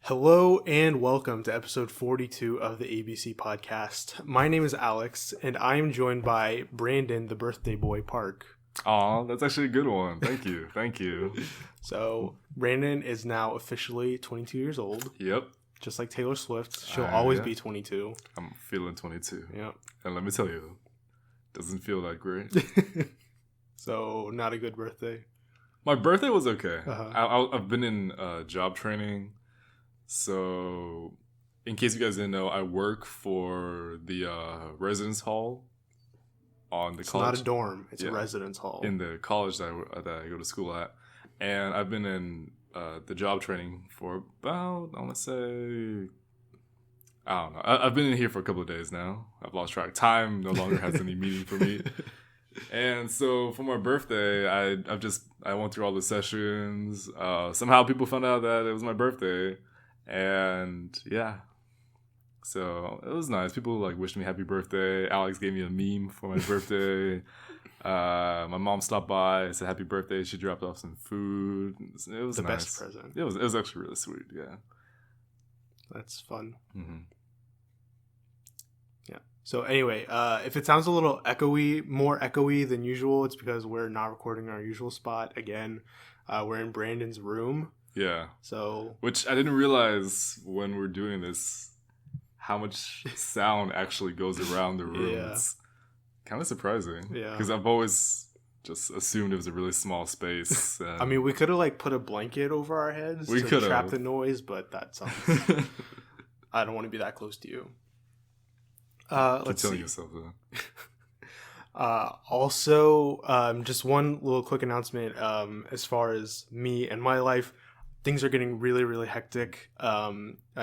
Hello and welcome to episode 42 of the ABC podcast. My name is Alex and I am joined by Brandon, the birthday boy Park. Aw, that's actually a good one. Thank you. Thank you. So, Brandon is now officially 22 years old. Yep. Just like Taylor Swift. She'll always yeah. be 22. I'm feeling 22. Yeah. And let me tell you, doesn't feel that great. So, not a good birthday. My birthday was okay. Uh-huh. I've been in job training. So, in case you guys didn't know, I work for the residence hall on the college. It's not a dorm. It's a residence hall. In the college that I go to school at. And I've been in the job training for about, I want to say, I don't know. I've been in here for a couple of days now. I've lost track. Time no longer has any meaning for me. And so for my birthday, I went through all the sessions. Somehow people found out that it was my birthday. And yeah, so it was nice. People wished me happy birthday. Alex gave me a meme for my birthday. My mom stopped by, said happy birthday. She dropped off some food. It was the nice. best present. It was actually really sweet. Yeah, that's fun. Mm-hmm. Yeah. So anyway, if it sounds a little more echoey than usual, it's because we're not recording in our usual spot again. We're in Brandon's room. Yeah. So, which I didn't realize when we're doing this, how much sound actually goes around the room. Yeah. It's kind of surprising. Yeah. Because I've always just assumed it was a really small space. I mean, we could have put a blanket over our heads to trap the noise, but that sounds. I don't want to be that close to you. Let's telling see. yourself that. Also, just one little quick announcement. As far as me and my life, things are getting really, really hectic. I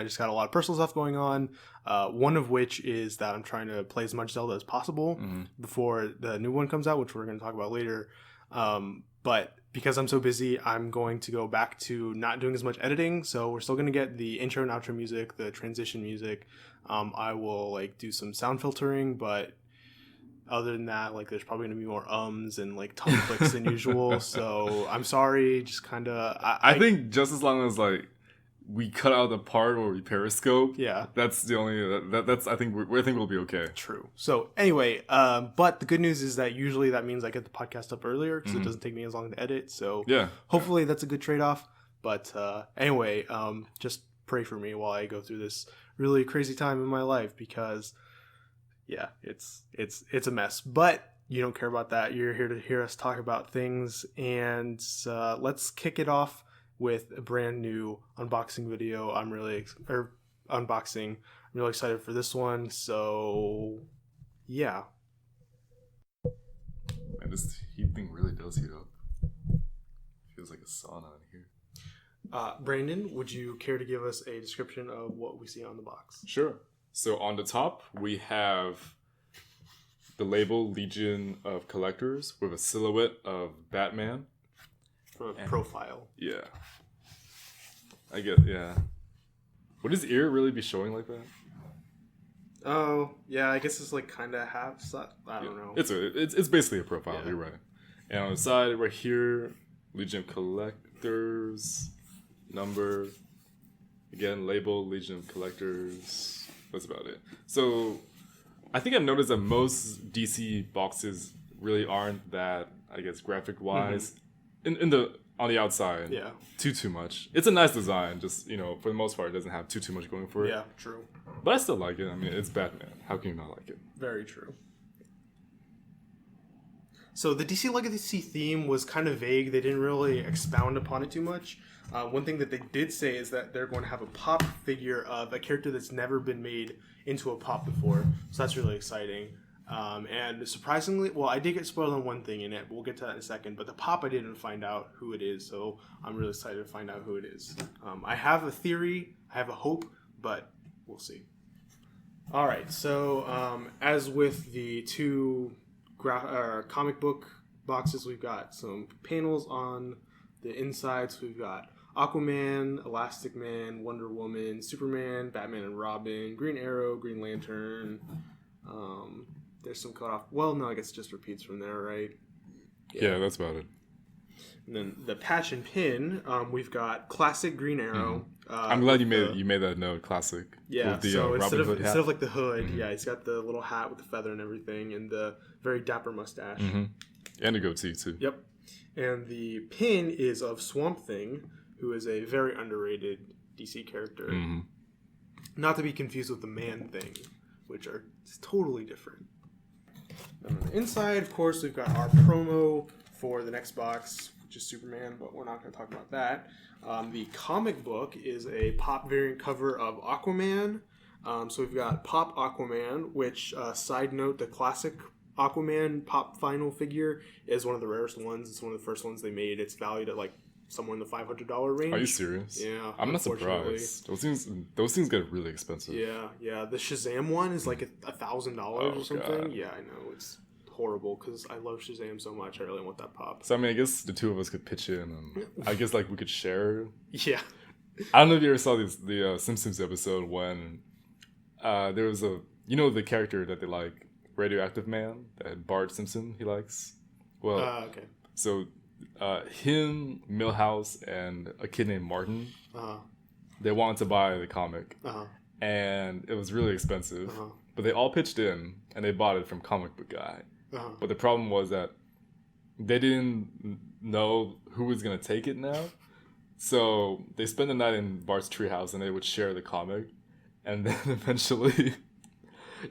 just got a lot of personal stuff going on. One of which is that I'm trying to play as much Zelda as possible before the new one comes out, which we're going to talk about later. But because I'm so busy, I'm going to go back to not doing as much editing. So we're still going to get the intro and outro music, the transition music. I will do some sound filtering, but other than that, there's probably going to be more ums and tongue clicks than usual. So I'm sorry, just kind of... I think just as long as we cut out the part where we periscope, yeah, that's the only... That's I think we'll be okay. True. So anyway, but the good news is that usually that means I get the podcast up earlier because it doesn't take me as long to edit. So yeah, hopefully that's a good trade-off. But anyway, just pray for me while I go through this really crazy time in my life because... yeah, it's a mess, but you don't care about that. You're here to hear us talk about things, and let's kick it off with a brand new unboxing video. I'm really excited for this one. So, yeah. Man, this heat thing really does heat up. Feels like a sauna in here. Brandon, would you care to give us a description of what we see on the box? Sure. So on the top, we have the label Legion of Collectors with a silhouette of Batman. From a profile. Yeah. I get, yeah. Would his ear really be showing like that? Oh, yeah, I guess it's kind of half. I don't know. It's basically a profile, Yeah. You're right. And on the side right here, Legion of Collectors, number, again, label Legion of Collectors. That's about it. So I think I've noticed that most DC boxes really aren't that, I guess, graphic wise on the outside. Yeah. Too much. It's a nice design, just for the most part it doesn't have too much going for it. Yeah, true. But I still like it. I mean, it's Batman. How can you not like it? Very true. So the DC Legacy theme was kind of vague. They didn't really expound upon it too much. One thing that they did say is that they're going to have a pop figure of a character that's never been made into a pop before. So that's really exciting. And surprisingly, well, I did get spoiled on one thing in it. We'll get to that in a second. But the pop, I didn't find out who it is. So I'm really excited to find out who it is. I have a theory. I have a hope. But we'll see. All right. So as with the two comic book boxes, we've got some panels on the insides. We've got Aquaman, Elastic Man, Wonder Woman, Superman, Batman and Robin, Green Arrow, Green Lantern. There's some cut off. Well, no, I guess it just repeats from there, right? Yeah, that's about it. And then the patch and pin, we've got classic Green Arrow, I'm glad you made that note classic. Yeah, with the, so Robin Hood hat. instead of like the hood, yeah, he's got the little hat with the feather and everything, and the very dapper mustache. Mm-hmm. And a goatee too. Yep. And the pin is of Swamp Thing, who is a very underrated DC character. Mm-hmm. Not to be confused with the Man Thing, which are totally different. And on the inside, of course, we've got our promo for the next box, which is Superman, but we're not going to talk about that. The comic book is a pop variant cover of Aquaman. So we've got Pop Aquaman, which, side note, the classic Aquaman pop vinyl figure is one of the rarest ones. It's one of the first ones they made. It's valued at like somewhere in the $500 range. Are you serious? Yeah. I'm not surprised. Those things get really expensive. Yeah. The Shazam one is like $1,000 or something. God. Yeah, I know. It's horrible because I love Shazam so much. I really want that pop. So I mean, I guess the two of us could pitch in, and I guess like we could share. Yeah. I don't know if you ever saw the Simpsons episode when there was the character that they like, Radioactive Man, that Bart Simpson he likes. Well, okay. So him, Milhouse, and a kid named Martin, they wanted to buy the comic, and it was really expensive. But they all pitched in, and they bought it from Comic Book Guy. But the problem was that they didn't know who was going to take it now. So they spent the night in Bart's treehouse, and they would share the comic. And then eventually,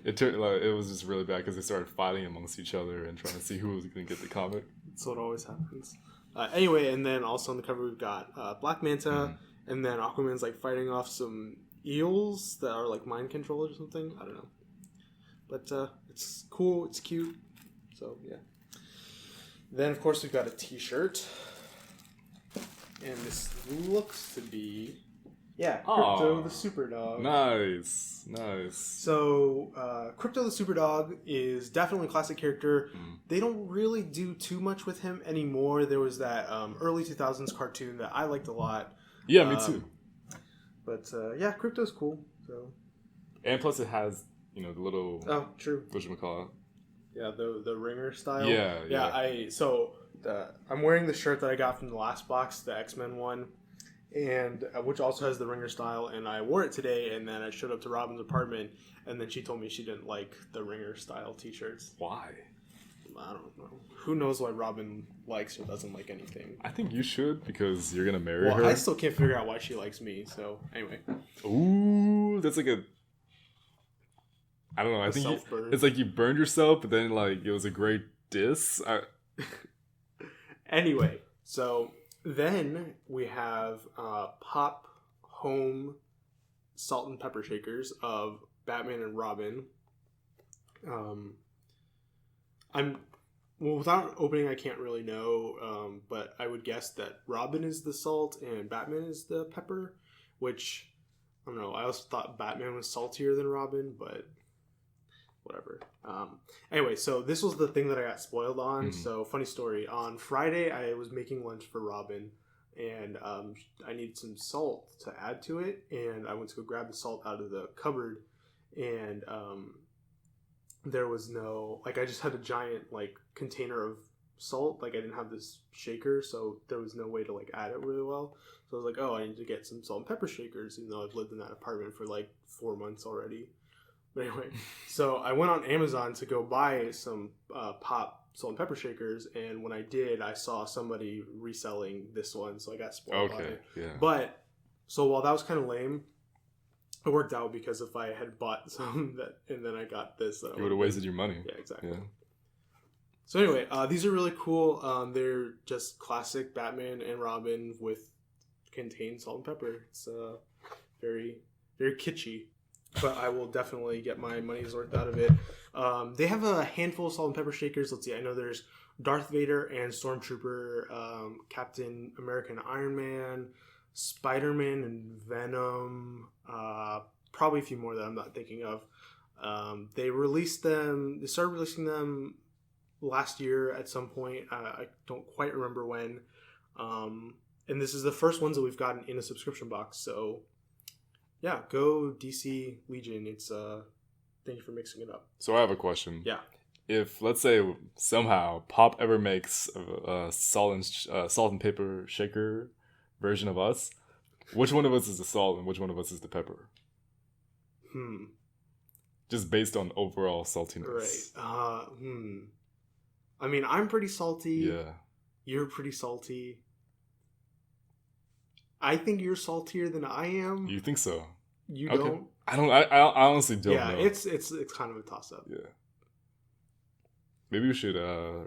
it was just really bad because they started fighting amongst each other and trying to see who was going to get the comic. That's what always happens. Anyway, and then also on the cover we've got Black Manta, and then Aquaman's like fighting off some eels that are like mind controlled or something. I don't know. But it's cool, it's cute. So, yeah. Then, of course, we've got a t-shirt. And this looks to be... Yeah, Crypto the Superdog. Nice. So, Crypto the Superdog is definitely a classic character. They don't really do too much with him anymore. There was that early 2000s cartoon that I liked a lot. Yeah, me too. But, yeah, Crypto's cool. So. And plus it has, the little... Oh, true. Whatchamacallit? Yeah, the ringer style. Yeah. I'm wearing the shirt that I got from the last box, the X-Men one, and which also has the ringer style. And I wore it today, and then I showed up to Robin's apartment, and then she told me she didn't like the ringer style T-shirts. Why? I don't know. Who knows why Robin likes or doesn't like anything? I think you should because you're gonna marry her. I still can't figure out why she likes me. So anyway. Ooh, that's like a. I don't know. I think it's like you burned yourself, but then like it was a great diss. Anyway, so then we have Pop Home Salt and Pepper Shakers of Batman and Robin. Without opening, I can't really know, but I would guess that Robin is the salt and Batman is the pepper, which I don't know. I also thought Batman was saltier than Robin, but. Whatever. Anyway, so this was the thing that I got spoiled on. So, funny story. On Friday, I was making lunch for Robin, and I needed some salt to add to it. And I went to go grab the salt out of the cupboard, and there was no... Like, I just had a giant, like, container of salt. Like, I didn't have this shaker, so there was no way to, like, add it really well. So, I was like, oh, I need to get some salt and pepper shakers, even though I've lived in that apartment for, like, 4 months already. But anyway, so I went on Amazon to go buy some Pop salt and pepper shakers, and when I did, I saw somebody reselling this one, so I got spoiled on it. Yeah. But, so while that was kind of lame, it worked out because if I had bought some and then I got this... you would have wasted your money. Yeah, exactly. Yeah. So anyway, these are really cool. They're just classic Batman and Robin contain salt and pepper. It's very, very kitschy. But I will definitely get my money's worth out of it. They have a handful of salt and pepper shakers. Let's see. I know there's Darth Vader and Stormtrooper, Captain America and Iron Man, Spider-Man and Venom. Probably a few more that I'm not thinking of. They started releasing them last year at some point. I don't quite remember when. And this is the first ones that we've gotten in a subscription box. So... yeah, go DC Legion. It's thank you for mixing it up. So I have a question. Yeah. If let's say somehow Pop ever makes a salt and pepper shaker version of us, Which one of us is the salt and which one of us is the pepper? Just based on overall saltiness. Right. I mean, I'm pretty salty. Yeah. You're pretty salty. I think you're saltier than I am. You think so? You okay. don't? I don't. I honestly don't know. Yeah, it's kind of a toss up. Yeah. Maybe we should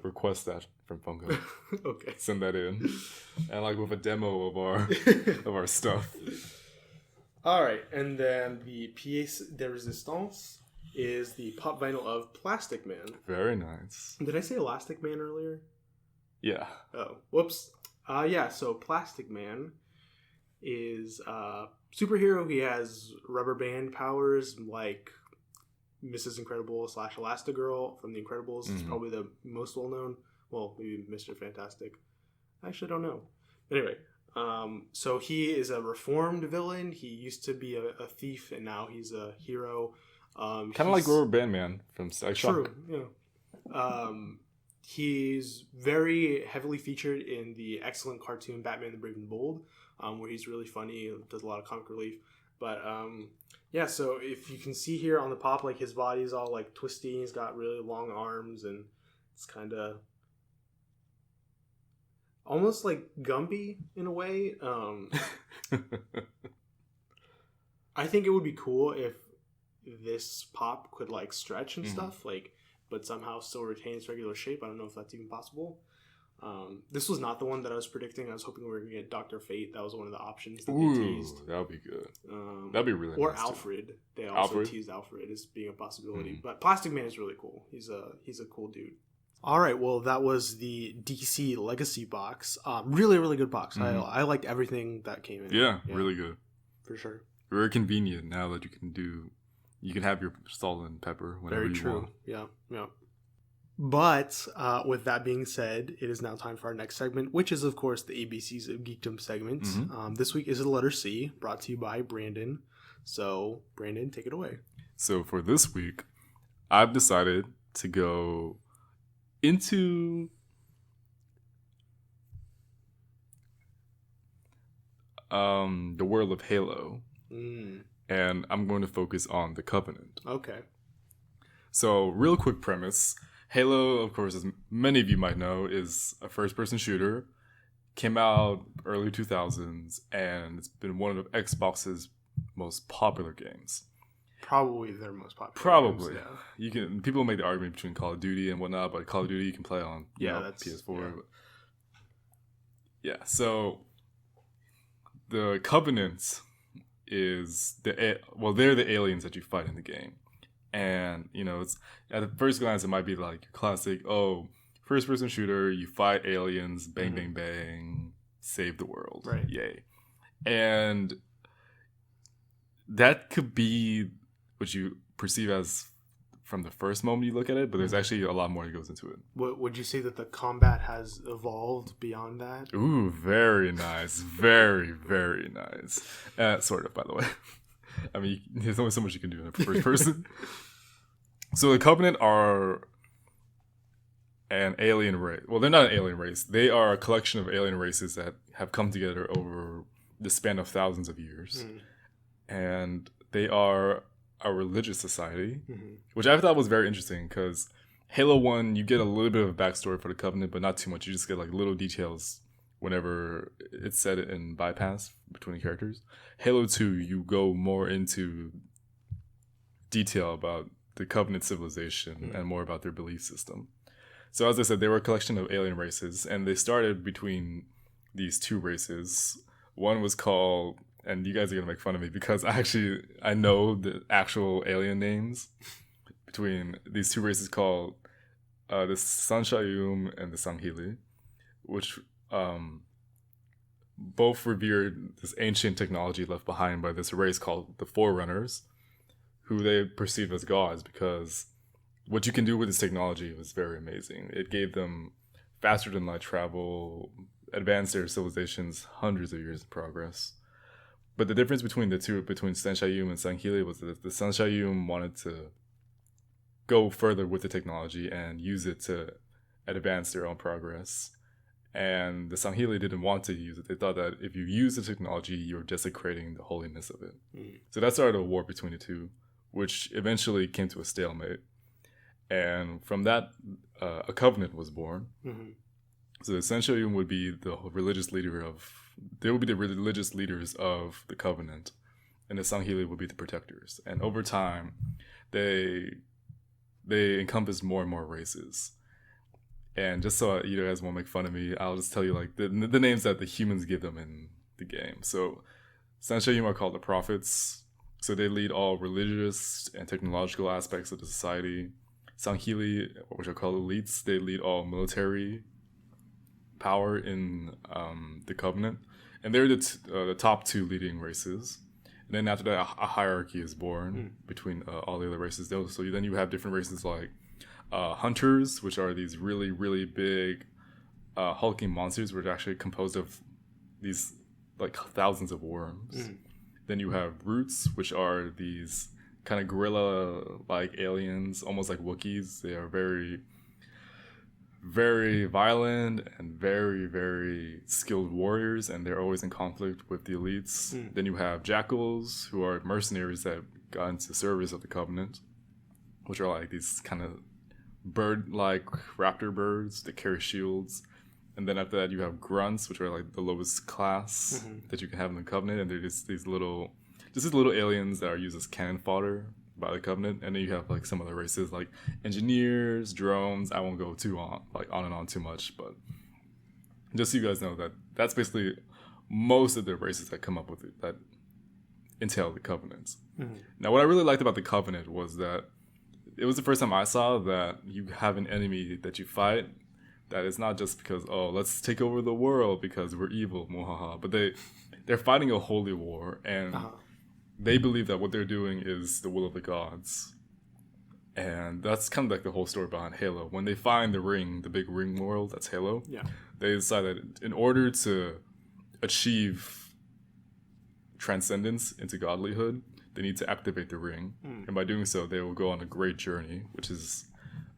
request that from Funko. Okay. Send that in, and like with a demo of our stuff. All right, and then the pièce de résistance is the pop vinyl of Plastic Man. Very nice. Did I say Elastic Man earlier? Yeah. Oh, whoops. Yeah. So Plastic Man is a superhero. He has rubber band powers like Mrs. Incredible / Elastigirl from The Incredibles. It's probably the most well known. Well, maybe Mr. Fantastic. I actually don't know. Anyway, so he is a reformed villain. He used to be a thief, and now he's a hero. Kind of like Rubber Band Man from Static Shock. True. Yeah. He's very heavily featured in the excellent cartoon Batman the Brave and the Bold, where he's really funny, does a lot of comic relief. But yeah, so if you can see here on the pop, like his body's all like twisty, he's got really long arms, and it's kind of almost like Gumby in a way. I think it would be cool if this pop could like stretch and stuff, like, but somehow still retain its regular shape. I don't know if that's even possible. This was not the one that I was predicting. I was hoping we were going to get Dr. Fate. That was one of the options that they teased. That would be good. That'd be really or nice. Or Alfred. They also teased Alfred as being a possibility. But Plastic Man is really cool. He's a cool dude. All right, well, that was the DC Legacy box. Really, really good box. I liked everything that came in. Yeah, really good. For sure. Very convenient now that you can have your salt and pepper whenever Very you true. want. Yeah. But with that being said, it is now time for our next segment, which is, of course, the ABCs of Geekdom segment. This week is the letter C, brought to you by Brandon. So, Brandon, take it away. So, for this week, I've decided to go into the world of Halo. And I'm going to focus on the Covenant. Okay. So, real quick premise. Halo, of course, as many of you might know, is a first-person shooter. Came out early 2000s, and it's been one of Xbox's most popular games. Probably their most popular. Probably. Games, yeah. People make the argument between Call of Duty and whatnot, but Call of Duty you can play on that's PS4. Yeah, so the Covenant is they're the aliens that you fight in the game. And, it's at first glance, it might be like your classic, first-person shooter, you fight aliens, bang, bang, bang, save the world. Right. Yay. And that could be what you perceive as from the first moment you look at it, but there's actually a lot more that goes into it. Would you say that the combat has evolved beyond that? Ooh, very nice. Very, very nice. Sort of, by the way. I mean, there's only so much you can do in a first person. So the Covenant are an alien race. Well, they're not an alien race. They are a collection of alien races that have come together over the span of thousands of years. And they are a religious society, which I thought was very interesting because Halo 1, you get a little bit of a backstory for the Covenant, but not too much. You just get like little details whenever it's said in bypass between the characters. Halo 2, you go more into detail about the Covenant civilization and more about their belief system. So as I said, they were a collection of alien races, and they started between these two races. One was called, and you guys are going to make fun of me because I know the actual alien names between these two races called the Sanshayum and the Sanghili, which both revered this ancient technology left behind by this race called the Forerunners, who they perceive as gods because what you can do with this technology was very amazing. It gave them faster than light travel, advanced their civilizations hundreds of years of progress. But the difference between the two, between Sanshayum and Sanghili, was that the Sanshayum wanted to go further with the technology and use it to advance their own progress. And the Sangheili didn't want to use it. They thought that if you use the technology, you're desecrating the holiness of it. So that started a war between the two, which eventually came to a stalemate. And from that, a covenant was born. So the Senshouyin would be the religious leader of... They would be the religious leaders of the covenant. And the Sangheili would be the protectors. And over time, they encompassed more and more races. And just so you guys won't make fun of me, I'll just tell you like the names that the humans give them in the game. So Senshouyin are called the prophets. So they lead all religious and technological aspects of the society. Sangheili, which are called elites, they lead all military power in the Covenant. And they're the top two leading races. And then after that, a hierarchy is born between all the other races. So then you have different races like hunters, which are these really, really big hulking monsters, which are actually composed of these like thousands of worms. Then you have roots, which are these kind of gorilla-like aliens, almost like Wookiees. They are very, very violent and very, very skilled warriors, and they're always in conflict with the elites. Then you have jackals, who are mercenaries that got into service of the Covenant, which are like these kind of bird-like raptor birds that carry shields. And then after that, you have grunts, which are like the lowest class that you can have in the Covenant, and they're just these little aliens that are used as cannon fodder by the Covenant. And then you have like some other races like engineers, drones. I won't go on and on too much, but just so you guys know that that's basically most of the races that come up with it, that entail the Covenants. Now, what I really liked about the Covenant was that it was the first time I saw that you have an enemy that you fight that is not just because, oh, let's take over the world because we're evil, mohaha. But they're fighting a holy war, and they believe that what they're doing is the will of the gods. And that's kind of like the whole story behind Halo. When they find the ring, the big ring world, that's Halo, they decide that in order to achieve transcendence into godlyhood, they need to activate the ring. And by doing so, they will go on a great journey, which is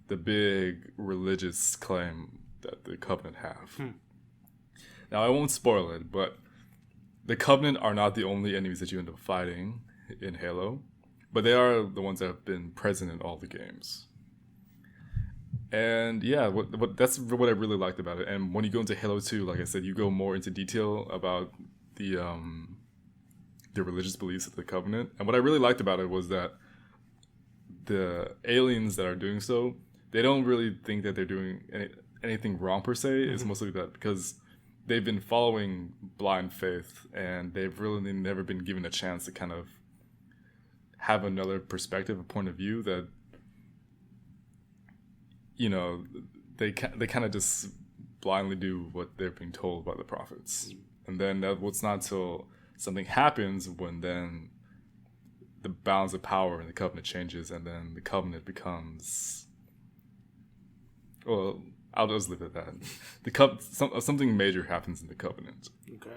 the big religious claim that the Covenant have. Now, I won't spoil it, but the Covenant are not the only enemies that you end up fighting in Halo, but they are the ones that have been present in all the games. And yeah, that's what I really liked about it. And when you go into Halo 2, like I said, you go more into detail about the religious beliefs of the Covenant. And what I really liked about it was that the aliens that are doing so, they don't really think that they're doing anything wrong per se. It's mostly that because they've been following blind faith, and they've really never been given a chance to kind of have another perspective, a point of view that, you know, they kind of just blindly do what they're being told by the prophets. And then it's not until something happens when then the balance of power in the Covenant changes, and then the Covenant becomes... Well, I'll just leave it at that. Something major happens in the Covenant. Okay.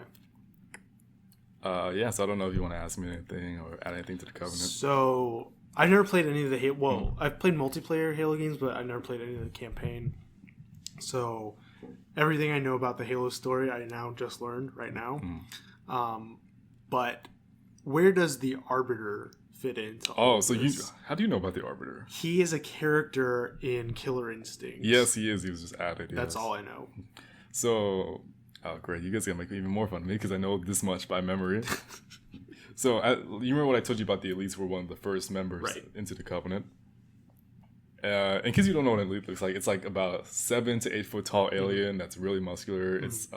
So I don't know if you want to ask me anything or add anything to the Covenant. So, I never played any of the Halo... Well, I've played multiplayer Halo games, but I never played any of the campaign. So, everything I know about the Halo story, I now just learned right now. But where does the Arbiter fit into all of this? How do you know about the Arbiter? He is a character in Killer Instinct. Yes, he is. He was just added. That's all I know. So, oh great, you guys are gonna make even more fun of me because I know this much by memory. So, you remember what I told you about the elites were one of the first members into the Covenant? In case you don't know what an elite looks like, it's like about a 7 to 8 foot tall alien that's really muscular. It's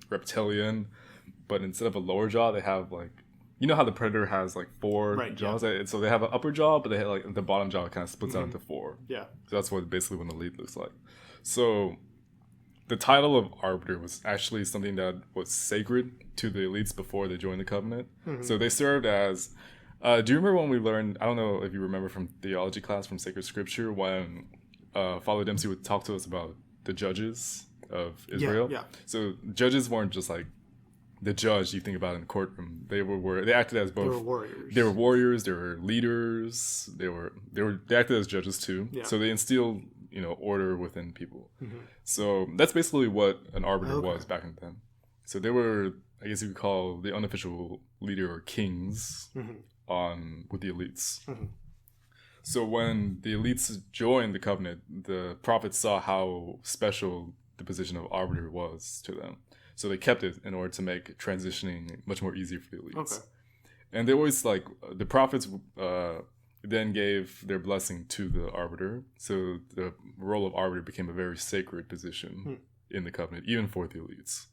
reptilian, but instead of a lower jaw, they have like, you know how the Predator has like 4 jaws? Yeah. So they have an upper jaw, but they have like the bottom jaw kind of splits out into 4. Yeah. So that's what basically what an elite looks like. So the title of Arbiter was actually something that was sacred to the elites before they joined the Covenant. So they served as... do you remember when we learned... I don't know if you remember from theology class from Sacred Scripture when Father Dempsey would talk to us about the judges of Israel? Yeah. So judges weren't just like the judge you think about in the courtroom. They acted as both... They were warriors. They were warriors. They were leaders. They acted as judges too. Yeah. So they instilled order within people. So that's basically what an arbiter was back in then. So they were, I guess you could call, the unofficial leader or kings with the elites. So when the elites joined the covenant, the prophets saw how special the position of arbiter was to them. So they kept it in order to make transitioning much more easy for the elites. And they always, the prophets then gave their blessing to the arbiter. So the role of arbiter became a very sacred position in the covenant, even for the elites.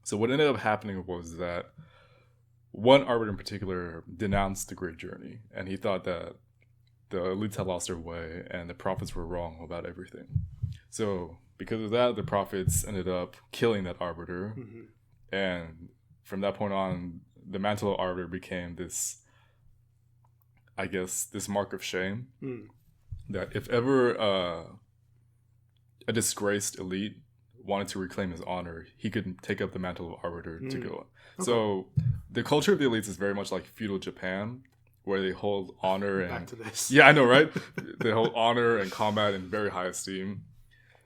So what ended up happening was that one arbiter in particular denounced the Great Journey, and he thought that the elites had lost their way and the prophets were wrong about everything. So because of that, the prophets ended up killing that arbiter. And from that point on, the mantle of arbiter became this, I guess, this mark of shame. That if ever a disgraced elite wanted to reclaim his honor, he could take up the mantle of arbiter to go. So the culture of the elites is very much like feudal Japan, where they hold honor and... Back to this. Yeah, I know, right? They hold honor and combat in very high esteem.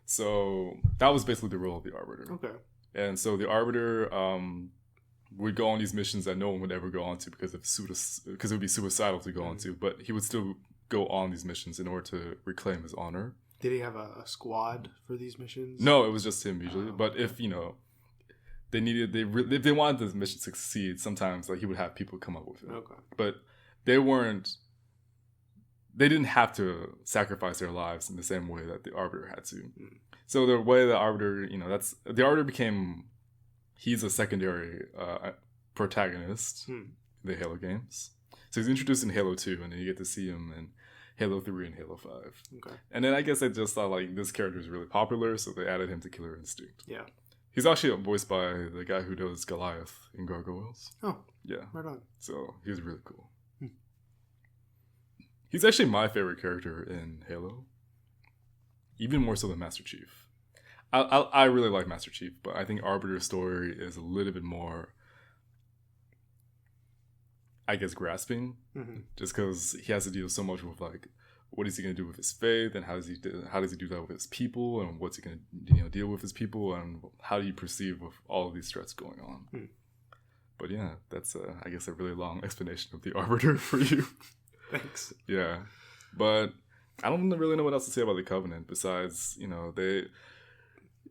So that was basically the role of the arbiter. And so the arbiter would go on these missions that no one would ever go on to because it would be suicidal to go on to, but he would still go on these missions in order to reclaim his honor. Did he have a squad for these missions? No, it was just him usually. But if if they wanted the mission to succeed, sometimes he would have people come up with it. But they didn't have to sacrifice their lives in the same way that the arbiter had to. So the way the arbiter, the arbiter became, he's a secondary protagonist in the Halo games. So he's introduced in Halo 2, and then you get to see him in Halo 3 and Halo 5. And then I guess they just thought, this character is really popular, so they added him to Killer Instinct. He's actually voiced by the guy who does Goliath in Gargoyles. Yeah. Right on. So he was really cool. He's actually my favorite character in Halo. Even more so than Master Chief. I really like Master Chief, but I think Arbiter's story is a little bit more, I guess, grasping. Just because he has to deal so much with what is he going to do with his faith, and how does he do that with his people, and what's he going to deal with his people, and how do you perceive with all of these threats going on. But yeah, that's I guess a really long explanation of the Arbiter for you. Thanks. Yeah, but I don't really know what else to say about the Covenant besides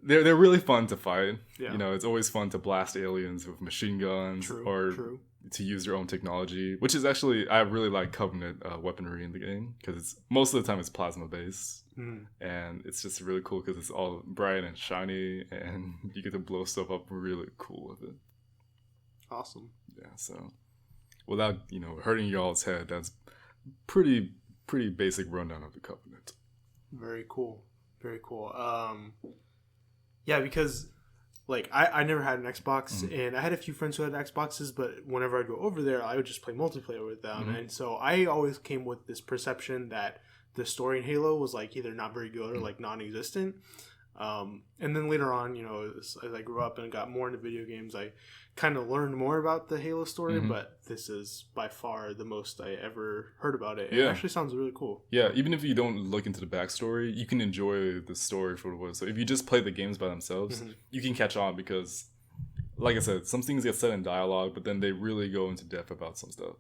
they're really fun to fight. It's always fun to blast aliens with machine guns or to use their own technology, which is actually, I really like Covenant weaponry in the game because it's most of the time it's plasma based, and it's just really cool because it's all bright and shiny, and you get to blow stuff up really cool with it. Awesome. Yeah, so without hurting y'all's head, that's pretty basic rundown of the Covenant. Very cool. Yeah, because I never had an Xbox, and I had a few friends who had Xboxes, but whenever I'd go over there, I would just play multiplayer with them. And so I always came with this perception that the story in Halo was either not very good or non-existent. And then later on, as I grew up and got more into video games, I kind of learned more about the Halo story, but this is by far the most I ever heard about it. It actually sounds really cool. Yeah, even if you don't look into the backstory, you can enjoy the story for what it was. So if you just play the games by themselves, you can catch on because, like I said, some things get said in dialogue, but then they really go into depth about some stuff.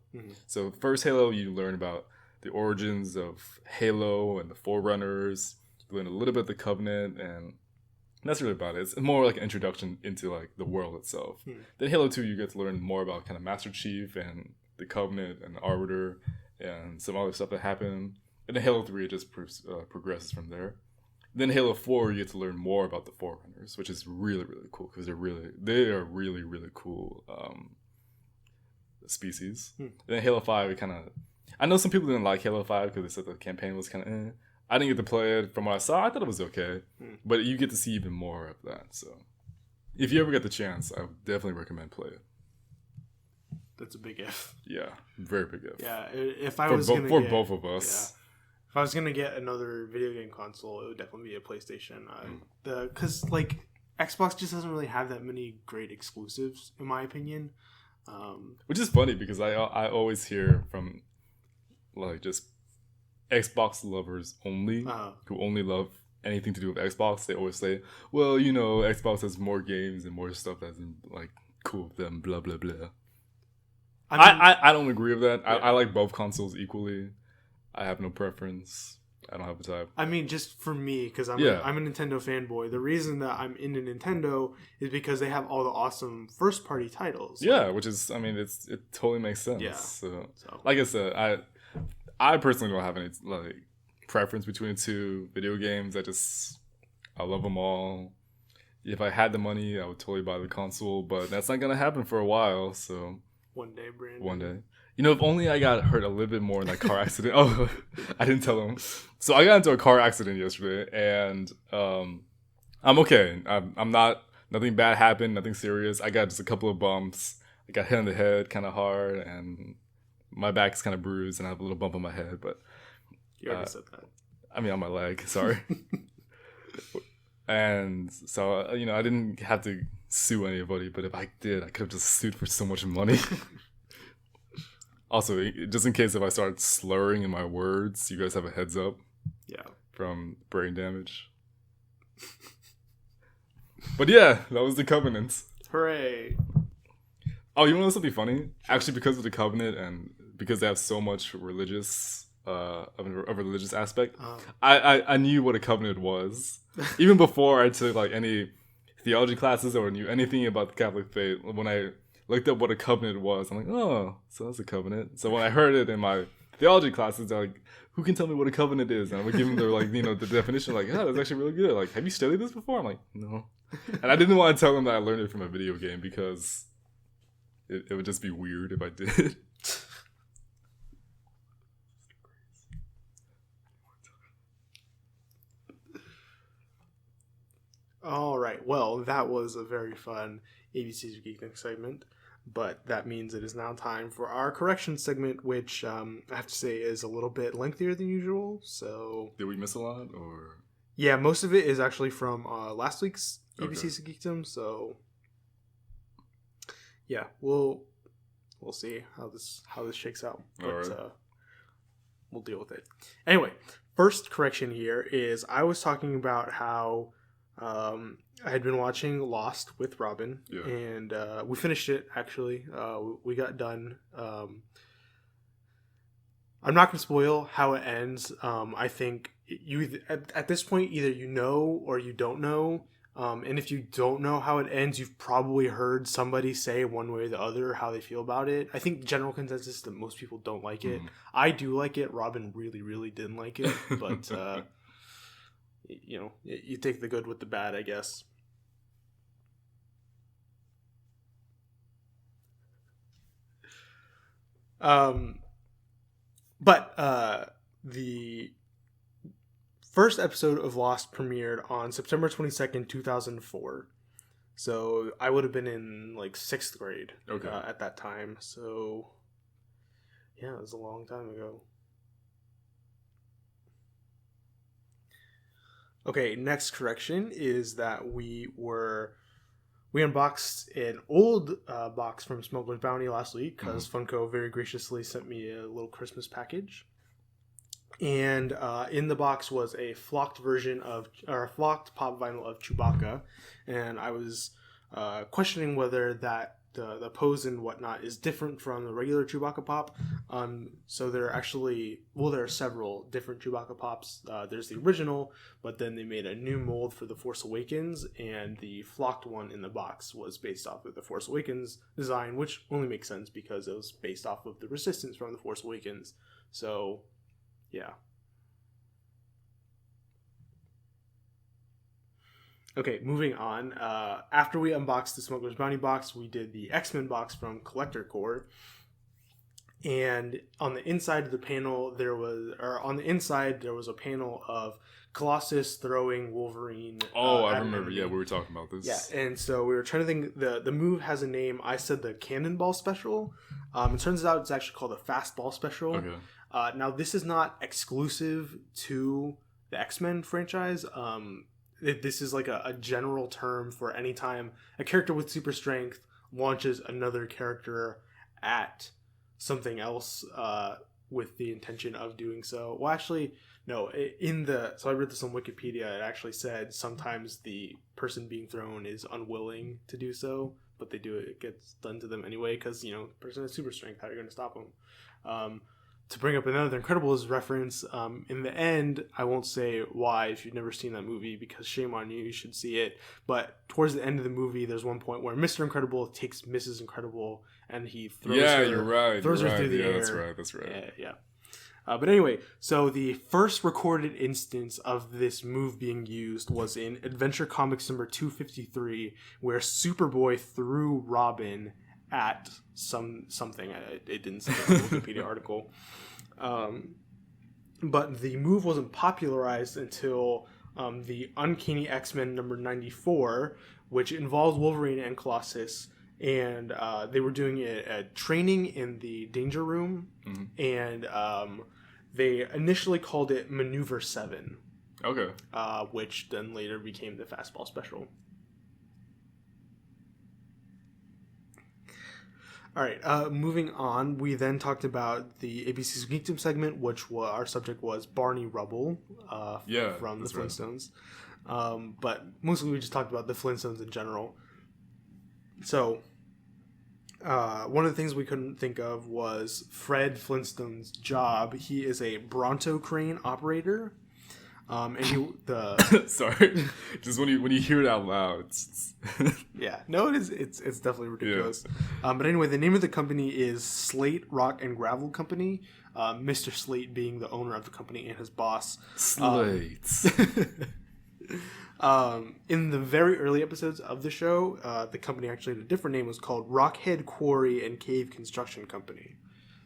So first Halo, you learn about the origins of Halo and the Forerunners. You learn a little bit of the Covenant, and that's really about it. It's more like an introduction into the world itself. Then Halo 2, you get to learn more about kind of Master Chief and the Covenant and the Arbiter and some other stuff that happened. And then Halo 3, it just progresses from there. Then Halo 4, you get to learn more about the Forerunners, which is really, really cool because they are really, really cool species. And then Halo 5, it kind of... I know some people didn't like Halo 5 because they said the campaign was kind of I didn't get to play it. From what I saw, I thought it was okay. But you get to see even more of that. So if you ever get the chance, I would definitely recommend play it. That's a big if. Yeah, very big if. Yeah, if I was going to get... both of us. Yeah. If I was going to get another video game console, it would definitely be a PlayStation. Because, Xbox just doesn't really have that many great exclusives, in my opinion. Which is funny because I always hear from, just Xbox lovers only, Uh, who only love anything to do with Xbox, they always say, well, you know, Xbox has more games and more stuff that's like cool with them, blah blah blah. I don't agree with that. Yeah. I like both consoles equally. I have no preference. I don't have a type. I mean, just for me, because I'm a Nintendo fanboy. The reason that I'm into Nintendo is because they have all the awesome first party titles. Yeah, which is, I mean, it totally makes sense. Yeah. So, like I said, I personally don't have any like preference between the two video games. I love them all. If I had the money, I would totally buy the console, but that's not gonna happen for a while. So one day, Brandon. One day. You know, if only I got hurt a little bit more in that car accident. Oh, I didn't tell him. So I got into a car accident yesterday, and I'm okay. I'm not. Nothing bad happened. Nothing serious. I got just a couple of bumps. I got hit on the head kind of hard, and my back's kind of bruised, and I have a little bump on my head. But you already said that. I mean, on my leg. Sorry. And so, you know, I didn't have to sue anybody, but if I did, I could have just sued for so much money. Also, just in case if I start slurring in my words, you guys have a heads up. Yeah. From brain damage. But yeah, that was the Covenant. Hooray. Oh, you want to know something funny? Actually, because of the Covenant and because they have so much religious of a religious aspect, I knew what a Covenant was. Even before I took like any theology classes or knew anything about the Catholic faith, when I looked up what a covenant was, I'm like, oh, so that's a covenant. So when I heard it in my theology classes, they're like, who can tell me what a covenant is? And I would give them the definition, like, yeah, that's actually really good. Like, have you studied this before? I'm like, no. And I didn't want to tell them that I learned it from a video game because it would just be weird if I did. All right. Well, that was a very fun ABC's Geekdom segment, but that means it is now time for our correction segment, which I have to say is a little bit lengthier than usual. So, did we miss a lot, or? Yeah, most of it is actually from last week's ABC's Geekdom. So, yeah, we'll see how this shakes out, but we'll deal with it. Anyway, first correction here is I was talking about how. I had been watching Lost with Robin, and we finished it, actually. We got done. I'm not going to spoil how it ends. I think you at this point, either you know or you don't know. And if you don't know how it ends, you've probably heard somebody say one way or the other how they feel about it. I think the general consensus is that most people don't like it. I do like it. Robin really, really didn't like it, but... you know, you take the good with the bad, I guess. But the first episode of Lost premiered on September 22nd, 2004. So I would have been in like 6th grade at that time. So yeah, it was a long time ago. Okay, next correction is that we unboxed an old box from Smuggler's Bounty last week because Funko very graciously sent me a little Christmas package. And in the box was a flocked flocked pop vinyl of Chewbacca, and I was questioning whether that the pose and whatnot is different from the regular Chewbacca pop. So there are several different Chewbacca pops. There's the original, but then they made a new mold for The Force Awakens, and the flocked one in the box was based off of the Force Awakens design, which only makes sense because it was based off of the Resistance from The Force Awakens. So, yeah. Okay, moving on. After we unboxed the Smuggler's Bounty box, we did the X-Men box from Collector Core. And on the inside of the panel, there was a panel of Colossus throwing Wolverine. Oh, I remember. Yeah, we were talking about this. Yeah, and so we were trying to think. The move has a name. I said the Cannonball Special. It turns out it's actually called the Fastball Special. Okay. Now, this is not exclusive to the X-Men franchise. This is like a general term for any time a character with super strength launches another character at something else with the intention of doing so. Well, actually, no. So I read this on Wikipedia. It actually said sometimes the person being thrown is unwilling to do so, but they do it. It gets done to them anyway because the person has super strength. How are you going to stop them? To bring up another Incredibles reference, in the end, I won't say why if you've never seen that movie because shame on you, you should see it. But towards the end of the movie, there's one point where Mr. Incredible takes Mrs. Incredible and he throws her. You're right. Throws her through the air. That's right. Yeah. But anyway, so the first recorded instance of this move being used was in Adventure Comics number 253, where Superboy threw Robin at something. It didn't say in the Wikipedia article. But the move wasn't popularized until the Uncanny X-Men number 94, which involves Wolverine and Colossus. And they were doing a training in the Danger Room. Mm-hmm. And they initially called it Maneuver 7. Okay. Which then later became the Fastball Special. All right, moving on, we then talked about the ABC's Geekdom segment, which our subject was Barney Rubble from the Flintstones. Right. But mostly we just talked about the Flintstones in general. So, one of the things we couldn't think of was Fred Flintstone's job. He is a Bronto crane operator. Sorry, just when you hear it out loud, it's yeah, no, it's definitely ridiculous. Yeah. But anyway, the name of the company is Slate Rock and Gravel Company. Mr. Slate being the owner of the company and his boss. Slate. In the very early episodes of the show, the company actually had a different name. It was called Rockhead Quarry and Cave Construction Company.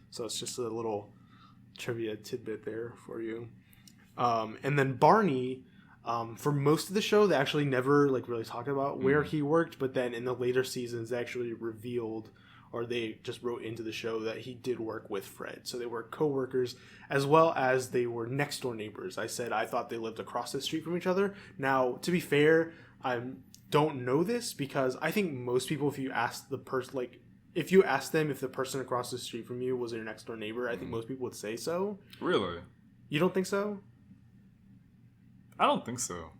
So it's just a little trivia tidbit there for you. And then Barney, for most of the show, they actually never really talked about where he worked. But then in the later seasons, they actually revealed, or they just wrote into the show that he did work with Fred. So they were co-workers as well as they were next door neighbors. I thought they lived across the street from each other. Now, to be fair, I don't know this because I think most people, if you ask the person, if you ask them if the person across the street from you was their next door neighbor, I think most people would say so. Really? You don't think so? I don't think so.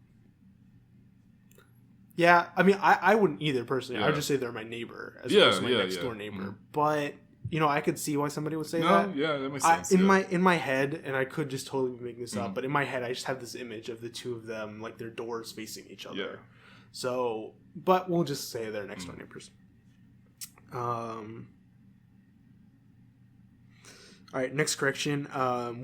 Yeah, I mean, I wouldn't either personally. I'd just say they're my neighbor as opposed to my next door neighbor. Mm-hmm. But I could see why somebody would say that. Yeah, that makes sense. In my head, and I could just totally be making this up, but in my head, I just have this image of the two of them, their doors facing each other. Yeah. So, but we'll just say they're next door neighbors. All right, next correction.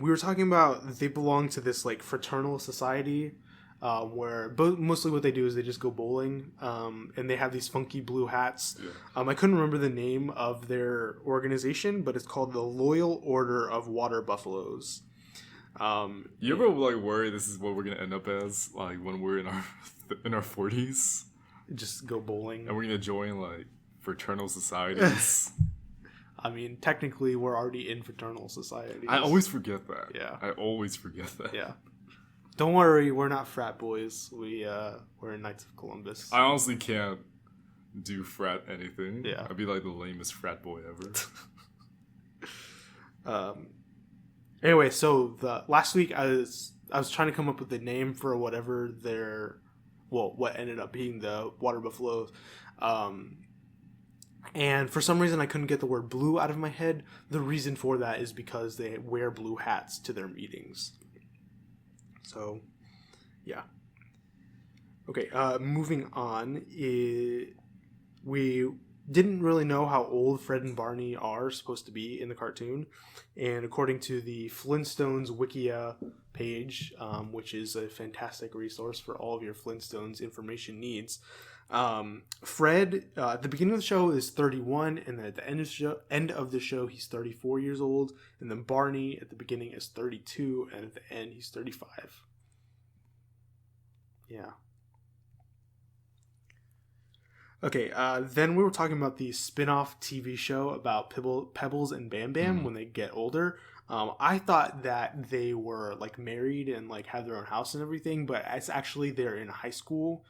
We were talking about they belong to this fraternal society where mostly what they do is they just go bowling and they have these funky blue hats. Yeah. I couldn't remember the name of their organization, but it's called the Loyal Order of Water Buffaloes. You ever worry this is what we're gonna end up as when we're in our 40s? Just go bowling, and we're gonna join fraternal societies. I mean, technically, we're already in fraternal societies. I always forget that. Yeah. I always forget that. Yeah. Don't worry, we're not frat boys. We're in Knights of Columbus. I honestly can't do frat anything. Yeah. I'd be the lamest frat boy ever. Anyway, so the last week I was trying to come up with a name for whatever what ended up being the water buffaloes. And for some reason, I couldn't get the word blue out of my head. The reason for that is because they wear blue hats to their meetings. So, yeah. Okay, moving on. We didn't really know how old Fred and Barney are supposed to be in the cartoon. And according to the Flintstones Wikia page, which is a fantastic resource for all of your Flintstones information needs, Fred at the beginning of the show is 31, and then at the end of the show he's 34 years old, and then Barney at the beginning is 32, and at the end he's 35. Yeah. Okay, then we were talking about the spin-off TV show about Pebbles and Bam Bam when they get older. I thought that they were married and have their own house and everything, but it's actually they're in high school.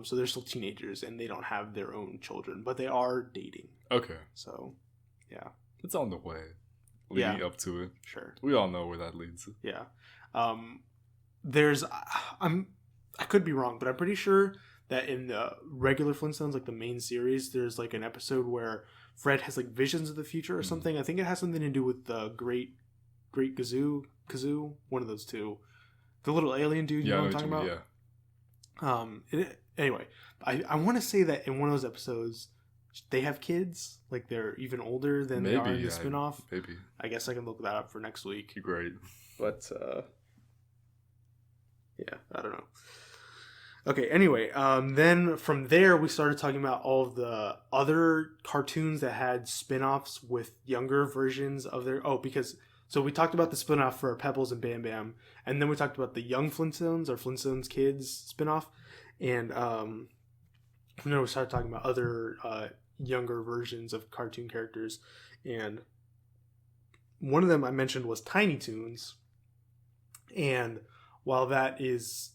So they're still teenagers and they don't have their own children, but they are dating. Okay. So, yeah. It's on the way. leading up to it. Sure. We all know where that leads. Yeah. There's I could be wrong, but I'm pretty sure that in the regular Flintstones, like the main series, there's like an episode where Fred has like visions of the future or something. I think it has something to do with the Great Kazoo, one of those two. The little alien dude, you know what I'm talking about? Yeah. Anyway, I want to say that in one of those episodes, they have kids. Like they're even older than they are in the spinoff. Maybe. I guess I can look that up for next week. Great. But, yeah, I don't know. Okay, anyway, then from there we started talking about all of the other cartoons that had spin-offs with younger versions of their... So we talked about the spin-off for Pebbles and Bam Bam, and then we talked about the Young Flintstones, or Flintstones Kids spin-off, and then we started talking about other younger versions of cartoon characters, and one of them I mentioned was Tiny Toons, and while that is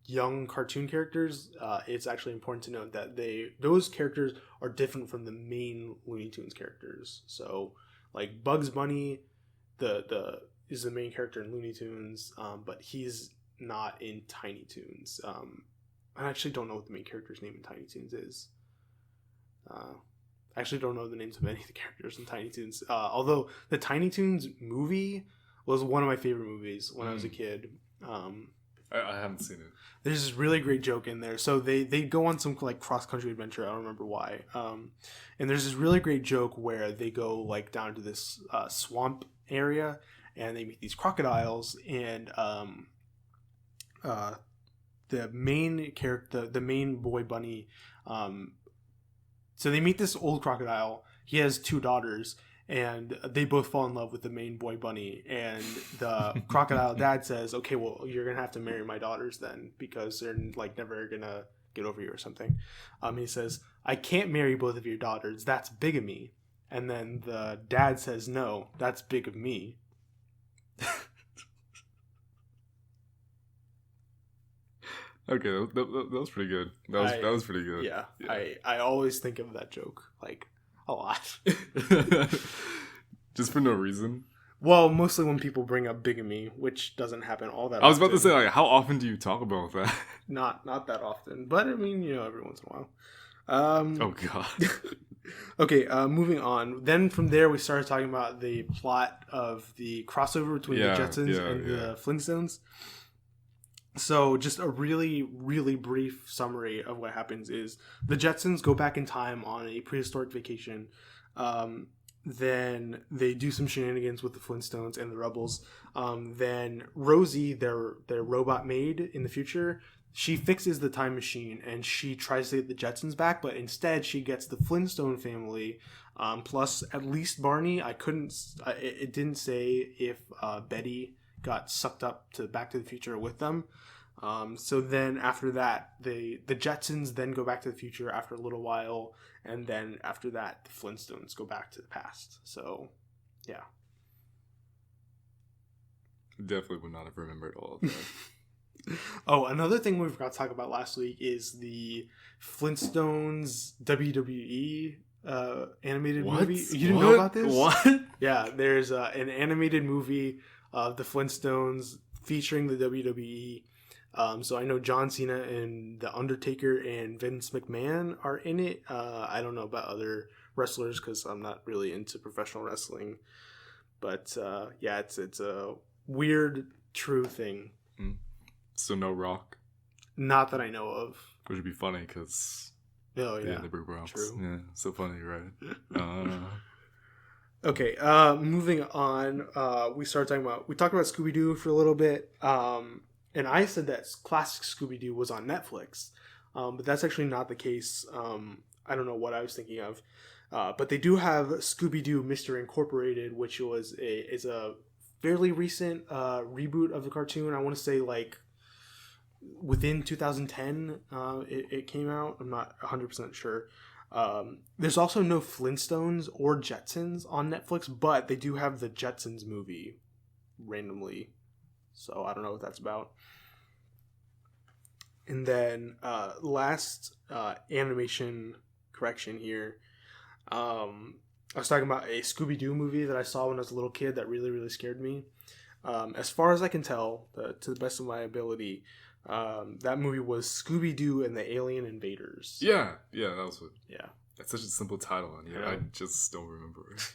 young cartoon characters, it's actually important to note that those characters are different from the main Looney Tunes characters. So, like Bugs Bunny, is the main character in Looney Tunes, but he's not in Tiny Toons. I actually don't know what the main character's name in Tiny Toons is. I actually don't know the names of any of the characters in Tiny Toons. Although the Tiny Toons movie was one of my favorite movies when I was a kid. I haven't seen it. There's this really great joke in there. So they go on some like cross country adventure. I don't remember why. And there's this really great joke where they go like down to this swamp area and they meet these crocodiles, and the main character, the main boy bunny. So they meet this old crocodile. He has 2 daughters. And they both fall in love with the main boy bunny. And the crocodile dad says, okay, well, you're going to have to marry my daughters then, because they're like never going to get over you or something. He says, I can't marry both of your daughters. That's bigamy. And then the dad says, no, that's big of me. Okay, that was pretty good. That was pretty good. Yeah. I always think of that joke, like, a lot. Just for no reason? Well, mostly when people bring up bigamy, which doesn't happen all that often. I was about to say, like, how often do you talk about that? Not that often, but I mean, every once in a while. Oh, God. Okay, moving on. Then from there, we started talking about the plot of the crossover between the Jetsons and the Flintstones. So just a really, really brief summary of what happens is the Jetsons go back in time on a prehistoric vacation. Then they do some shenanigans with the Flintstones and the Rebels. Then Rosie, their robot maid in the future, she fixes the time machine and she tries to get the Jetsons back, but instead she gets the Flintstone family, plus at least Barney. It didn't say if Betty got sucked up to Back to the Future with them. So then after that, the Jetsons then go back to the future after a little while, and then after that, the Flintstones go back to the past. So, yeah. Definitely would not have remembered all of that. Oh, another thing we forgot to talk about last week is the Flintstones WWE animated movie. You didn't know about this? What? Yeah, there's an animated movie of the Flintstones featuring the WWE. So I know John Cena and The Undertaker and Vince McMahon are in it. I don't know about other wrestlers because I'm not really into professional wrestling. But yeah, it's a weird, true thing. So no Rock? Not that I know of. Which would be funny because... Oh, yeah. The Big Bronx. True. Yeah, so funny, right? Okay, moving on. We talked about Scooby Doo for a little bit. And I said that classic Scooby Doo was on Netflix. But that's actually not the case. I don't know what I was thinking of. But they do have Scooby Doo Mystery Incorporated, which is a fairly recent reboot of the cartoon. I want to say like within 2010 it came out. I'm not 100% sure. There's also no Flintstones or Jetsons on Netflix, but they do have the Jetsons movie randomly. So I don't know what that's about. And then last animation correction here. I was talking about a Scooby Doo movie that I saw when I was a little kid that really, really scared me. As far as I can tell, to the best of my ability, that movie was Scooby Doo and the Alien Invaders. Yeah, that was what. Yeah. That's such a simple title, and I just don't remember it.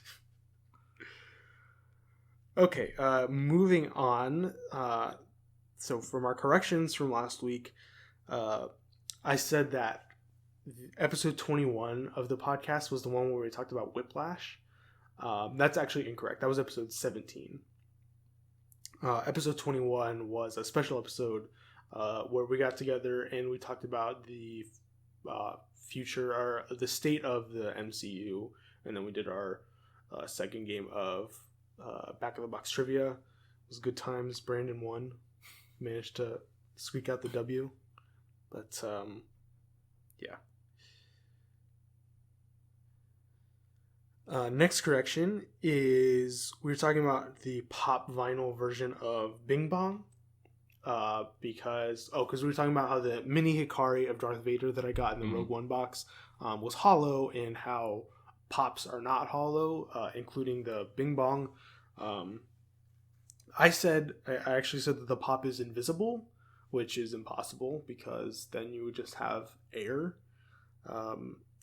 Okay, moving on. So from our corrections from last week, I said that episode 21 of the podcast was the one where we talked about Whiplash. That's actually incorrect. That was episode 17. Episode 21 was a special episode where we got together and we talked about the future or the state of the MCU, and then we did our second game of Back of the Box Trivia. It was good times. Brandon won. Managed to squeak out the W. But, yeah. Next correction is we were talking about the pop vinyl version of Bing Bong. Because we were talking about how the mini Hikari of Darth Vader that I got in the Rogue One box was hollow, and how pops are not hollow, including the Bing Bong. I actually said that the pop is invisible, which is impossible because then you would just have air.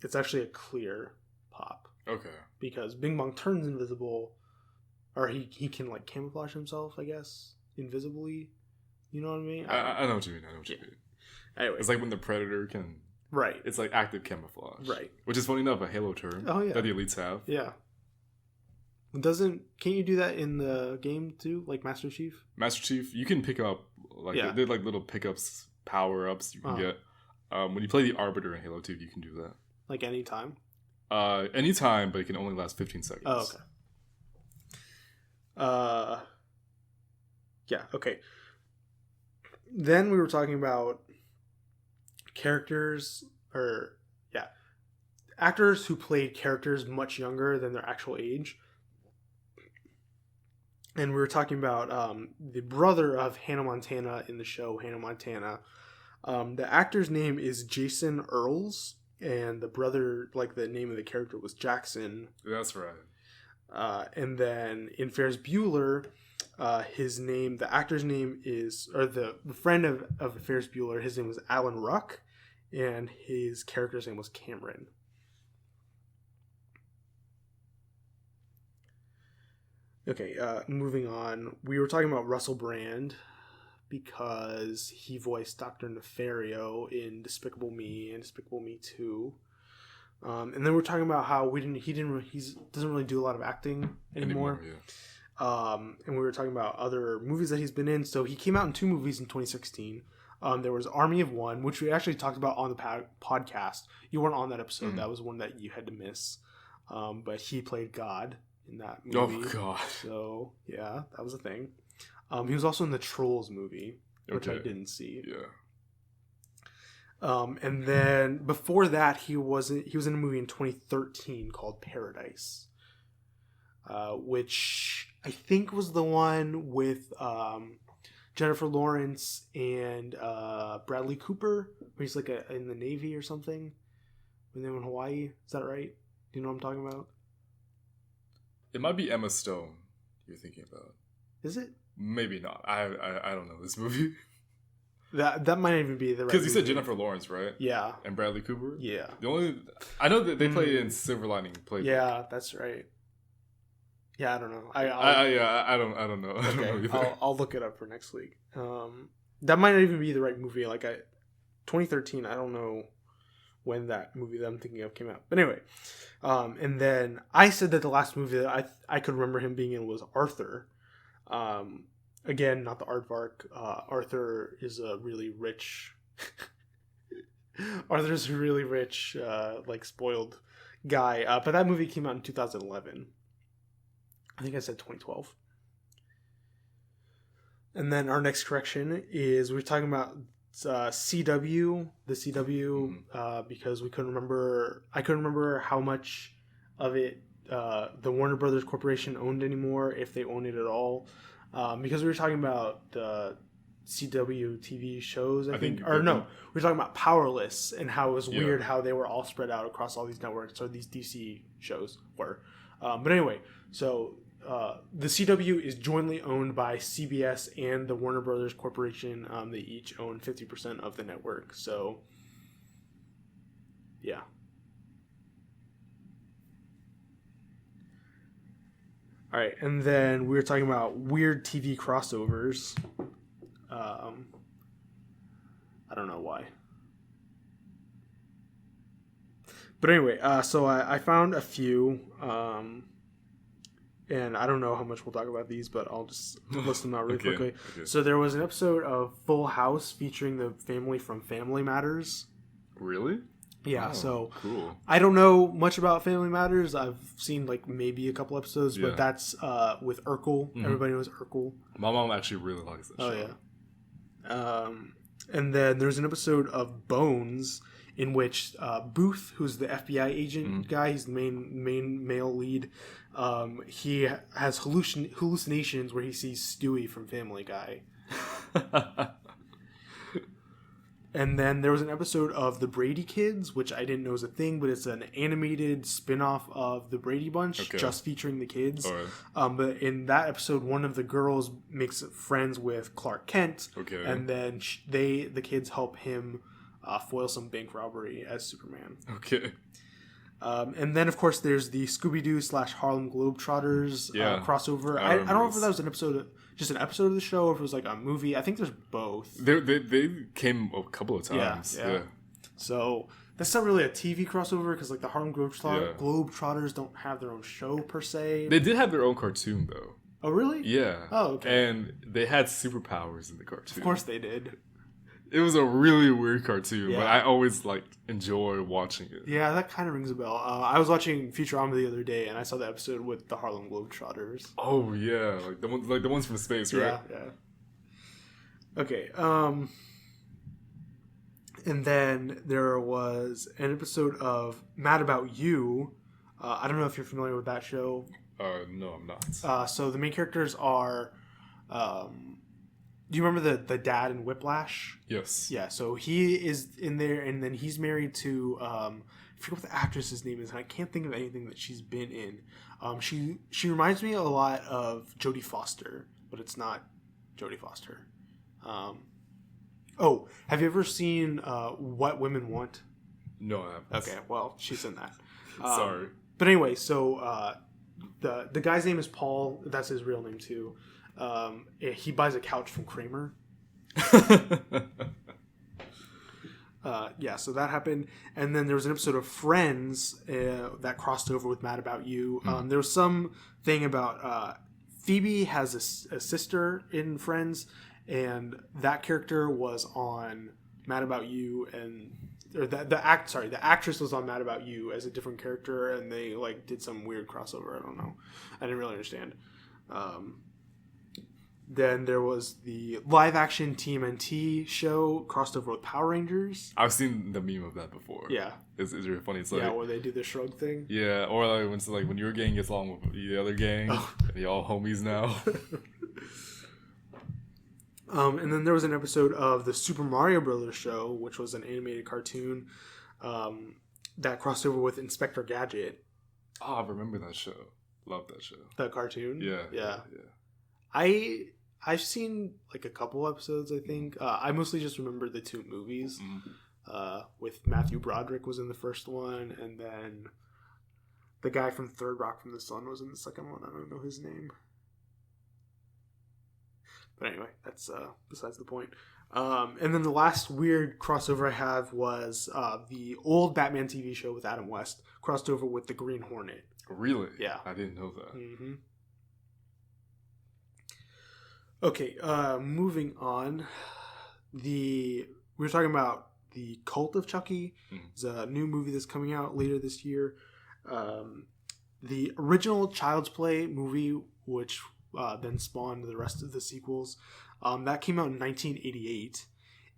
It's actually a clear pop. Okay. Because Bing Bong turns invisible, or he can like camouflage himself, I guess, invisibly. You know what I mean? I know what you mean. Anyway, it's like when the Predator can. Right. It's like active camouflage. Right. Which is funny enough, a Halo term that the elites have. Yeah. Can't you do that in the game too, like Master Chief? Master Chief, you can pick up they're like little pickups, power ups you can get. When you play the Arbiter in Halo 2, you can do that. Like anytime? Anytime, but it can only last 15 seconds. Oh, okay. Yeah, okay. Then we were talking about actors who played characters much younger than their actual age. And we were talking about the brother of Hannah Montana in the show Hannah Montana. The actor's name is Jason Earls, and the brother, like the name of the character, was Jackson. That's right. And then in Ferris Bueller, the actor's name is, or the friend of Ferris Bueller, his name was Alan Ruck, and his character's name was Cameron. Okay, moving on. We were talking about Russell Brand because he voiced Dr. Nefario in Despicable Me and Despicable Me 2. And then we're talking about how he doesn't really do a lot of acting anymore. And we were talking about other movies that he's been in. So he came out in 2 movies in 2016. There was Army of One, which we actually talked about on the podcast. You weren't on that episode. That was one that you had to miss. But he played God in that movie. Oh, God. So, yeah, that was a thing. He was also in the Trolls movie, which I didn't see. Yeah. And then before that, he was in a movie in 2013 called Paradise, which I think was the one with Jennifer Lawrence and Bradley Cooper, where he's like in the Navy or something when they were in Hawaii. Is that right? Do you know what I'm talking about? It might be Emma Stone you're thinking about. Is it? Maybe not. I don't know this movie. That might even be the right. Because you said Jennifer Lawrence, right? Yeah. And Bradley Cooper. Yeah. I know that they played in Silver Lining Playbook. Yeah, that's right. Yeah, I don't know. I don't know. Okay, I'll look it up for next week. That might not even be the right movie. 2013. I don't know when that movie that I'm thinking of came out. But anyway, and then I said that the last movie that I could remember him being in was Arthur. Again, not the aardvark. Arthur is a really rich. Arthur's a really rich, spoiled guy. But that movie came out in 2011. I think I said 2012. And then our next correction is we're talking about CW, the CW, because I couldn't remember how much of it the Warner Brothers Corporation owned anymore, if they own it at all. Because we were talking about the CW TV shows, I think. We were talking about Powerless and how it was weird how they were all spread out across all these networks, or these DC shows were. But anyway, so the CW is jointly owned by CBS and the Warner Brothers Corporation. They each own 50% of the network. So, yeah. All right, and then we were talking about weird TV crossovers. I don't know why. But anyway, so I found a few, and I don't know how much we'll talk about these, but I'll just list them out really quickly. Okay. So there was an episode of Full House featuring the family from Family Matters. Really? Yeah, oh, so cool. I don't know much about Family Matters. I've seen like maybe a couple episodes, but that's with Urkel. Mm-hmm. Everybody knows Urkel. My mom actually really likes that show. Oh, yeah. And then there's an episode of Bones in which Booth, who's the FBI agent guy, he's the main male lead, he has hallucinations where he sees Stewie from Family Guy. And then there was an episode of The Brady Kids, which I didn't know was a thing, but it's an animated spin-off of The Brady Bunch, just featuring the kids. Right. But in that episode, one of the girls makes friends with Clark Kent, and then the kids help him foil some bank robbery as Superman. Okay. And then, of course, there's the Scooby Doo / Harlem Globetrotters crossover. I don't know if that was just an episode of the show, or if it was like a movie. I think there's both. They came a couple of times. Yeah. So that's not really a TV crossover because like the Harlem Globetrotters don't have their own show per se. They did have their own cartoon though. Oh really? Yeah. Oh okay. And they had superpowers in the cartoon. Of course they did. It was a really weird cartoon, but I always enjoy watching it. Yeah, that kind of rings a bell. I was watching Futurama the other day, and I saw the episode with the Harlem Globetrotters. Oh yeah, the ones from space, right? Yeah. Okay. And then there was an episode of Mad About You. I don't know if you're familiar with that show. No, I'm not. So the main characters are. Do you remember the dad in Whiplash? Yes. Yeah, so he is in there, and then he's married to I forget what the actress's name is, and I can't think of anything that she's been in. She reminds me a lot of Jodie Foster, but it's not Jodie Foster. Have you ever seen What Women Want? No, I haven't. Okay, well, she's in that. Sorry. But anyway, so the guy's name is Paul. That's his real name too. He buys a couch from Kramer. So that happened. And then there was an episode of Friends that crossed over with Mad About You. There was some thing about Phoebe has a sister in Friends, and that character was on Mad About You, and the actress was on Mad About You as a different character, and they did some weird crossover. I don't know. I didn't really understand. Then there was the live-action TMNT show crossed over with Power Rangers. I've seen the meme of that before. Yeah. It's really funny. It's where they do the shrug thing. Yeah, or when your gang gets along with the other gang, and they all homies now. And then there was an episode of the Super Mario Brothers show, which was an animated cartoon that crossed over with Inspector Gadget. Oh, I remember that show. Love that show. That cartoon? Yeah. I've seen a couple episodes, I think. I mostly just remember the two movies. With Matthew Broderick was in the first one, and then the guy from Third Rock from the Sun was in the second one. I don't know his name. But anyway, that's besides the point. And then the last weird crossover I have was the old Batman TV show with Adam West crossed over with the Green Hornet. Really? Yeah. I didn't know that. Mm-hmm. Okay, moving on. We were talking about the Cult of Chucky. It's a new movie that's coming out later this year. The original Child's Play movie, which then spawned the rest of the sequels, that came out in 1988.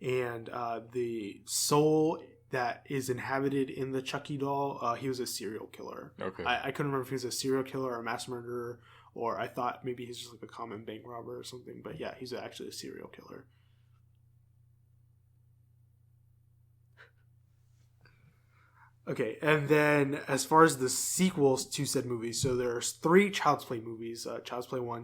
And the soul that is inhabited in the Chucky doll, he was a serial killer. Okay. I couldn't remember if he was a serial killer or a mass murderer, or I thought maybe he's just a common bank robber or something. But yeah, he's actually a serial killer. Okay, and then as far as the sequels to said movies, so there's 3 Child's Play movies: Child's Play 1,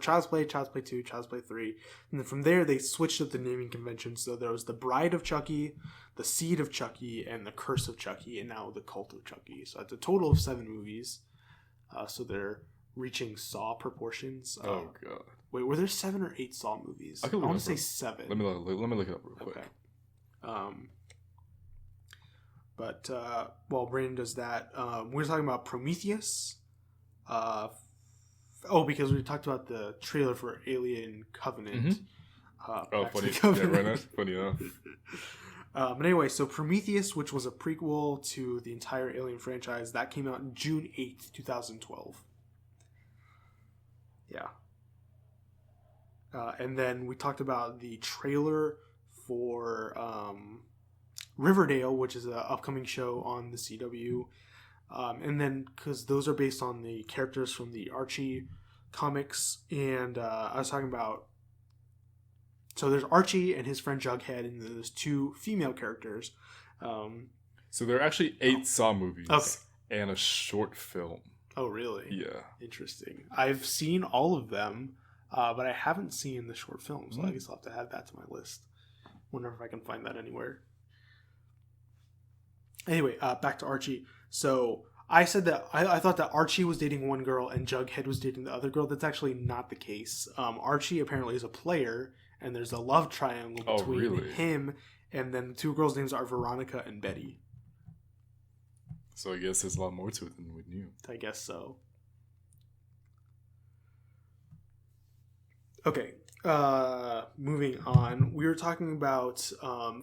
Child's Play 2, Child's Play 3, and then from there they switched up the naming convention. So there was the Bride of Chucky, the Seed of Chucky, and the Curse of Chucky, and now the Cult of Chucky. So it's a total of 7 movies. So they're reaching Saw proportions. Oh god! Wait, were there 7 or 8 Saw movies? I want to say 7. Let me look it up real quick. Okay. But while Brandon does that, we're talking about Prometheus. Because we talked about the trailer for Alien Covenant. Funny. Yeah, right now. Funny enough. But anyway, so Prometheus, which was a prequel to the entire Alien franchise, that came out on June 8th, 2012. Yeah. And then we talked about the trailer for Riverdale, which is an upcoming show on the CW. And then, because those are based on the characters from the Archie comics. And I was talking about... So there's Archie and his friend Jughead, and there's 2 female characters. So there are actually 8 Saw movies and a short film. Oh, really? Yeah. Interesting. I've seen all of them, but I haven't seen the short film, so I guess I'll have to add that to my list. Wonder if I can find that anywhere. Anyway, back to Archie. So I said that I thought that Archie was dating one girl and Jughead was dating the other girl. That's actually not the case. Archie apparently is a player, and there's a love triangle between him and then the 2 girls' names are Veronica and Betty. So I guess there's a lot more to it than we knew. I guess so. Okay. Moving on, we were talking about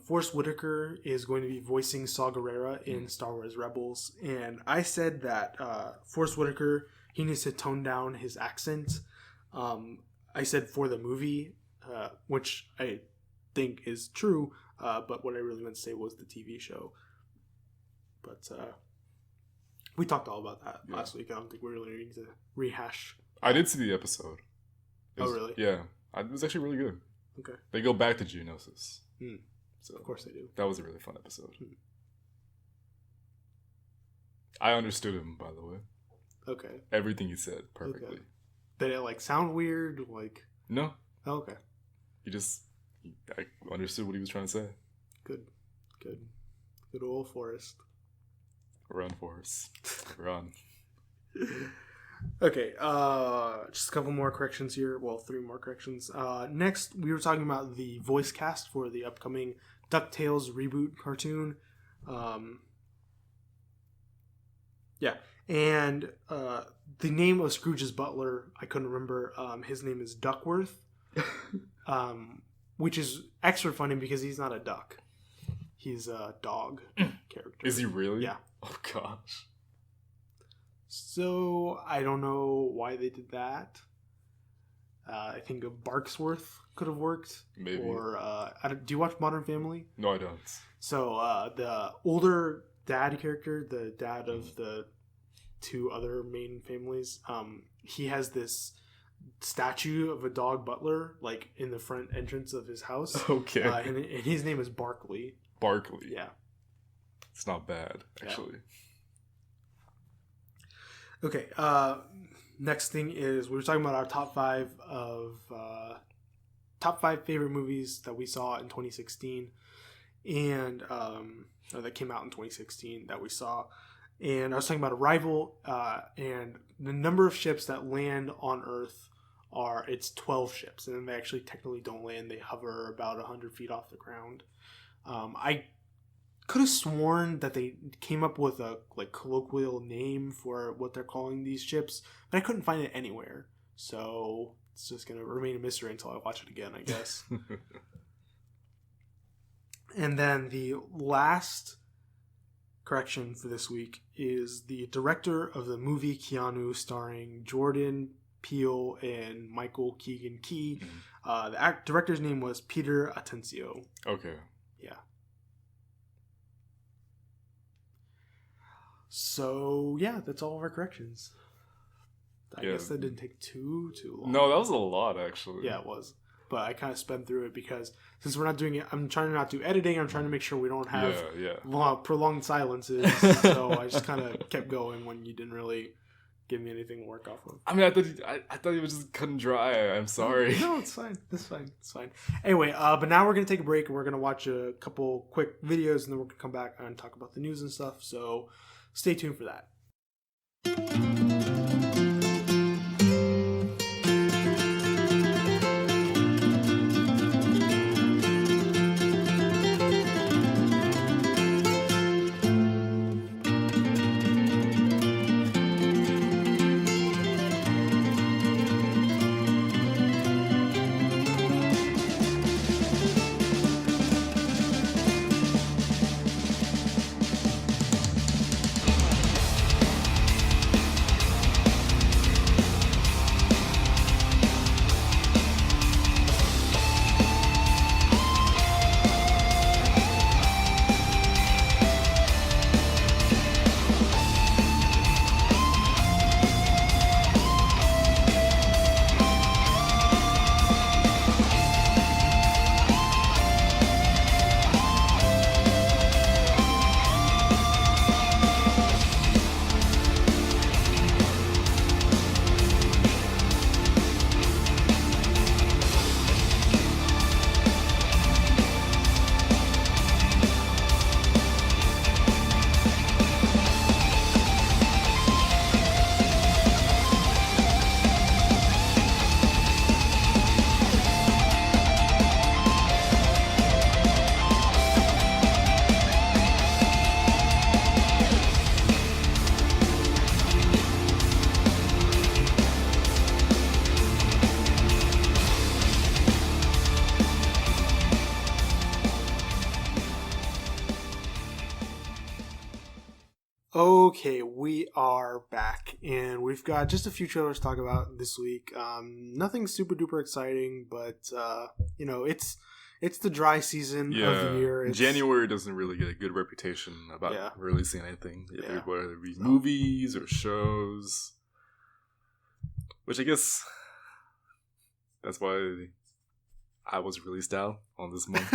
Forrest Whitaker is going to be voicing Saw Gerrera in Star Wars Rebels, and I said that Forrest Whitaker, he needs to tone down his accent. I said for the movie, which I think is true, but what I really meant to say was the TV show. But we talked all about that last week. I don't think we really need to rehash. I did see the episode. Really? Yeah. It was actually really good. Okay. They go back to Geonosis. So of course they do. That was a really fun episode. I understood him, by the way. Okay. Everything he said perfectly. Okay. Did it sound weird? No. Oh, okay. I understood what he was trying to say. Good. Good old Forrest. Run, Forrest. Run. Okay, just a couple more corrections here. Well, 3 more corrections. Next, we were talking about the voice cast for the upcoming DuckTales reboot cartoon. And the name of Scrooge's butler, I couldn't remember. His name is Duckworth, which is extra funny because he's not a duck. He's a dog character. Is he really? Yeah. Oh, gosh. So, I don't know why they did that. I think a Barksworth could have worked. Maybe. Or, do you watch Modern Family? No, I don't. So, the older dad character, the dad of the 2 other main families, he has this statue of a dog butler, in the front entrance of his house. Okay. And his name is Barkley. Barkley. Yeah. It's not bad, actually. Yeah. Okay, next thing is we were talking about our top 5 favorite movies that we saw in 2016, and or that came out in 2016 that we saw. And I was talking about Arrival, and the number of ships that land on Earth it's 12 ships, and then they actually technically don't land; they hover about 100 feet off the ground. I could have sworn that they came up with a colloquial name for what they're calling these ships, but I couldn't find it anywhere. So it's just going to remain a mystery until I watch it again, I guess. And then the last correction for this week is the director of the movie Keanu, starring Jordan Peele and Michael Keegan Key. The director's name was Peter Atencio. Okay. Yeah. So, yeah, that's all of our corrections. I guess that didn't take too long. No, that was a lot, actually. Yeah, it was. but I kind of sped through it because since we're not doing it, I'm trying to not do editing. I'm trying to make sure we don't have prolonged silences. So I just kind of kept going when you didn't really give me anything to work off of. I mean, I thought you were just cut and dry. I'm sorry. No, it's fine. It's fine. Anyway, but now we're going to take a break and we're going to watch a couple quick videos and then we're going to come back and talk about the news and stuff. So stay tuned for that. Okay, we are back, and we've got just a few trailers to talk about this week. Nothing super duper exciting, but it's the dry season of the year. January doesn't really get a good reputation about releasing anything, whether it be movies or shows. Which I guess that's why I was released out on this month.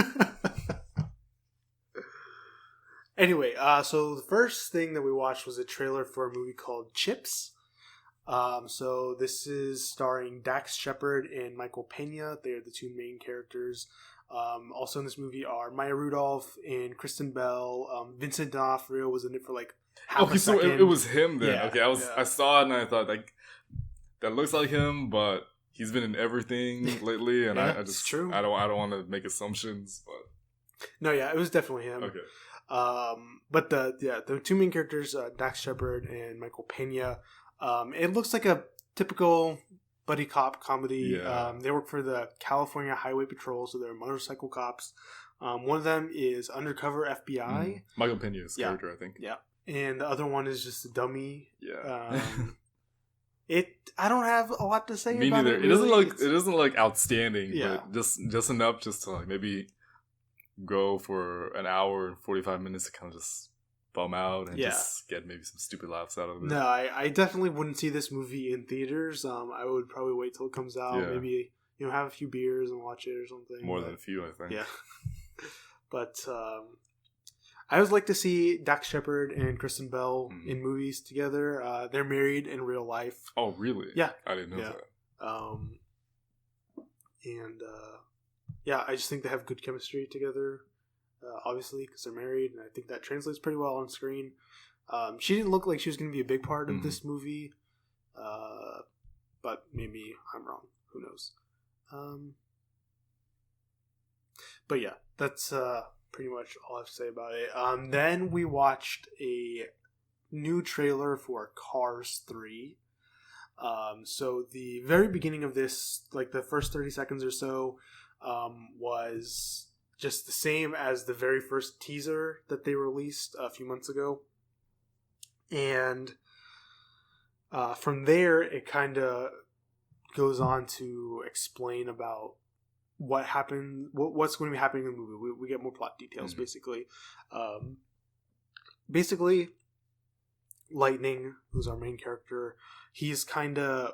Anyway, so the first thing that we watched was a trailer for a movie called Chips. So this is starring Dax Shepard and Michael Pena. They're the two main characters. Also in this movie are Maya Rudolph and Kristen Bell. Vincent D'Onofrio was in it for like half a second. So it was him then. Yeah, okay, I saw it and I thought like that looks like him, but he's been in everything lately, and I just true. I don't want to make assumptions, but no, it was definitely him. Okay. But the two main characters, Dax Shepard and Michael Pena, it looks like a typical buddy cop comedy. Yeah. They work for the California Highway Patrol, so they're motorcycle cops. One of them is undercover FBI. Michael Pena's character, I think. Yeah. And the other one is just a dummy. Yeah. I don't have a lot to say Me about neither. it. Really. It doesn't look outstanding, but just enough just to like maybe go for an hour and 45 minutes to kind of just bum out and just get maybe some stupid laughs out of it. No, I definitely wouldn't see this movie in theaters. I would probably wait till it comes out. Yeah. Maybe have a few beers and watch it or something. More than a few, I think. Yeah. But I always like to see Dax Shepard and Kristen Bell in movies together. They're married in real life. Oh, really? Yeah. I didn't know that. I just think they have good chemistry together, obviously, because they're married, and I think that translates pretty well on screen. She didn't look like she was going to be a big part of this movie, but maybe I'm wrong. Who knows? But yeah, that's pretty much all I have to say about it. Then we watched a new trailer for Cars 3. So the very beginning of this, like the first 30 seconds or so, was just the same as the very first teaser that they released a few months ago. And from there, it kind of goes on to explain about what happened, what's going to be happening in the movie. We get more plot details, basically. Basically, Lightning, who's our main character, he's kind of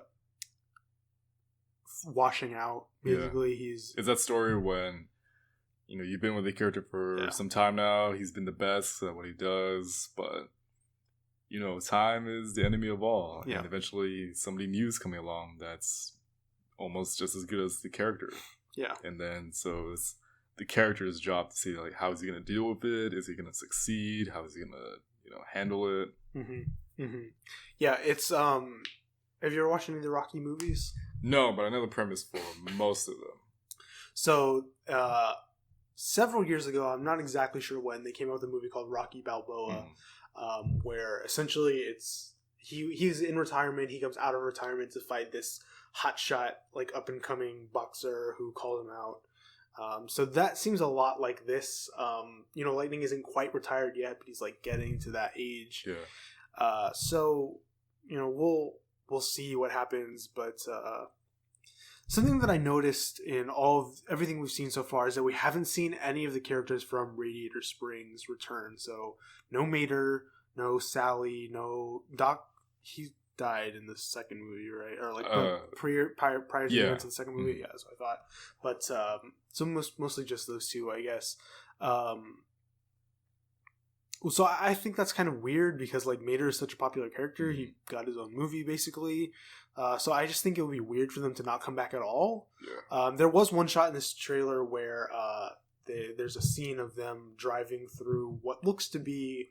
washing out. Basically, It's that story when, you know, you've been with the character for some time now. He's been the best at what he does, but, you know, time is the enemy of all. Yeah. And eventually somebody new is coming along that's almost just as good as the character. Yeah. And then, so it's the character's job to see, like, how is he going to deal with it? Is he going to succeed? How is he going to, you know, handle it? Yeah, it's, have you ever watched any of the Rocky movies? No, but I know the premise for most of them. So, several years ago, I'm not exactly sure when, they came out with a movie called Rocky Balboa, where essentially it's he's in retirement. He comes out of retirement to fight this hotshot, like, up and coming boxer who called him out. So that seems a lot like this. You know, Lightning isn't quite retired yet, but he's like getting to that age. Yeah. So, you know, we'll see what happens, but something that I noticed in everything we've seen so far is that we haven't seen any of the characters from Radiator Springs return. So no Mater, no Sally, no Doc. He died in the second movie, right? Or like prior to the events of the second movie. Yeah, that's what I thought. But so mostly just those two, I guess. So I think that's kind of weird because, like, Mater is such a popular character. He got his own movie, basically. So I just think it would be weird for them to not come back at all. Yeah. There was one shot in this trailer where there's a scene of them driving through what looks to be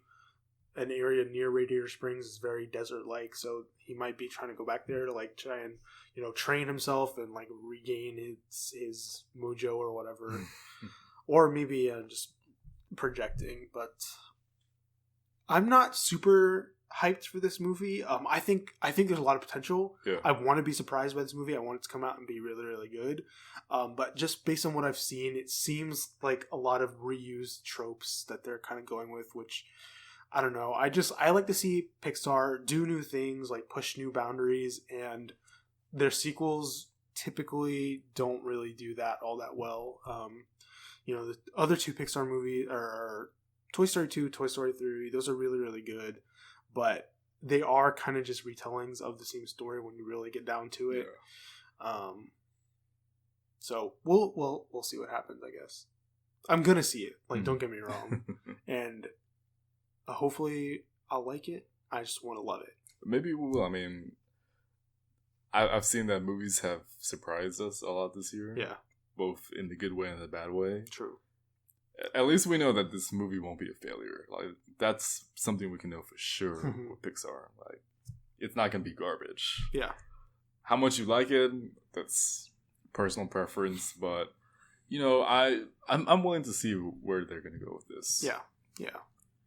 an area near Radiator Springs. It's very desert-like, so he might be trying to go back there to, like, try and, you know, train himself and, like, regain his mojo or whatever. Or maybe just projecting, but I'm not super hyped for this movie. I think there's a lot of potential. Yeah. I want to be surprised by this movie. I want it to come out and be really, really good. But just based on what I've seen, it seems like a lot of reused tropes that they're kind of going with, which I don't know. I like to see Pixar do new things, like push new boundaries, and their sequels typically don't really do that all that well. You know, the other two Pixar movies are Toy Story 2, Toy Story 3, those are really, really good, but they are kind of just retellings of the same story when you really get down to it. Yeah. So we'll see what happens, I guess. I'm gonna see it, like, don't get me wrong, and hopefully I'll like it. I just want to love it. Maybe we will. I mean, I've seen that movies have surprised us a lot this year. Yeah, both in the good way and the bad way. True. At least we know that this movie won't be a failure. Like, that's something we can know for sure with Pixar. Like, it's not gonna be garbage. Yeah. How much you like it, that's personal preference, but, you know, I'm willing to see where they're gonna go with this. Yeah. Yeah.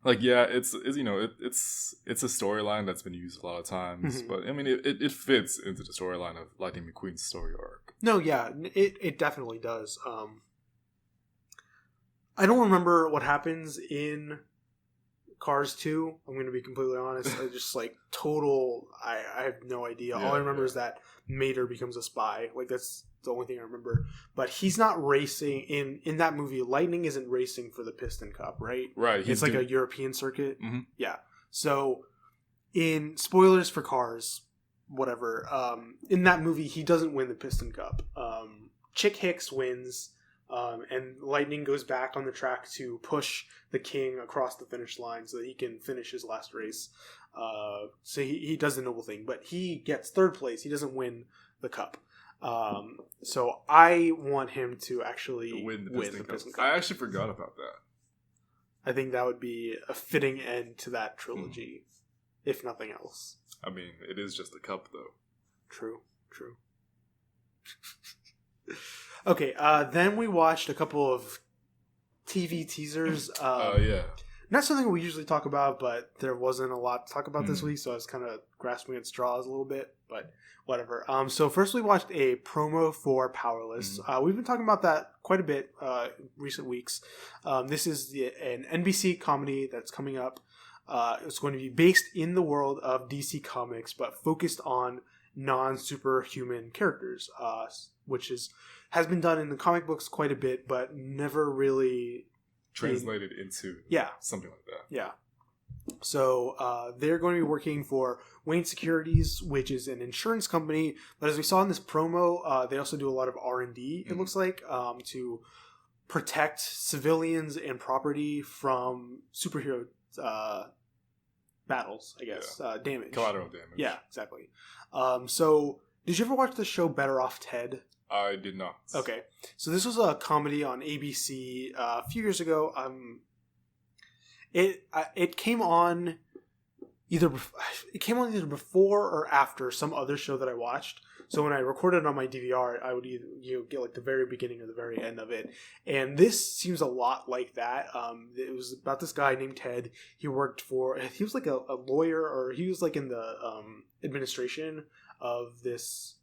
Like, yeah, it's you know, it's a storyline that's been used a lot of times, but I mean, it fits into the storyline of Lightning McQueen's story arc. No, yeah, it definitely does. I don't remember what happens in Cars 2. I'm going to be completely honest. I just, like, I have no idea. All I remember is that Mater becomes a spy. Like, that's the only thing I remember. But he's not racing in that movie. Lightning isn't racing for the Piston Cup, right? Right. It's like a European circuit. Mm-hmm. Yeah. So, in spoilers for Cars, whatever, in that movie, he doesn't win the Piston Cup. Chick Hicks wins. And Lightning goes back on the track to push the King across the finish line so that he can finish his last race. So he does the noble thing, but he gets third place. He doesn't win the cup. So I want him to actually win the Piston Cup. I actually forgot about that. I think that would be a fitting end to that trilogy, if nothing else. I mean, it is just a cup, though. True. Okay, then we watched a couple of TV teasers. Yeah. Not something we usually talk about, but there wasn't a lot to talk about this week, so I was kind of grasping at straws a little bit, but whatever. So first we watched a promo for Powerless. We've been talking about that quite a bit recent weeks. This is an NBC comedy that's coming up. It's going to be based in the world of DC Comics, but focused on non-superhuman characters, which has been done in the comic books quite a bit, but never really translated into something like that. Yeah. So they're going to be working for Wayne Securities, which is an insurance company. But as we saw in this promo, they also do a lot of R&D, it looks like, to protect civilians and property from superhero battles, I guess. Damage. Collateral damage. Yeah, exactly. So did you ever watch the show Better Off Ted? I did not. Okay. So this was a comedy on ABC a few years ago. It came on either before or after some other show that I watched. So when I recorded it on my DVR, I would either get like the very beginning or the very end of it. And this seems a lot like that. It was about this guy named Ted. He was like a lawyer, or he was like in the administration of this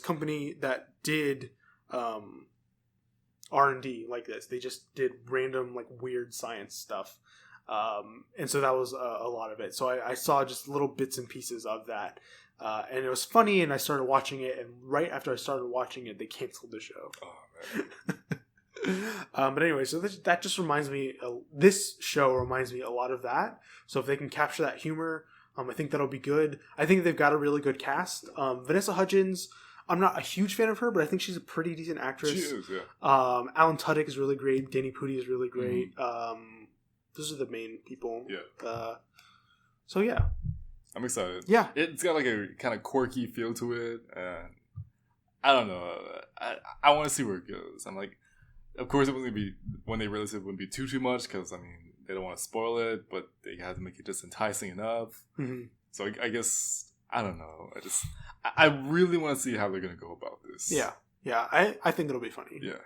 company that did R&D like this. They just did random like weird science stuff. And so that was a lot of it. So I saw just little bits and pieces of that. And it was funny, and I started watching it, and right after I started watching it, they canceled the show. Oh, man. But anyway, so that just reminds me, this show reminds me a lot of that. So if they can capture that humor, I think that'll be good. I think they've got a really good cast. Vanessa Hudgens, I'm not a huge fan of her, but I think she's a pretty decent actress. She is, yeah. Alan Tudyk is really great. Danny Pudi is really great. Those are the main people. Yeah. So yeah, I'm excited. Yeah, it's got like a kind of quirky feel to it, and I don't know. I want to see where it goes. I'm like, of course, it wouldn't be when they release it. Wouldn't be too much because I mean they don't want to spoil it, but they have to make it just enticing enough. Mm-hmm. So I guess I don't know. I really want to see how they're gonna go about this. Yeah. I think it'll be funny. Yeah.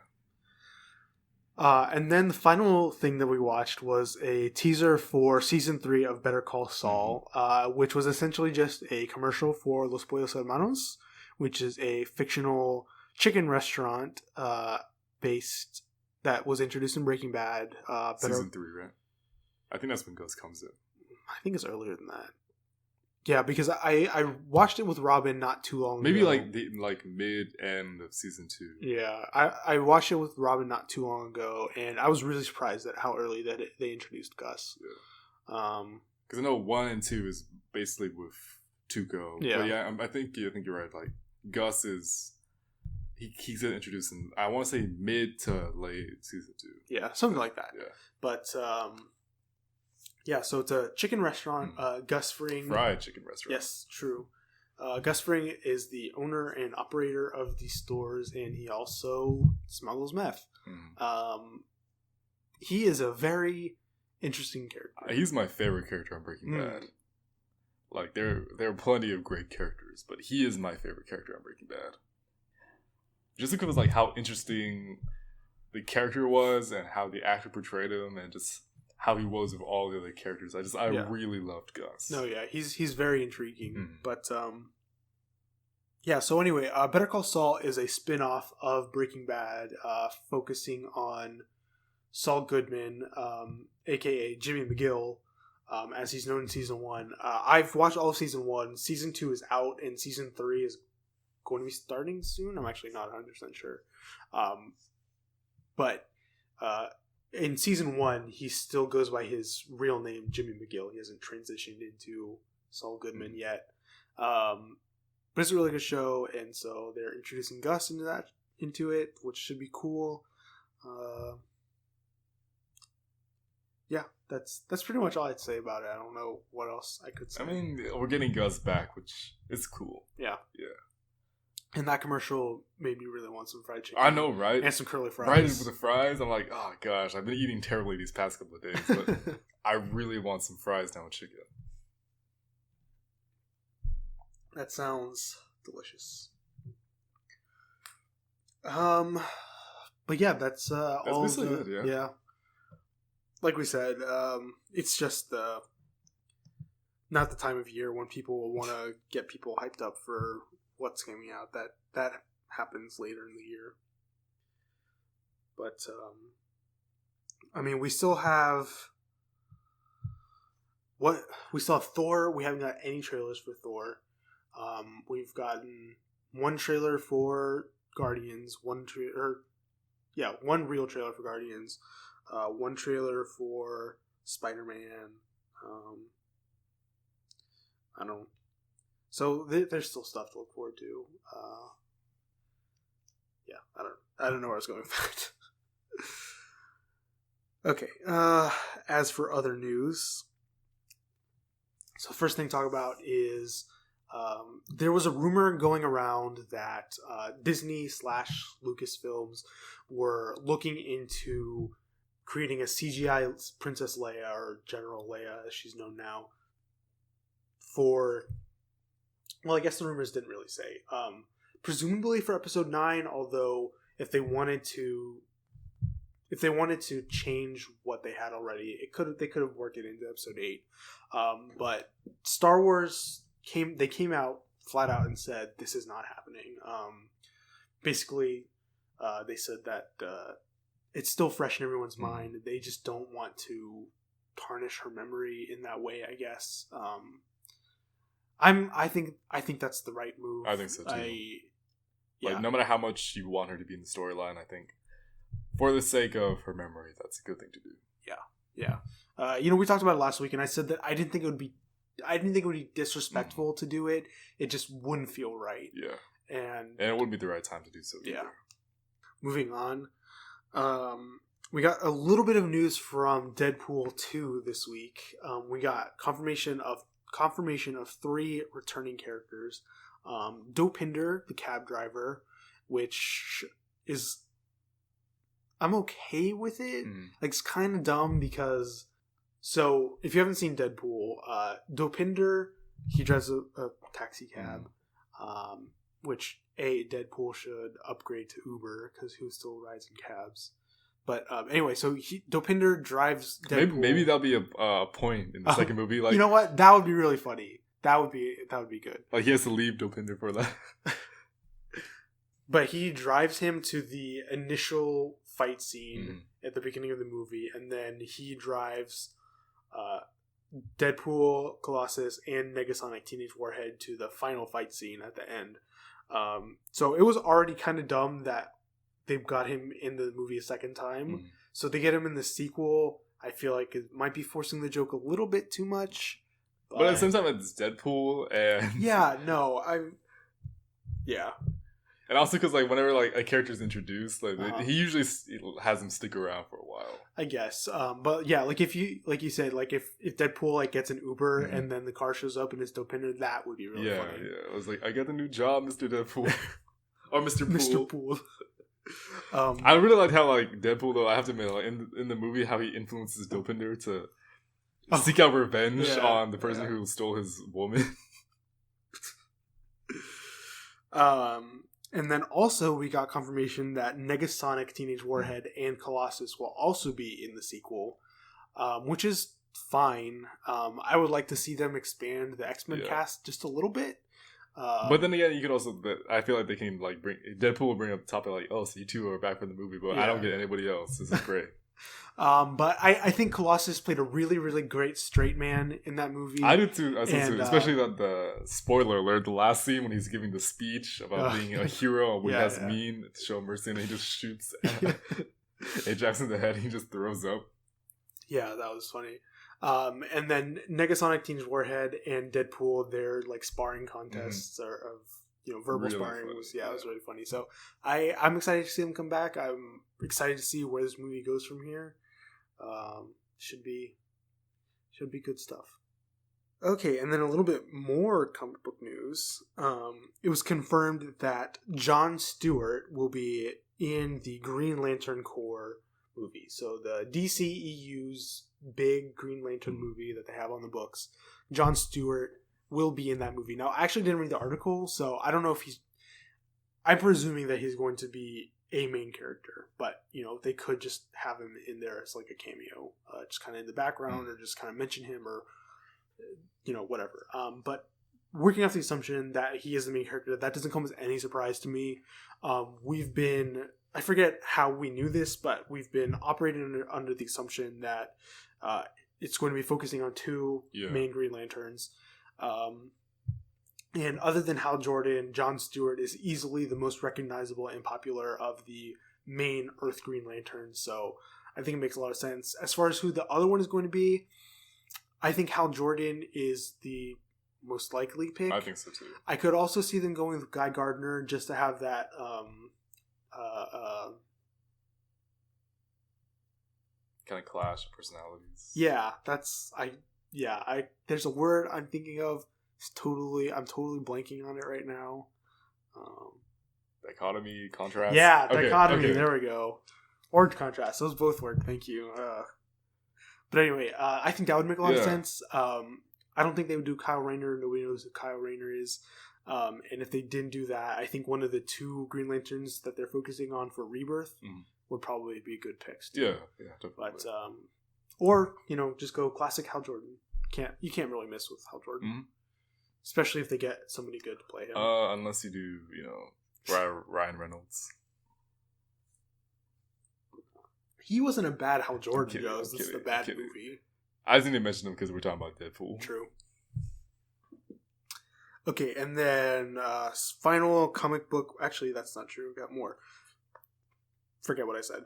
And then the final thing that we watched was a teaser for season 3 of Better Call Saul, which was essentially just a commercial for Los Pollos Hermanos, which is a fictional chicken restaurant based that was introduced in Breaking Bad. Season 3, right? I think that's when Gus comes in. I think it's earlier than that. Yeah, because I watched it with Robin not too long ago. Maybe like mid-end of season 2. Yeah, I watched it with Robin not too long ago, and I was really surprised at how early that they introduced Gus. Yeah. Because I know 1 and 2 is basically with Tuco. Yeah. But yeah, I think you're right. Like Gus is he's gonna introduce him. I want to say mid to late season 2. Yeah, something like that. Yeah. But yeah, so it's a chicken restaurant. Gus Fring. Fried chicken restaurant. Yes, true. Gus Fring is the owner and operator of these stores, and he also smuggles meth. He is a very interesting character. He's my favorite character on Breaking Bad. Like, there are plenty of great characters, but he is my favorite character on Breaking Bad. Just because of like how interesting the character was and how the actor portrayed him and just how he was with all the other characters. I really loved Gus. No, yeah, he's very intriguing. But yeah, so anyway, Better Call Saul is a spin-off of Breaking Bad, focusing on Saul Goodman, aka Jimmy McGill, as he's known in season 1. I've watched all of season 1. Season 2 is out, and season 3 is going to be starting soon. I'm actually not 100% sure. But in season 1, he still goes by his real name, Jimmy McGill. He hasn't transitioned into Saul Goodman yet. But it's a really good show, and so they're introducing Gus into it, which should be cool. Yeah, that's pretty much all I'd say about it. I don't know what else I could say. I mean, we're getting Gus back, which is cool. Yeah. Yeah. And that commercial made me really want some fried chicken. I know, right? And some curly fries. Right with the fries, I'm like, oh gosh, I've been eating terribly these past couple of days, but I really want some fries now with chicken. That sounds delicious. But yeah, that's all. That's basically it, yeah. Like we said, it's just not the time of year when people will want to get people hyped up for what's coming out. That happens later in the year. But I mean, we still have Thor. We haven't got any trailers for Thor. We've gotten one trailer for Guardians, one real trailer for Guardians, one trailer for Spider-Man. I don't. So there's still stuff to look forward to. Yeah, I don't know where I was going with that. Okay. As for other news, so first thing to talk about is there was a rumor going around that Disney / Lucasfilms were looking into creating a CGI Princess Leia, or General Leia as she's known now, for, well, I guess the rumors didn't really say. Presumably for episode 9, although if they wanted to change what they had already, they could have worked it into episode 8. But Star Wars came out flat out and said this is not happening. Basically, they said that it's still fresh in everyone's mind. They just don't want to tarnish her memory in that way, I guess. I think that's the right move. I think so too. Yeah. Like, no matter how much you want her to be in the storyline, I think for the sake of her memory, that's a good thing to do. Yeah. We talked about it last week, and I said that I didn't think it would be disrespectful to do it. It just wouldn't feel right. Yeah. And it wouldn't be the right time to do so either. Yeah. Moving on. We got a little bit of news from Deadpool 2 this week. We got confirmation of 3 returning characters. Dopinder, the cab driver, which is, I'm okay with it. Like, it's kind of dumb because, so if you haven't seen Deadpool, Dopinder, he drives a taxi cab, which Deadpool should upgrade to Uber because who still rides in cabs? But anyway, so Dopinder drives Deadpool. Maybe that'll be a point in the second movie. Like, you know what? That would be really funny. That would be good. Like, he has to leave Dopinder for that. But he drives him to the initial fight scene at the beginning of the movie, and then he drives Deadpool, Colossus, and Negasonic Teenage Warhead to the final fight scene at the end. So it was already kind of dumb that they got him in the movie a second time. So they get him in the sequel. I feel like it might be forcing the joke a little bit too much. But at the same time, it's Deadpool, and yeah. And also because, like, whenever, like, a character's introduced, like, he usually has him stick around for a while, I guess. But yeah, like, if you said, like, if Deadpool, like, gets an Uber and then the car shows up and it's Dopinder, that would be really funny. Yeah. I was like, I got the new job, Mr. Deadpool. Or Mr. Pool. Mr. Pool. I really like how, like, Deadpool, though, I have to admit, like, in the movie, how he influences Dopinder to seek out revenge on the person who stole his woman. And then also we got confirmation that Negasonic Teenage Warhead and Colossus will also be in the sequel, which is fine. I would like to see them expand the X-Men cast just a little bit. But then again, you could also, I feel like they can, like, Deadpool will bring up the topic, like, oh, so you two are back from the movie, but I don't get anybody else. This is great. But I think Colossus played a really, really great straight man in that movie. I do too. Especially the spoiler alert, the last scene when he's giving the speech about being a hero and what he has mean to show mercy, and he just shoots Ajax in the head. And he just throws up. Yeah, that was funny. And then Negasonic Teenage Warhead and Deadpool, their, like, sparring contests of verbal really sparring funny. It was really funny. So I'm excited to see them come back. I'm excited to see where this movie goes from here. Should be good stuff. Okay, and then a little bit more comic book news. It was confirmed that Jon Stewart will be in the Green Lantern Corps movie. So the DCEU's big Green Lantern movie that they have on the books. Jon Stewart will be in that movie. Now, I actually didn't read the article, so I don't know if I'm presuming that he's going to be a main character, but, they could just have him in there as, like, a cameo, just kind of in the background, or just kind of mention him, or, whatever. But working off the assumption that he is the main character, that doesn't come as any surprise to me. I forget how we knew this, but we've been operating under the assumption that it's going to be focusing on 2 main Green Lanterns. And other than Hal Jordan, Jon Stewart is easily the most recognizable and popular of the main Earth Green Lanterns. So I think it makes a lot of sense. As far as who the other one is going to be, I think Hal Jordan is the most likely pick. I think so too. I could also see them going with Guy Gardner just to have that kind of clash of personalities. Yeah, there's a word I'm thinking of. I'm totally blanking on it right now. Dichotomy, contrast. Yeah, okay, dichotomy. okay. There we go. Or contrast. Those both work. Thank you. But anyway, I think that would make a lot of sense. I don't think they would do Kyle Rayner. Nobody knows who Kyle Rayner is. And if they didn't do that, I think one of the 2 Green Lanterns that they're focusing on for Rebirth would probably be good picks too. Yeah, definitely. But or just go classic Hal Jordan. You can't really miss with Hal Jordan, especially if they get somebody good to play him. Unless you do, Ryan Reynolds. He wasn't a bad Hal Jordan, Joe. This is a bad movie. I just need to mention him because we're talking about Deadpool. True. Okay, and then final comic book. Actually, that's not true. We got more. Forget what I said.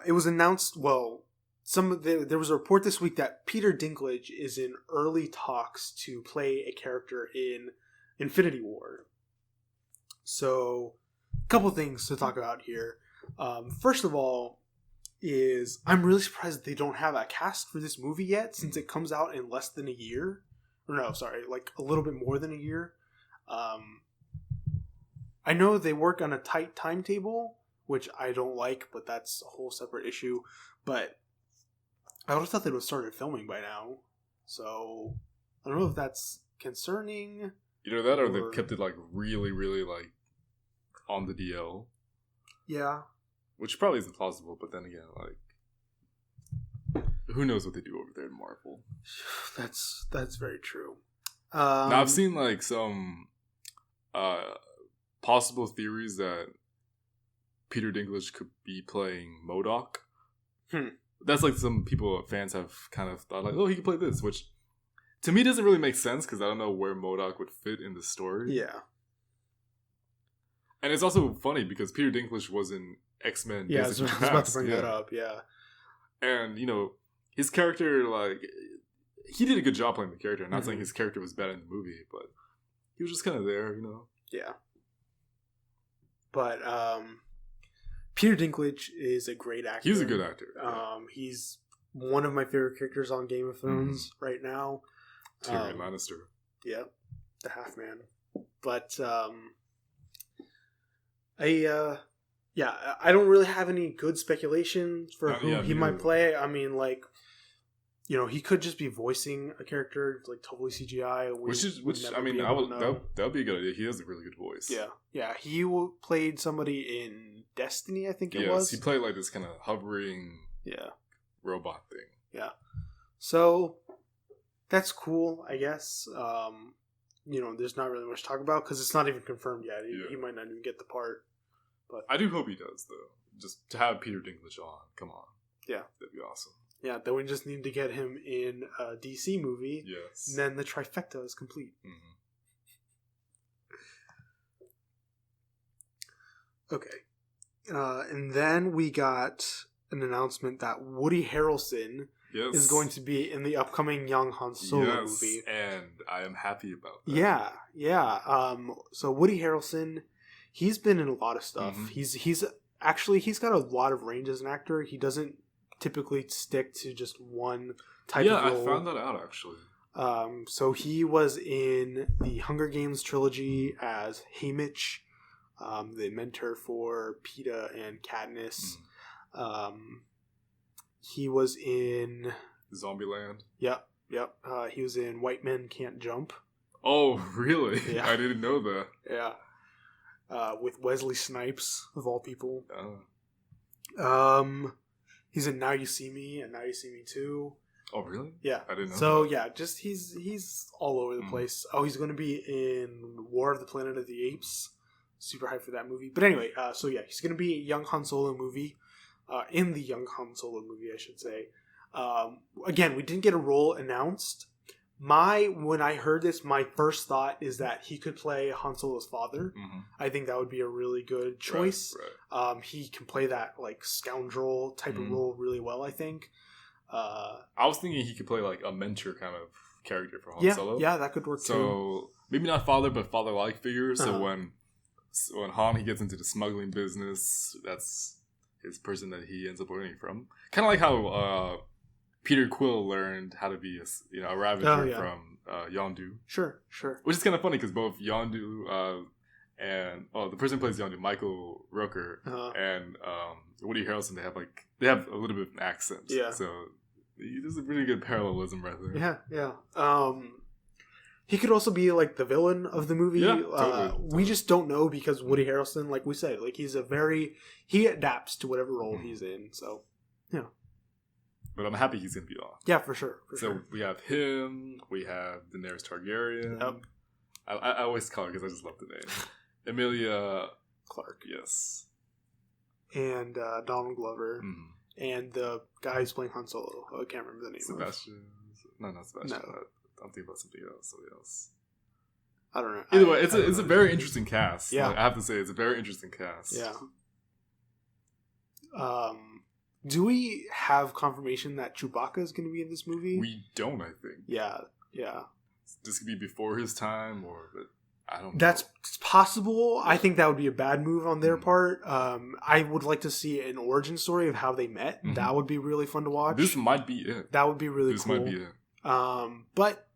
It was announced. Well, there was a report this week that Peter Dinklage is in early talks to play a character in Infinity War. So, a couple things to talk about here. First of all, I'm really surprised they don't have a cast for this movie yet, since it comes out in less than a year. Or no, sorry, like a little bit more than a year. I know they work on a tight timetable, which I don't like, but that's a whole separate issue. But I would have thought they would have started filming by now. So I don't know if that's concerning. Either that or they've kept it like really, really like on the DL. Yeah. Which probably isn't plausible, but then again, like, who knows what they do over there in Marvel? That's very true. Now I've seen like some possible theories that Peter Dinklage could be playing MODOK. That's like some fans have kind of thought like, oh, he could play this, which to me doesn't really make sense because I don't know where MODOK would fit in the story. Yeah. And it's also funny because Peter Dinklage was in X-Men. Yeah, I was about to bring that up, yeah. And, his character, like, he did a good job playing the character. I'm not saying his character was bad in the movie, but he was just kind of there, Yeah. But, Peter Dinklage is a great actor. He's a good actor. He's one of my favorite characters on Game of Thrones right now. Tyrion Lannister. Yeah, the half man. But, I don't really have any good speculation for who he might play. I mean, like, he could just be voicing a character like totally CGI, that would be a good idea. He has a really good voice. Yeah. He played somebody in Destiny, I think it was. He played like this kind of hovering, robot thing. Yeah. So that's cool, I guess. There's not really much to talk about because it's not even confirmed yet. He might not even get the part. But I do hope he does, though. Just to have Peter Dinklage on. Come on. Yeah. That'd be awesome. Yeah, then we just need to get him in a DC movie. Yes. And then the trifecta is complete. Okay. And then we got an announcement that Woody Harrelson is going to be in the upcoming Young Han Solo movie. And I am happy about that. Yeah. So Woody Harrelson, he's been in a lot of stuff. He's got a lot of range as an actor. He doesn't typically stick to just one type of role. Yeah, I found that out actually. So he was in the Hunger Games trilogy as Haymitch, the mentor for Peeta and Katniss. He was in Zombieland. Yep. He was in White Men Can't Jump. Oh, really? Yeah. I didn't know that. Yeah. With Wesley Snipes, of all people. Oh. He's in Now You See Me and Now You See Me Too. Oh, really? Yeah. I didn't know So, that. yeah, just he's all over the place. Oh, he's going to be in War of the Planet of the Apes. Super hyped for that movie. But anyway, he's going to be a Young Han Solo movie. In the Young Han Solo movie, I should say. Again, we didn't get a role announced, When I heard this, my first thought is that he could play Han Solo's father. Mm-hmm. I think that would be a really good choice. Right. He can play that like scoundrel type of role really well, I think. I was thinking he could play like a mentor kind of character for Han Solo. Yeah, that could work too. So maybe not father, but father-like figure. So when Han he gets into the smuggling business, that's his person that he ends up learning from. Kind of like how Peter Quill learned how to be a Ravager from Yondu. Sure. Which is kind of funny because both Yondu and the person who plays Yondu, Michael Rooker, and Woody Harrelson, they have a little bit of an accent. Yeah. So there's a really good parallelism right there. Yeah. He could also be like the villain of the movie. Yeah, totally. We just don't know because Woody Harrelson, like we said, like he adapts to whatever role he's in. So yeah. But I'm happy he's gonna be on. Yeah, for sure. We have him. We have Daenerys Targaryen. Yep. I always call her because I just love the name. Emilia Clarke. Yes. And Donald Glover. Mm-hmm. And the guy who's playing Han Solo. I can't remember the name. Sebastian. No, not Sebastian. No. I'm thinking about somebody else. I don't know. Either way, it's a very interesting cast. Yeah. Like, I have to say, it's a very interesting cast. Yeah. Do we have confirmation that Chewbacca is going to be in this movie? We don't, I think. Yeah. This could be before his time, but I don't know. That's possible. I think that would be a bad move on their part. I would like to see an origin story of how they met. Mm-hmm. That would be really fun to watch. This might be it. That would be really cool. This might be it. But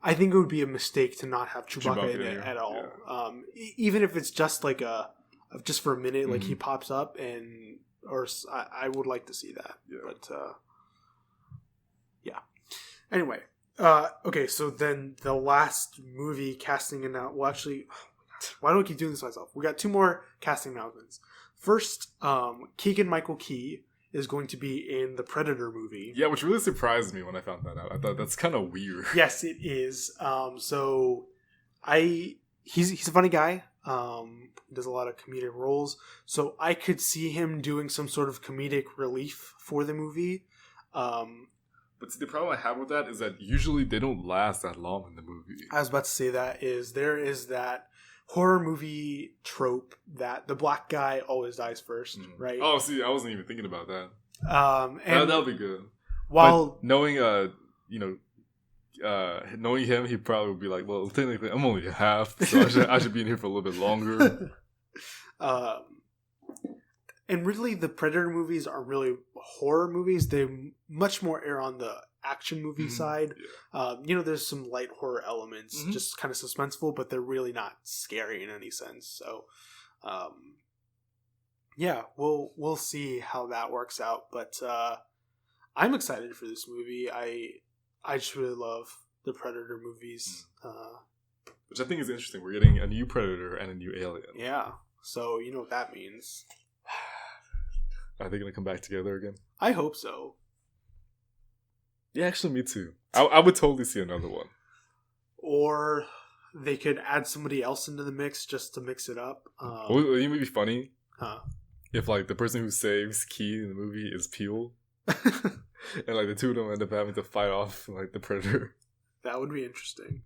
I think it would be a mistake to not have Chewbacca in it at all. Yeah. Even if it's just like just for a minute, like he pops up I would like to see that. Yeah. But yeah. Anyway, okay. So then the last movie casting actually, why do I keep doing this myself? We got 2 more casting announcements. First, Keegan Michael Key is going to be in the Predator movie. Yeah, which really surprised me when I found that out. I thought that's kind of weird. Yes, it is. He's a funny guy. He does a lot of comedic roles. So I could see him doing some sort of comedic relief for the movie. But see, the problem I have with that is that usually they don't last that long in the movie. I was about to say there is that horror movie trope that the black guy always dies first, right? Oh, see, I wasn't even thinking about that. And that'll be good. While but knowing, knowing him, he probably would be like, well, technically, I'm only half, so I should be in here for a little bit longer. And really, the Predator movies are really horror movies. They much more err on the action movie side. Yeah. There's some light horror elements, just kind of suspenseful, but they're really not scary in any sense. So, yeah, we'll see how that works out. But I'm excited for this movie. I just really love the Predator movies. Which I think is interesting. We're getting a new Predator and a new Alien. Yeah, so you know what that means. Are they going to come back together again? I hope so. Yeah, actually, me too. I would totally see another one. Or they could add somebody else into the mix just to mix it up. Would it be funny? Huh? If like the person who saves Key in the movie is Peel, and like the two of them end up having to fight off like the Predator. That would be interesting.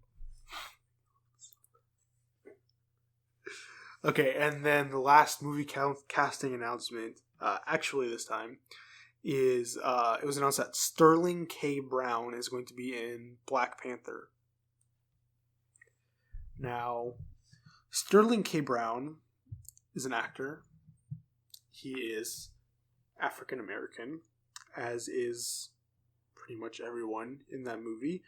Okay, and then the last movie casting announcement, actually this time, is it was announced that Sterling K. Brown is going to be in Black Panther. Now, Sterling K. Brown is an actor. He is African American, as is pretty much everyone in that movie,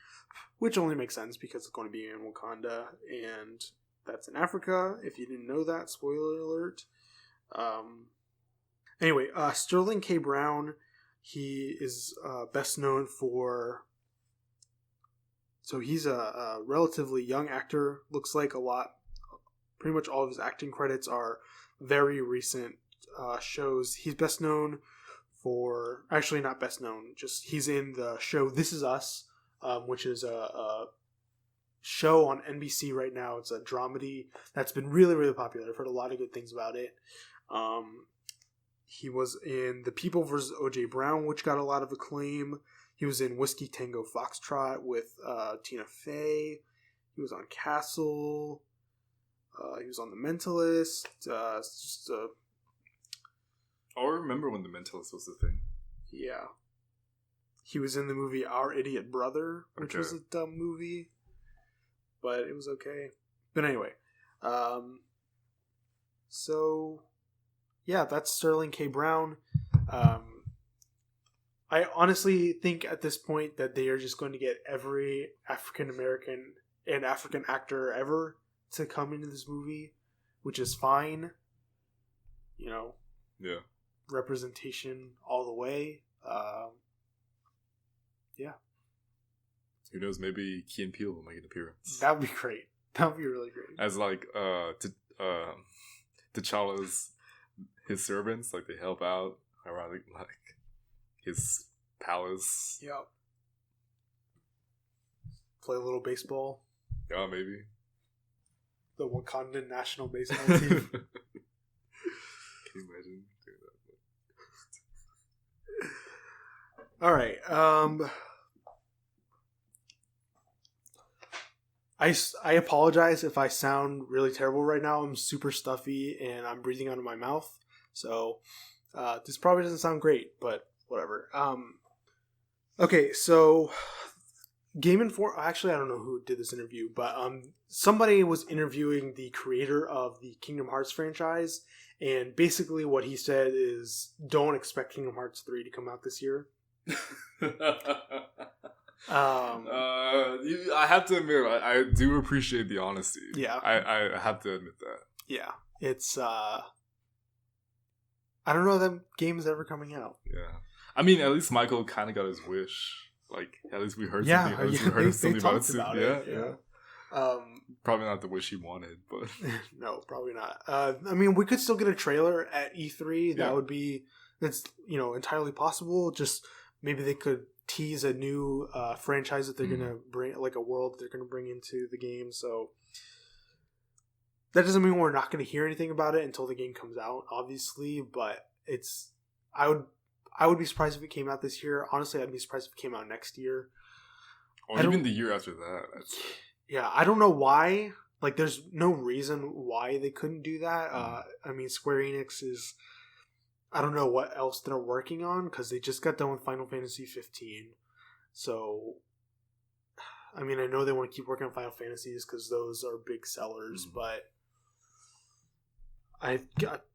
which only makes sense because it's going to be in Wakanda, and that's in Africa. If you didn't know that, spoiler alert. Anyway, Sterling K. Brown, he is best known for... So he's a relatively young actor, looks like a lot. Pretty much all of his acting credits are very recent shows. He's best known for... Actually, not best known, just he's in the show This Is Us, which is a show on NBC right now. It's a dramedy that's been really, really popular. I've heard a lot of good things about it. He was in The People vs. O.J. Brown, which got a lot of acclaim. He was in Whiskey Tango Foxtrot with Tina Fey. He was on Castle. He was on The Mentalist. It's just I remember when The Mentalist was the thing. Yeah. He was in the movie Our Idiot Brother, which was a dumb movie, but it was okay. But anyway, so yeah, that's Sterling K. Brown. I honestly think at this point that they are just going to get every African American and African actor ever to come into this movie, which is fine. You know, yeah, representation all the way. Yeah. Who knows? Maybe Key and Peele will make an appearance. That would be great. That would be really great. As like T'Challa's his servants, like they help out around like his palace. Yep. Play a little baseball. Yeah, maybe. The Wakandan national baseball team. Can you imagine doing that? All right. I apologize if I sound really terrible right now. I'm super stuffy and I'm breathing out of my mouth. So this probably doesn't sound great, but whatever. Okay, so Game Informer. Actually, I don't know who did this interview, but somebody was interviewing the creator of the Kingdom Hearts franchise, and basically what he said is, don't expect Kingdom Hearts 3 to come out this year. I have to admit, I do appreciate the honesty. Yeah, I have to admit that. Yeah, it's I don't know that game is ever coming out. Yeah, I mean, at least Michael kind of got his wish. Like, at least we heard something. At least we heard something about it. Yeah. Probably not the wish he wanted, but no, probably not. I mean, we could still get a trailer at E3. That would be that's entirely possible. Just maybe they could tease a new franchise that they're gonna bring, like a world that they're gonna bring into the game. So that doesn't mean we're not gonna hear anything about it until the game comes out, obviously. But I would be surprised if it came out this year. Honestly, I'd be surprised if it came out next year. Or even the year after that. Yeah, I don't know why. Like, there's no reason why they couldn't do that. I mean, Square Enix is... I don't know what else they're working on, because they just got done with Final Fantasy 15. So, I mean, I know they want to keep working on Final Fantasies, because those are big sellers, but...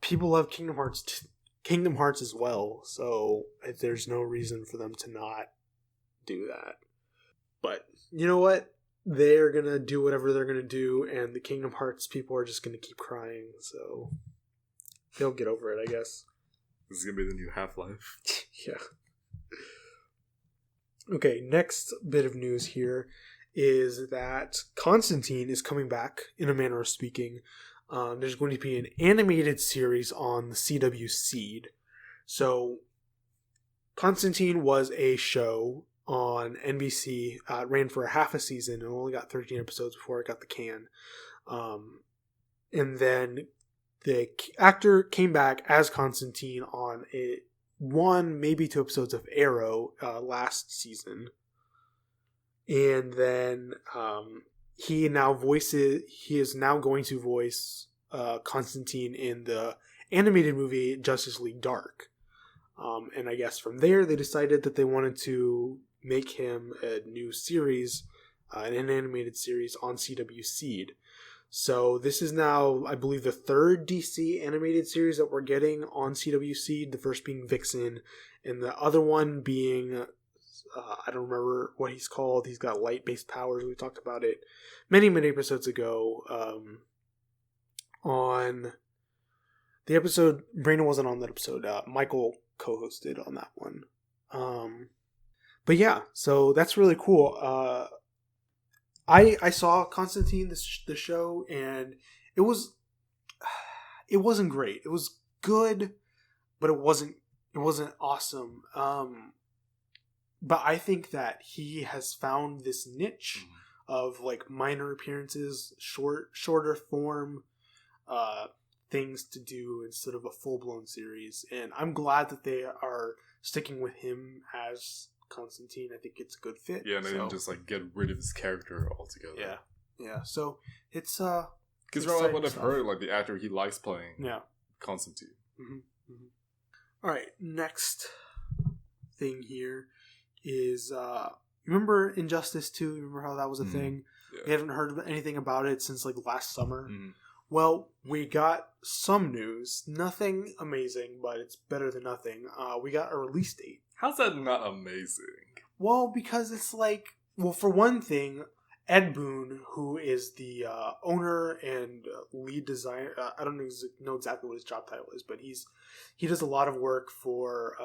people love Kingdom Hearts as well, so there's no reason for them to not do that. But you know what? They're gonna do whatever they're gonna do, and the Kingdom Hearts people are just gonna keep crying, so they'll get over it, I guess. This is gonna be the new Half-Life. Yeah. Okay, next bit of news here is that Constantine is coming back, in a manner of speaking. There's going to be an animated series on the CW Seed. So, Constantine was a show on NBC. It ran for half a season and only got 13 episodes before it got the can. And then the actor came back as Constantine on maybe 2 episodes of Arrow last season. And then he is now going to voice Constantine in the animated movie Justice League Dark. And I guess from there they decided that they wanted to make him a new series, an animated series on CW Seed. So this is now, I believe, the 3rd DC animated series that we're getting on CW Seed. The first being Vixen, and the other one being, I don't remember what he's called. He's got light-based powers. We talked about it many, many episodes ago. On the episode, Brandon wasn't on that episode. Michael co-hosted on that one. But yeah, so that's really cool. I saw Constantine, the show, and it wasn't great. It was good, but it wasn't awesome. But I think that he has found this niche of like minor appearances, shorter form things to do instead of a full-blown series, and I'm glad that they are sticking with him as Constantine. I think it's a good fit. Yeah, and they didn't just like get rid of his character altogether. Yeah. So it's because from what I've heard, like the actor he likes playing. Yeah. Constantine. All right, next thing here is remember Injustice 2? Remember how that was a thing? Yeah. We haven't heard anything about it since like last summer. Well, we got some news. Nothing amazing, but it's better than nothing. We got a release date. How's that not amazing? Well, because it's like, well, for one thing, Ed Boon, who is the owner and lead designer, I don't know exactly what his job title is, but he does a lot of work for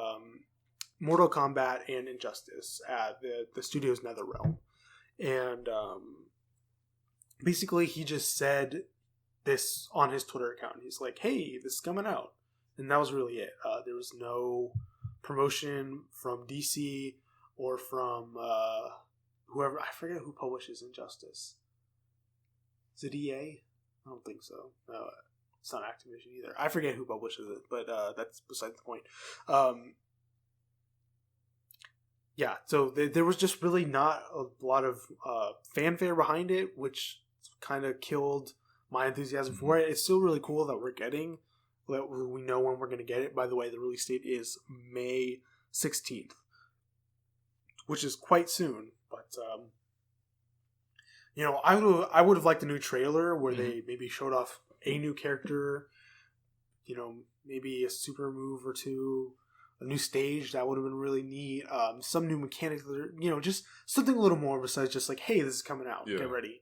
Mortal Kombat and Injustice at the studio's NetherRealm. And basically he just said this on his Twitter account. He's like, hey, this is coming out. And that was really it. There was no promotion from DC or from whoever. I forget who publishes Injustice. Is it EA? I don't think so. No, it's not Activision either. I forget who publishes it, but that's beside the point. Yeah, so there was just really not a lot of fanfare behind it, which kind of killed my enthusiasm for it. It's still really cool that we're getting, that we know when we're going to get it. By the way, the release date is May 16th, which is quite soon. But, I would have liked a new trailer where they maybe showed off a new character, maybe a super move or two, a new stage. That would have been really neat. Some new mechanics, just something a little more besides just like, hey, this is coming out. Yeah. Get ready.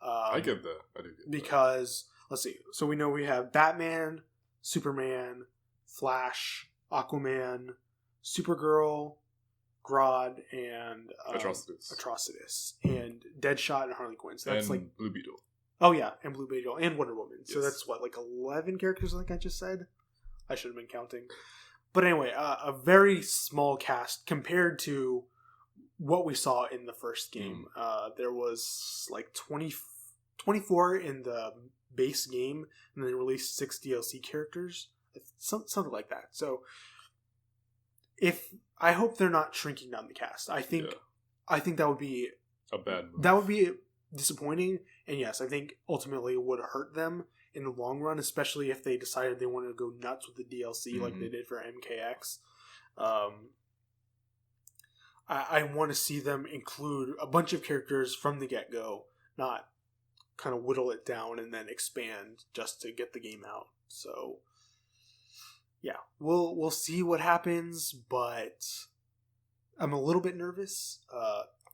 I get that. I do get because, let's see. So we know we have Batman, Superman, Flash, Aquaman, Supergirl, Grodd, and Atrocitus, and Deadshot and Harley Quinn. So that's like Blue Beetle. Oh yeah, and Blue Beetle and Wonder Woman. Yes. So that's what, like 11 characters, like I just said. I should have been counting. But anyway, a very small cast compared to what we saw in the first game. There was like 24 in the base game, and then they released 6 DLC characters, something like that. So, I hope they're not shrinking down the cast. I think that would be a bad move. That would be disappointing, and yes, I think ultimately it would hurt them in the long run, especially if they decided they wanted to go nuts with the DLC like they did for MKX. I want to see them include a bunch of characters from the get-go, not kind of whittle it down and then expand just to get the game out. So, yeah, we'll see what happens, but I'm a little bit nervous.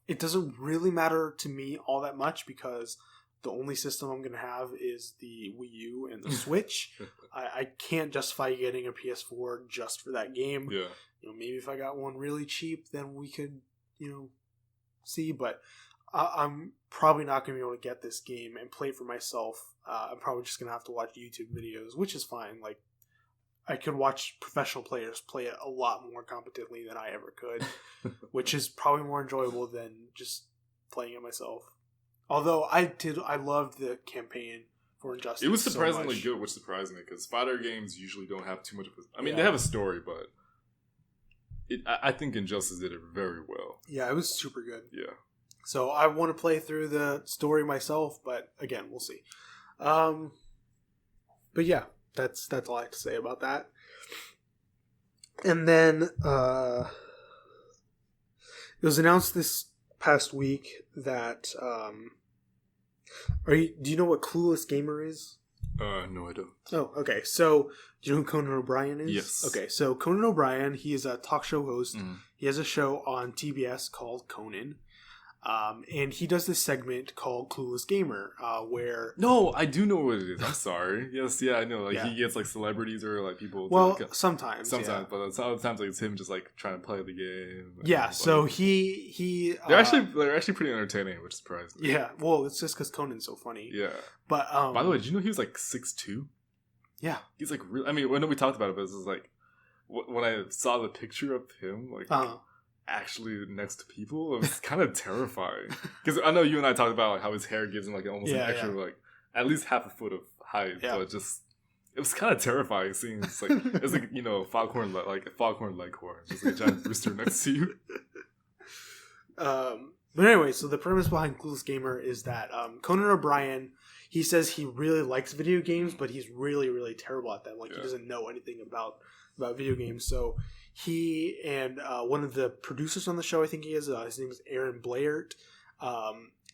It doesn't really matter to me all that much because the only system I'm going to have is the Wii U and the Switch. I can't justify getting a PS4 just for that game. Yeah. Maybe if I got one really cheap, then we could, see. But I'm probably not going to be able to get this game and play it for myself. I'm probably just going to have to watch YouTube videos, which is fine. Like, I could watch professional players play it a lot more competently than I ever could, which is probably more enjoyable than just playing it myself. Although I loved the campaign for Injustice. It was surprisingly good, which surprised me because fighter games usually don't have too much of a... they have a story, but I think Injustice did it very well. Yeah, it was super good. Yeah. So I want to play through the story myself, but again, we'll see. But yeah, that's all I have to say about that. And then it was announced this past week that do you know what Clueless Gamer is? No, I don't. Oh, okay. So, do you know who Conan O'Brien is? Yes. Okay, so Conan O'Brien, he is a talk show host. He has a show on TBS called Conan. And he does this segment called Clueless Gamer, where... No, I do know what it is. I'm sorry. Yes, yeah, I know. He gets, celebrities or, people... Well, sometimes. Sometimes, but sometimes, it's him just, trying to play the game. Yeah, so he... They're actually pretty entertaining, which surprised me. Yeah, well, it's just because Conan's so funny. Yeah. But, by the way, did you know he was, 6'2"? Yeah. He's, really... I know we talked about it, but it's just, when I saw the picture of him, actually next to people, it was kind of terrifying because I know you and I talked about how his hair gives him almost an extra at least half a foot of height, but just it was kind of terrifying seeing it's Foghorn Leghorn, just a giant rooster next to you. But anyway, so the premise behind Clueless Gamer is that Conan O'Brien, he says he really likes video games, but he's really, really terrible at them. Like, he doesn't know anything about video games. So he and one of the producers on the show, I think he is, his name is Aaron Blair.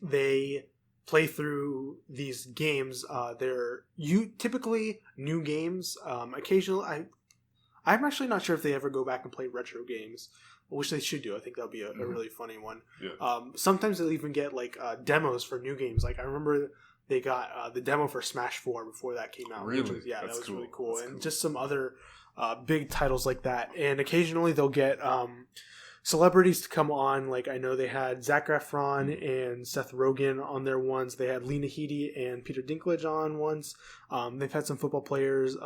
They play through these games. They're typically new games. Occasionally, I'm actually not sure if they ever go back and play retro games. I wish they should do. I think that would be a really funny one. Yeah. Sometimes they'll even get like demos for new games. Like I remember they got the demo for Smash 4 before that came out. Really? That was cool. really cool. That's and cool. Just some other big titles like that. And occasionally they'll get celebrities to come on. Like I know they had Zac Efron and Seth Rogen on there once. They had Lena Headey and Peter Dinklage on once. They've had some football players.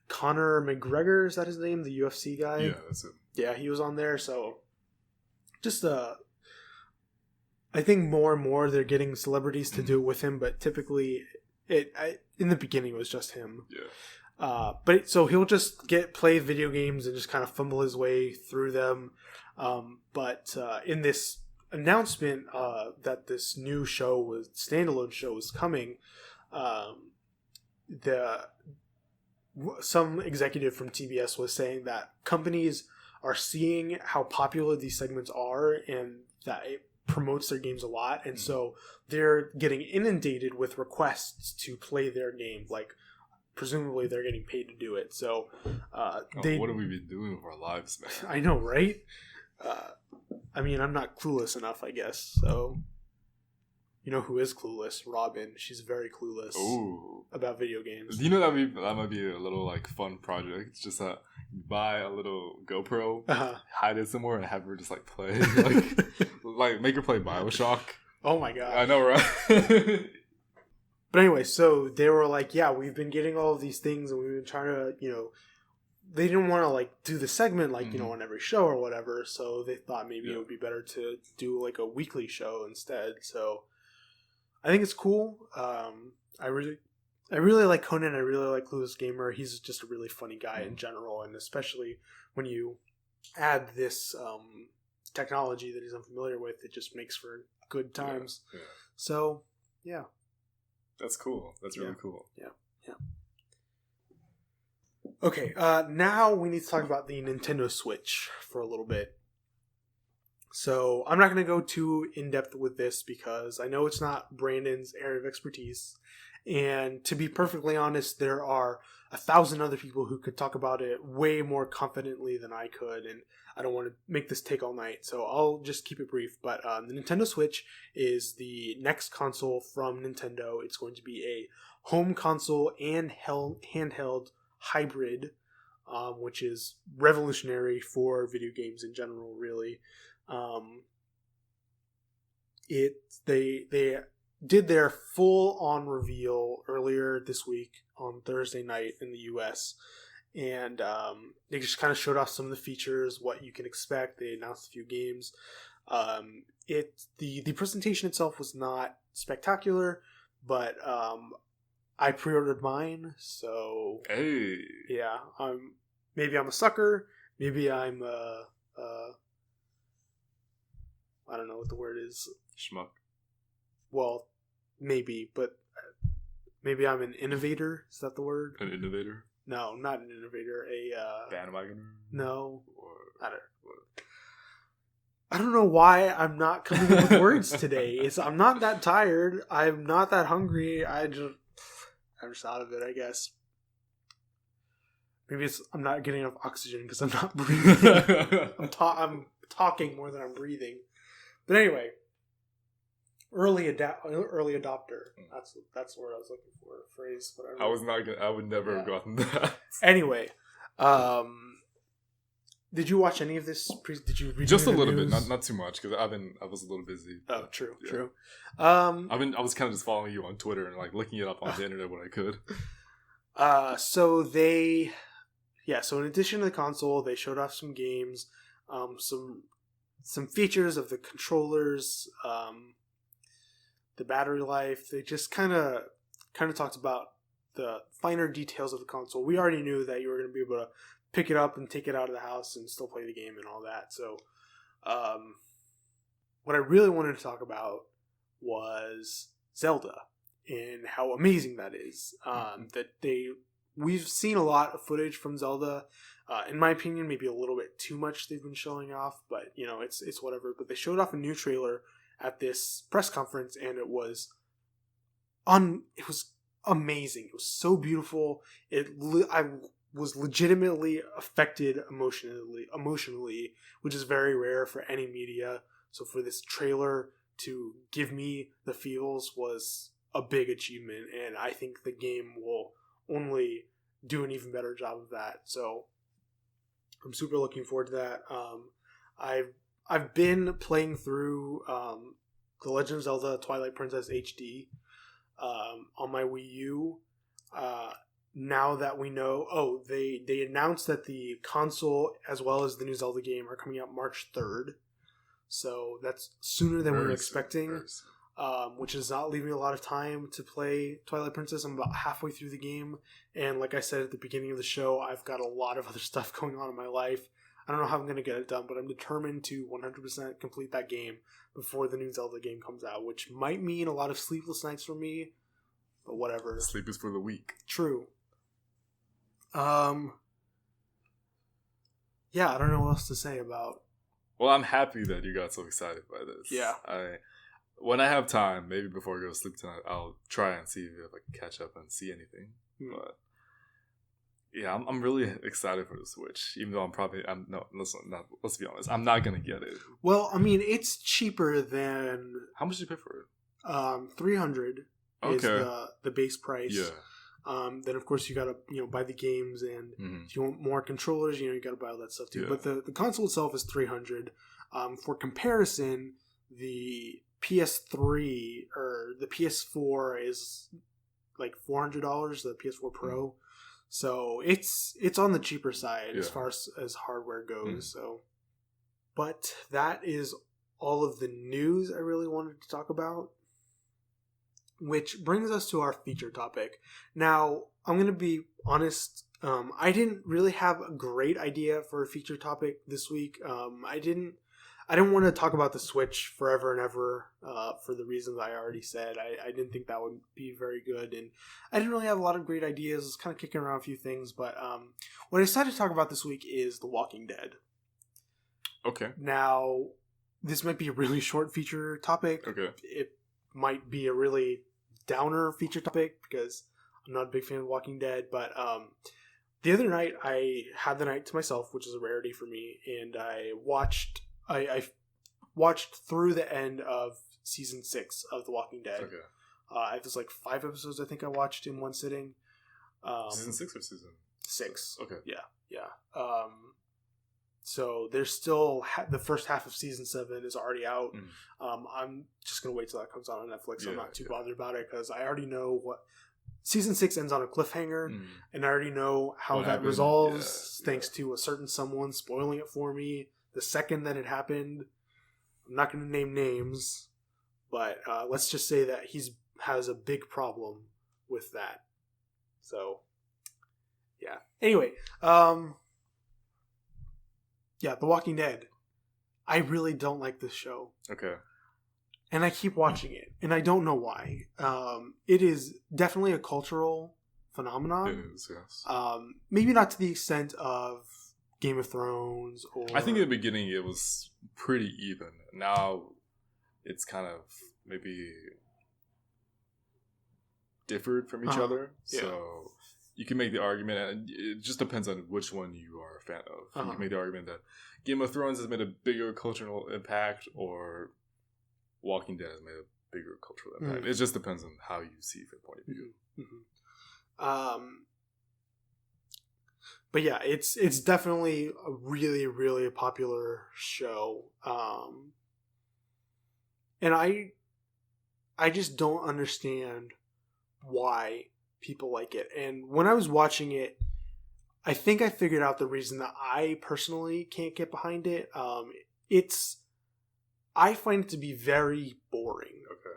Conor McGregor, is that his name? The UFC guy? Yeah, that's it. Yeah, he was on there. So just I think more and more they're getting celebrities to do it with him, but typically in the beginning it was just him. Yeah. But so he'll just play video games and just kind of fumble his way through them. But in this announcement that this new standalone show was coming, some executive from TBS was saying that companies are seeing how popular these segments are and that it promotes their games a lot. And so they're getting inundated with requests to play their game. Like, presumably they're getting paid to do it. So what have we been doing with our lives, man? I know, right? I mean, I'm not clueless enough, I guess. So, you know who is clueless? Robin. She's very clueless about video games. Do you know that might be a little like fun project? It's just that you buy a little GoPro, hide it somewhere, and have her just like play, like make her play BioShock. Oh my god! I know, right? But anyway, so they were like, "Yeah, we've been getting all of these things, and we've been trying to, they didn't want to like do the segment like on every show or whatever. So they thought maybe it would be better to do like a weekly show instead. So." I think it's cool. I really like Conan. I really like Clueless Gamer. He's just a really funny guy in general, and especially when you add this technology that he's unfamiliar with, it just makes for good times. Yeah. So, yeah. That's cool. That's really cool. Yeah. Okay, now we need to talk about the Nintendo Switch for a little bit. So I'm not going to go too in-depth with this because I know it's not Brandon's area of expertise. And to be perfectly honest, there are 1,000 other people who could talk about it way more confidently than I could. And I don't want to make this take all night, so I'll just keep it brief. But the Nintendo Switch is the next console from Nintendo. It's going to be a home console and handheld hybrid, which is revolutionary for video games in general, really. They did their full on reveal earlier this week on Thursday night in the US, and they just kind of showed off some of the features, what you can expect. They announced a few games. The presentation itself was not spectacular, but I pre-ordered mine, so hey, yeah, maybe I'm a sucker, maybe I'm I don't know what the word is. Schmuck. Well, maybe, but maybe I'm an innovator. Is that the word? An innovator? No, not an innovator. Bandwagoner? No. I don't know why I'm not coming up with words today. I'm not that tired. I'm not that hungry. I'm just out of it, I guess. Maybe I'm not getting enough oxygen because I'm not breathing. I'm talking more than I'm breathing. But anyway, early adopter. That's the word I was looking for. A phrase, whatever. I would never have gotten that. Anyway, did you watch any of this? Did you read just a little news? bit, not too much, because I was a little busy. Oh, true. I was kind of just following you on Twitter and like looking it up on the internet when I could. So in addition to the console, they showed off some games, some features of the controllers, the battery life. They just kind of talked about the finer details of the console. We already knew that you were going to be able to pick it up and take it out of the house and still play the game and all that. So, what I really wanted to talk about was Zelda and how amazing that is. We've seen a lot of footage from Zelda. In my opinion, maybe a little bit too much they've been showing off, but it's whatever. But they showed off a new trailer at this press conference, and it was amazing. It was so beautiful. I was legitimately affected emotionally, which is very rare for any media. So for this trailer to give me the feels was a big achievement, and I think the game will only do an even better job of that. So I'm super looking forward to that. I've been playing through The Legend of Zelda Twilight Princess HD on my Wii U. Now that we know, they announced that the console as well as the new Zelda game are coming out March 3rd. So that's sooner than we were expecting. Which is not leaving me a lot of time to play Twilight Princess. I'm about halfway through the game, and like I said at the beginning of the show, I've got a lot of other stuff going on in my life. I don't know how I'm going to get it done, but I'm determined to 100% complete that game before the new Zelda game comes out, which might mean a lot of sleepless nights for me, but whatever. Sleep is for the weak. True. Yeah, I don't know what else to say about. Well, I'm happy that you got so excited by this. Yeah. When I have time, maybe before I go to sleep tonight, I'll try and see if I can catch up and see anything. But yeah, I'm really excited for the Switch, even though let's be honest, I'm not gonna get it. Well, I mean, it's cheaper than. How much did you pay for it? $300 is the base price. Yeah. Then of course you gotta buy the games, and if you want more controllers, you gotta buy all that stuff too. Yeah. But the console itself is $300. For comparison, the PS3 or the PS4 is like $400, the PS4 Pro. So it's on the cheaper side as far as hardware goes. So, but that is all of the news I really wanted to talk about, which brings us to our feature topic. Now, I'm going to be honest, I didn't really have a great idea for a feature topic this week. I didn't want to talk about the Switch forever and ever for the reasons I already said. I didn't think that would be very good, and I didn't really have a lot of great ideas. I was kind of kicking around a few things, but what I decided to talk about this week is The Walking Dead. Okay. Now, this might be a really short feature topic. Okay. It might be a really downer feature topic because I'm not a big fan of Walking Dead, but the other night I had the night to myself, which is a rarity for me, and I watched through the end of season 6 of The Walking Dead. Okay. It was like 5 episodes I think I watched in one sitting. Season 6 or season 6? Okay. Yeah. So there's still the first half of season 7 is already out. I'm just gonna wait till that comes out on Netflix. I'm not too bothered about it because I already know what season 6 ends on a cliffhanger, and I already know how that resolves thanks to a certain someone spoiling it for me the second that it happened. I'm not going to name names, but let's just say that has a big problem with that. So, yeah. Anyway, The Walking Dead. I really don't like this show. Okay. And I keep watching it, and I don't know why. It is definitely a cultural phenomenon. It is, yes. Maybe not to the extent of Game of Thrones or... I think in the beginning it was pretty even. Now it's kind of maybe differed from each other. Yeah. So you can make the argument, and it just depends on which one you are a fan of. You can make the argument that Game of Thrones has made a bigger cultural impact, or Walking Dead has made a bigger cultural impact. It just depends on how you see it from point of view. But yeah, it's definitely a really, really popular show. And I just don't understand why people like it. And when I was watching it, I think I figured out the reason that I personally can't get behind it. I find it to be very boring. Okay.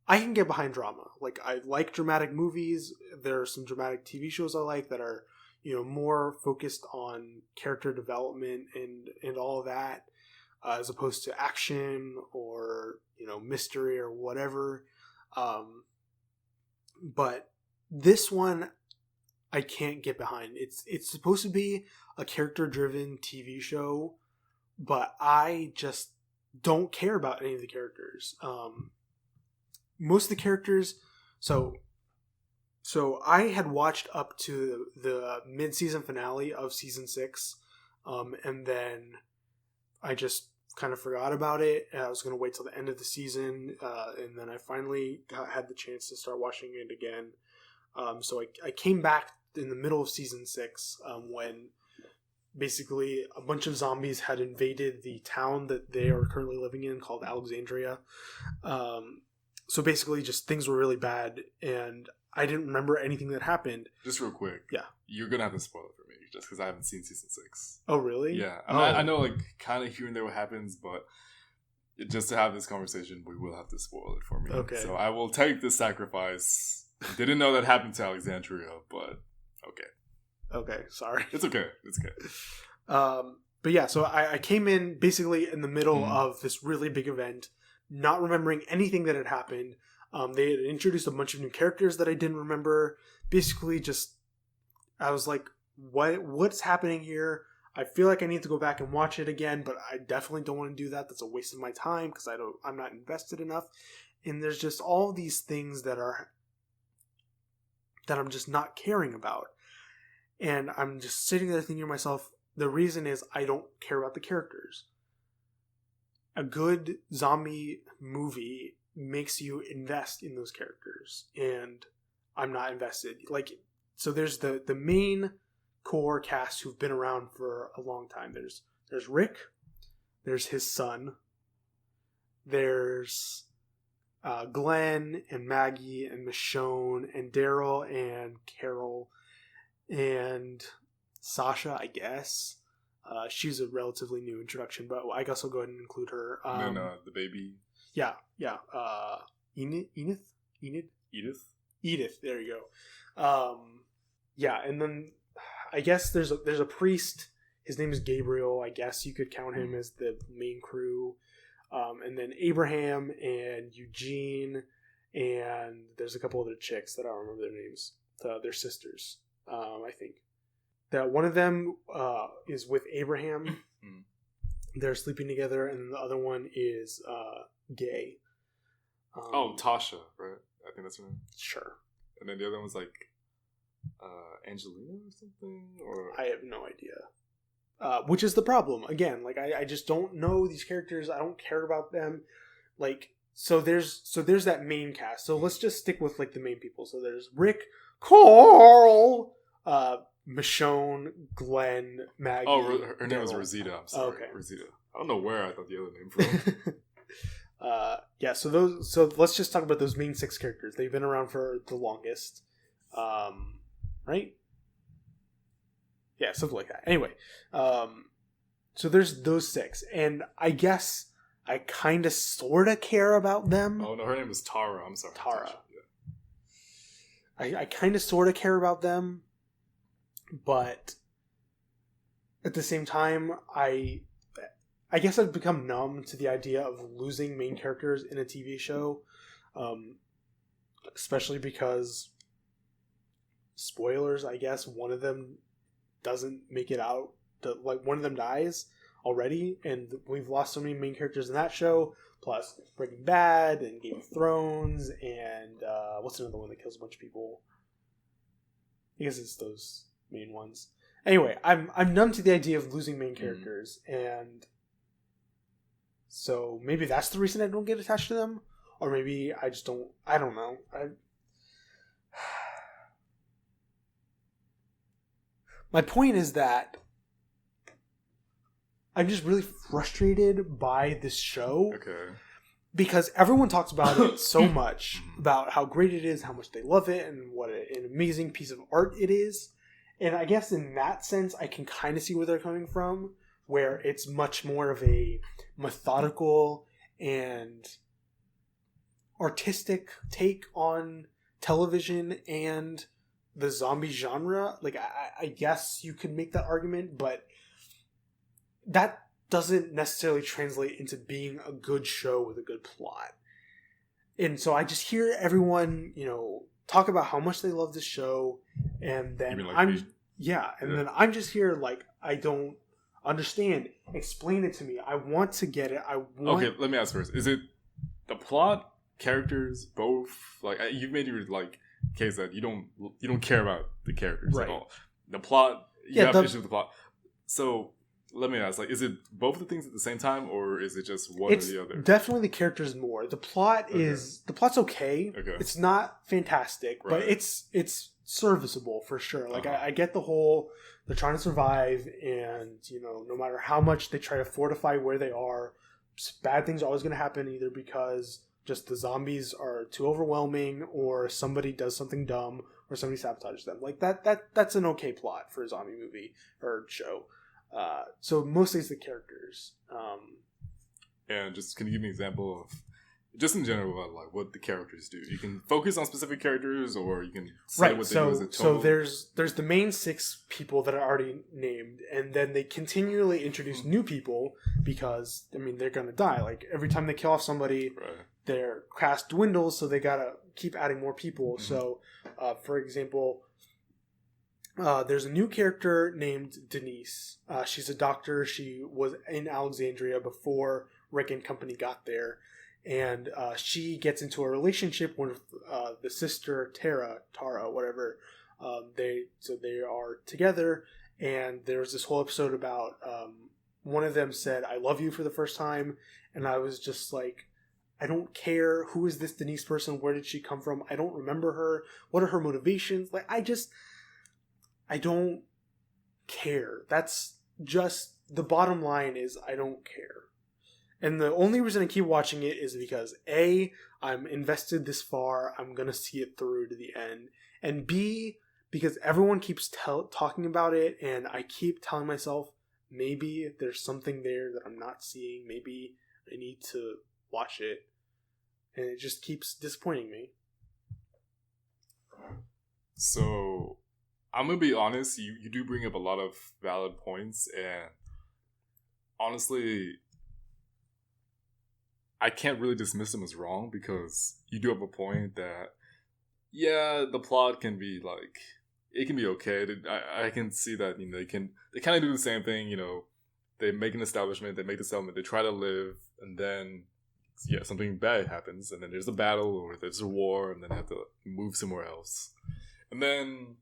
I can get behind drama. Like, I like dramatic movies. There are some dramatic TV shows I like that are, more focused on character development and all of that, as opposed to action or mystery or whatever. But this one I can't get behind. It's supposed to be a character-driven TV show, but I just don't care about any of the characters. Most of the characters, so I had watched up to the mid-season finale of season 6, and then I just kind of forgot about it. I was going to wait till the end of the season, and then I finally had the chance to start watching it again. So I came back in the middle of season 6, when basically a bunch of zombies had invaded the town that they are currently living in, called Alexandria. So basically just things were really bad, and I didn't remember anything that happened. Just real quick. Yeah. You're going to have to spoil it for me, just because I haven't seen season 6. Oh, really? Yeah. I know, kind of here and there what happens, but just to have this conversation, we will have to spoil it for me. Okay. So I will take the sacrifice. Didn't know that happened to Alexandria, but okay. Okay, sorry. It's okay. It's okay. But yeah, so I came in basically in the middle of this really big event, not remembering anything that had happened. They had introduced a bunch of new characters that I didn't remember. Basically, just I was like, what's happening here? I feel like I need to go back and watch it again, but I definitely don't want to do that. That's a waste of my time because I'm not invested enough. And there's just all these things that I'm just not caring about. And I'm just sitting there thinking to myself, the reason is I don't care about the characters. A good zombie movie makes you invest in those characters, and I'm not invested. So there's the main core cast who've been around for a long time. There's Rick, there's his son, there's Glenn and Maggie and Michonne and Daryl and Carol and Sasha, I guess. She's a relatively new introduction, but I guess I'll go ahead and include her. And then the baby. Yeah. Edith. There you go. Yeah, and then I guess there's a priest. His name is Gabriel. I guess you could count him as the main crew. And then Abraham and Eugene, and there's a couple other chicks that I don't remember their names. They're sisters, I think. That one of them is with Abraham. They're sleeping together, and the other one is gay. Tasha, right? I think that's her name. Sure. And then the other one's like Angelina or something? Or I have no idea. Which is the problem. Again, I just don't know these characters. I don't care about them. So there's that main cast. So let's just stick with the main people. So there's Rick, Carl, Michonne, Glenn, Maggie. Oh, her name was Rosita. I'm sorry. Okay. Rosita. I don't know where I thought the other name from. Yeah, so let's just talk about those main 6 characters. They've been around for the longest. Right? Yeah, something like that. Anyway, so there's those 6, and I guess I kind of sort of care about them. Oh no, her name is Tara. I'm sorry. Tara. Yeah. I kind of sort of care about them, but at the same time, I guess I've become numb to the idea of losing main characters in a TV show, especially because, spoilers, I guess, one of them doesn't make it out. One of them dies already, and we've lost so many main characters in that show, plus Breaking Bad and Game of Thrones, and what's another one that kills a bunch of people? I guess it's those main ones. Anyway, I'm numb to the idea of losing main characters, and so maybe that's the reason I don't get attached to them, or maybe I just don't. I don't know. My point is that I'm just really frustrated by this show. Okay. Because everyone talks about it so much, about how great it is, how much they love it, and what an amazing piece of art it is. And I guess in that sense, I can kind of see where they're coming from, where it's much more of a methodical and artistic take on television and the zombie genre. Like, I guess you could make that argument, but that doesn't necessarily translate into being a good show with a good plot. And so I just hear everyone, talk about how much they love this show, and then then I'm just here like, I don't understand. Explain it to me. I want to get it. Okay, let me ask first. Is it the plot, characters, both? Like, you've made your case that you don't care about the characters at all. The plot, you have issues with the plot. So let me ask, is it both the things at the same time, or is it just one or the other? Definitely the characters more. The plot the plot's okay. It's not fantastic, but it's serviceable for sure. Like, I get the whole, they're trying to survive, and no matter how much they try to fortify where they are, bad things are always going to happen, either because just the zombies are too overwhelming, or somebody does something dumb, or somebody sabotages them. Like, that's an okay plot for a zombie movie or show. So mostly it's the characters. And just, can you give me an example of, just in general, what the characters do? You can focus on specific characters, or you can say what they do as a total. So there's the main 6 people that are already named, and then they continually introduce new people, because they're gonna die. Like, every time they kill off somebody, their cast dwindles, so they gotta keep adding more people. So, for example, there's a new character named Denise. She's a doctor. She was in Alexandria before Rick and company got there. And she gets into a relationship with the sister, Tara, whatever. They are together. And there was this whole episode about one of them said, "I love you" for the first time. And I was just like, I don't care. Who is this Denise person? Where did she come from? I don't remember her. What are her motivations? Like, I don't care. That's just, the bottom line is, I don't care. And the only reason I keep watching it is because A, I'm invested this far, I'm going to see it through to the end. And B, because everyone keeps talking about it, and I keep telling myself, maybe there's something there that I'm not seeing. Maybe I need to watch it. And it just keeps disappointing me. So, I'm going to be honest, you do bring up a lot of valid points, and honestly, I can't really dismiss them as wrong, because you do have a point that, the plot can be it can be okay. I can see that, they kind of do the same thing, they make an establishment, they make the settlement, they try to live, and then, something bad happens, and then there's a battle, or there's a war, and then they have to move somewhere else. And then,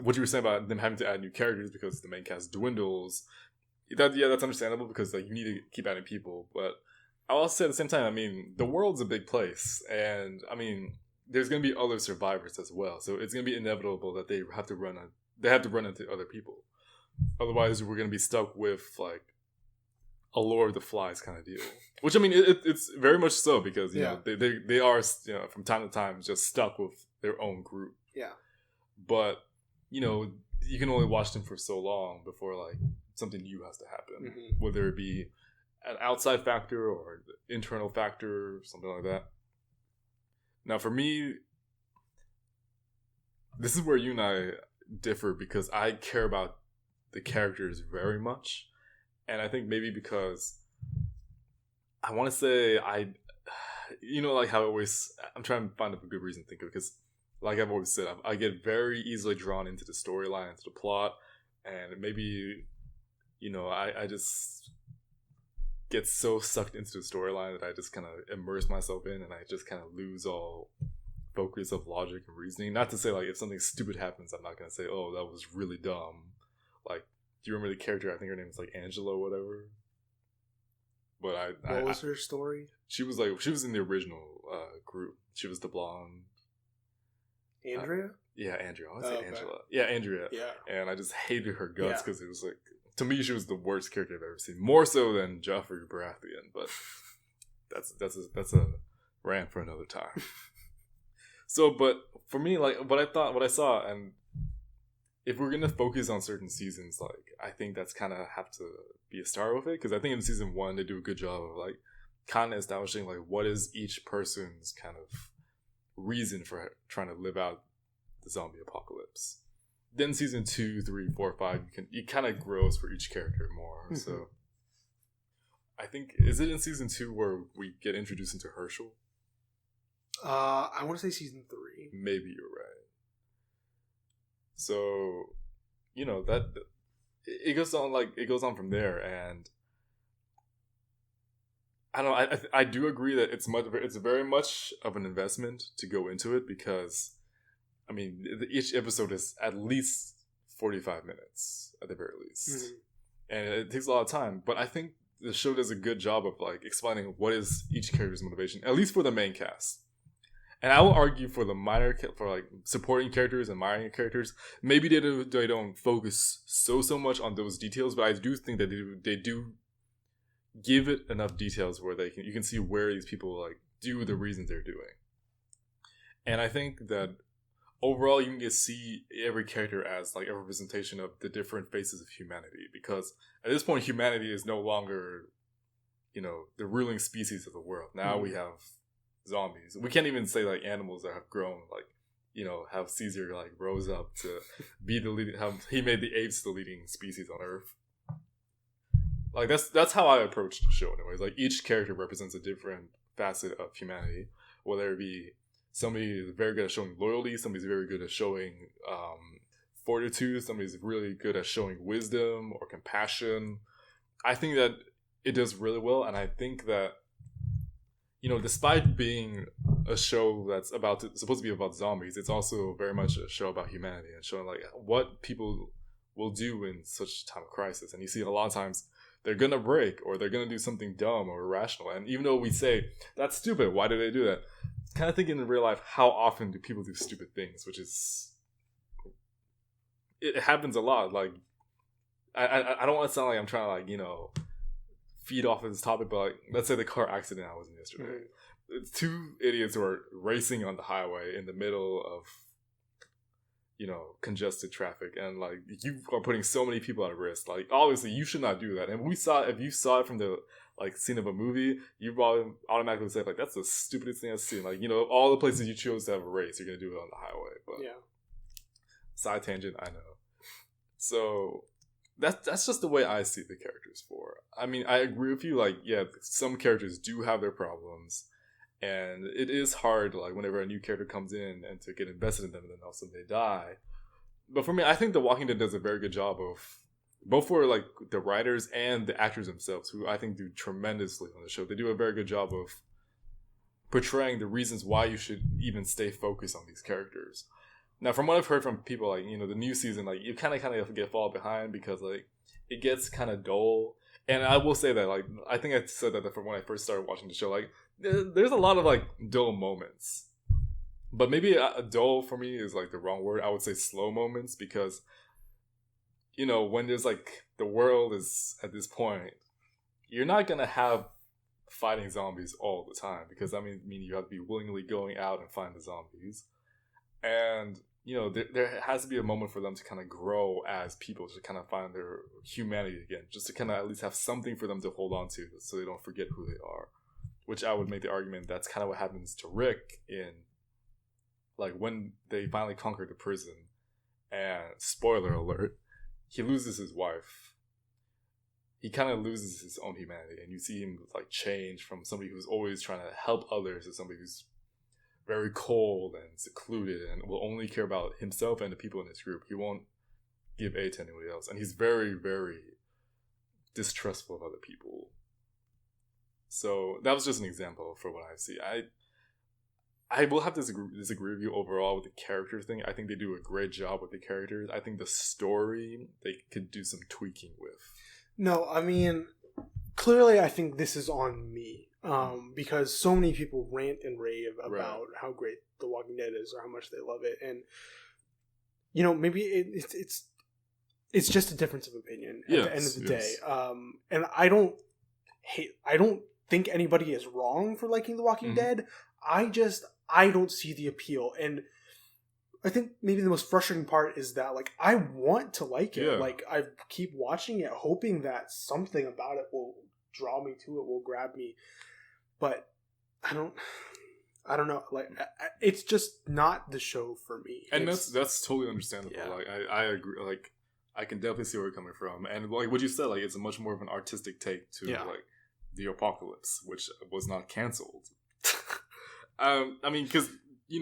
what you were saying about them having to add new characters because the main cast dwindles, that's understandable, because you need to keep adding people. But I'll also say at the same time, the world's a big place, and there's going to be other survivors as well. So it's going to be inevitable that they have to run into other people. Otherwise, we're going to be stuck with a Lord of the Flies kind of deal. Which it's very much so, because they are from time to time just stuck with their own group. Yeah. But you can only watch them for so long before something new has to happen, whether it be an outside factor or an internal factor, or something like that. Now, for me, this is where you and I differ, because I care about the characters very much, and I think maybe because I want to say how I'm trying to find a good reason to think of it, because like I've always said, I get very easily drawn into the storyline, into the plot, and maybe, I just get so sucked into the storyline that I just kind of immerse myself in, and I just kind of lose all focus of logic and reasoning. Not to say, if something stupid happens, I'm not going to say, oh, that was really dumb. Do you remember the character? I think her name was Angela or whatever. But what was her story? She was in the original group. She was the blonde. Andrea? Yeah, Andrea. I want to say Angela. Yeah, Andrea. Yeah. And I just hated her guts, because it was to me, she was the worst character I've ever seen. More so than Joffrey Baratheon, but that's a rant for another time. So, but for me, what I saw, and if we're gonna focus on certain seasons, I think that's kind of have to be a start with it, because I think in season 1 they do a good job of kind of establishing what is each person's kind of reason for trying to live out zombie apocalypse. Then season 2, 3, 4, 5, it kind of grows for each character more. Mm-hmm. So I think, is it in season 2 where we get introduced into Herschel? I want to say season 3. Maybe you're right. So, you know, that it goes on from there, and I don't know, I do agree that it's very much of an investment to go into it, because I mean, each episode is at least 45 minutes at the very least. Mm-hmm. And it takes a lot of time, but I think the show does a good job of like explaining what is each character's motivation, at least for the main cast. And I will argue for the for like supporting characters and minor characters, maybe they don't focus so much on those details, but I do think that they do give it enough details where you can see where these people like do the reasons they're doing. And I think that overall, you can just see every character as like a representation of the different faces of humanity, because at this point, humanity is no longer, you know, the ruling species of the world. Now we have zombies. We can't even say like animals that have grown, like, you know, how Caesar like rose up to be the leading, how he made the apes the leading species on Earth. Like that's how I approach the show anyways. Like each character represents a different facet of humanity, whether it be somebody is very good at showing loyalty, somebody's very good at showing fortitude, somebody's really good at showing wisdom or compassion. I think that it does really well, and I think that, you know, despite being a show that's supposed to be about zombies, it's also very much a show about humanity and showing like what people will do in such a time of crisis. And you see a lot of times they're gonna break, or they're gonna do something dumb or irrational. And even though we say that's stupid, why do they do that? Kind of thinking in real life, how often do people do stupid things? Which is, it happens a lot. Like, I don't want to sound like I'm trying to, like, you know, feed off of this topic, but like, let's say the car accident I was in yesterday. Mm-hmm. It's two idiots who are racing on the highway in the middle of, you know, congested traffic, and like you are putting so many people at risk. Like, obviously, you should not do that. And if you saw it from the like scene of a movie, you probably automatically say like, that's the stupidest thing I've seen. Like, you know, all the places you chose to have a race, you're gonna do it on the highway. But yeah, side tangent, I know. So that's just the way I see the characters for. I mean, I agree with you. Like, yeah, some characters do have their problems, and it is hard, like, whenever a new character comes in and to get invested in them, and then all of a sudden they die. But for me, I think The Walking Dead does a very good job of, both for like the writers and the actors themselves, who I think do tremendously on the show. They do a very good job of portraying the reasons why you should even stay focused on these characters. Now, from what I've heard from people, like, you know, the new season, like, you kind of get fall behind because like it gets kind of dull. And I will say that, like, I think I said that from when I first started watching the show. Like, there's a lot of like dull moments, but maybe dull for me is like the wrong word. I would say slow moments, because, you know, when there's like, the world is at this point, you're not gonna have fighting zombies all the time, because I mean you have to be willingly going out and find the zombies, and you know, there has to be a moment for them to kind of grow as people, to kind of find their humanity again, just to kind of at least have something for them to hold on to, so they don't forget who they are. Which I would make the argument that's kind of what happens to Rick in, like, when they finally conquer the prison, and spoiler alert, he loses his wife. He kind of loses his own humanity, and you see him like change from somebody who's always trying to help others to somebody who's very cold and secluded and will only care about himself and the people in his group. He won't give aid to anybody else, and he's very, very distrustful of other people. So that was just an example for what I see. I will have to disagree with you overall with the character thing. I think they do a great job with the characters. I think the story, they could do some tweaking with. No, I mean, clearly I think this is on me. Because so many people rant and rave about how great The Walking Dead is, or how much they love it. And, you know, maybe it's just a difference of opinion at the end of the day. And I don't think anybody is wrong for liking The Walking Dead. I don't see the appeal. And I think maybe the most frustrating part is that, like, I want to like it. Yeah. Like, I keep watching it, hoping that something about it will draw me to it, will grab me. But I I don't know. Like, it's just not the show for me. And that's totally understandable. Yeah. Like, I agree. Like, I can definitely see where you're coming from. And like what you said, like, it's a much more of an artistic take to like the apocalypse, which was not canceled. I mean, because you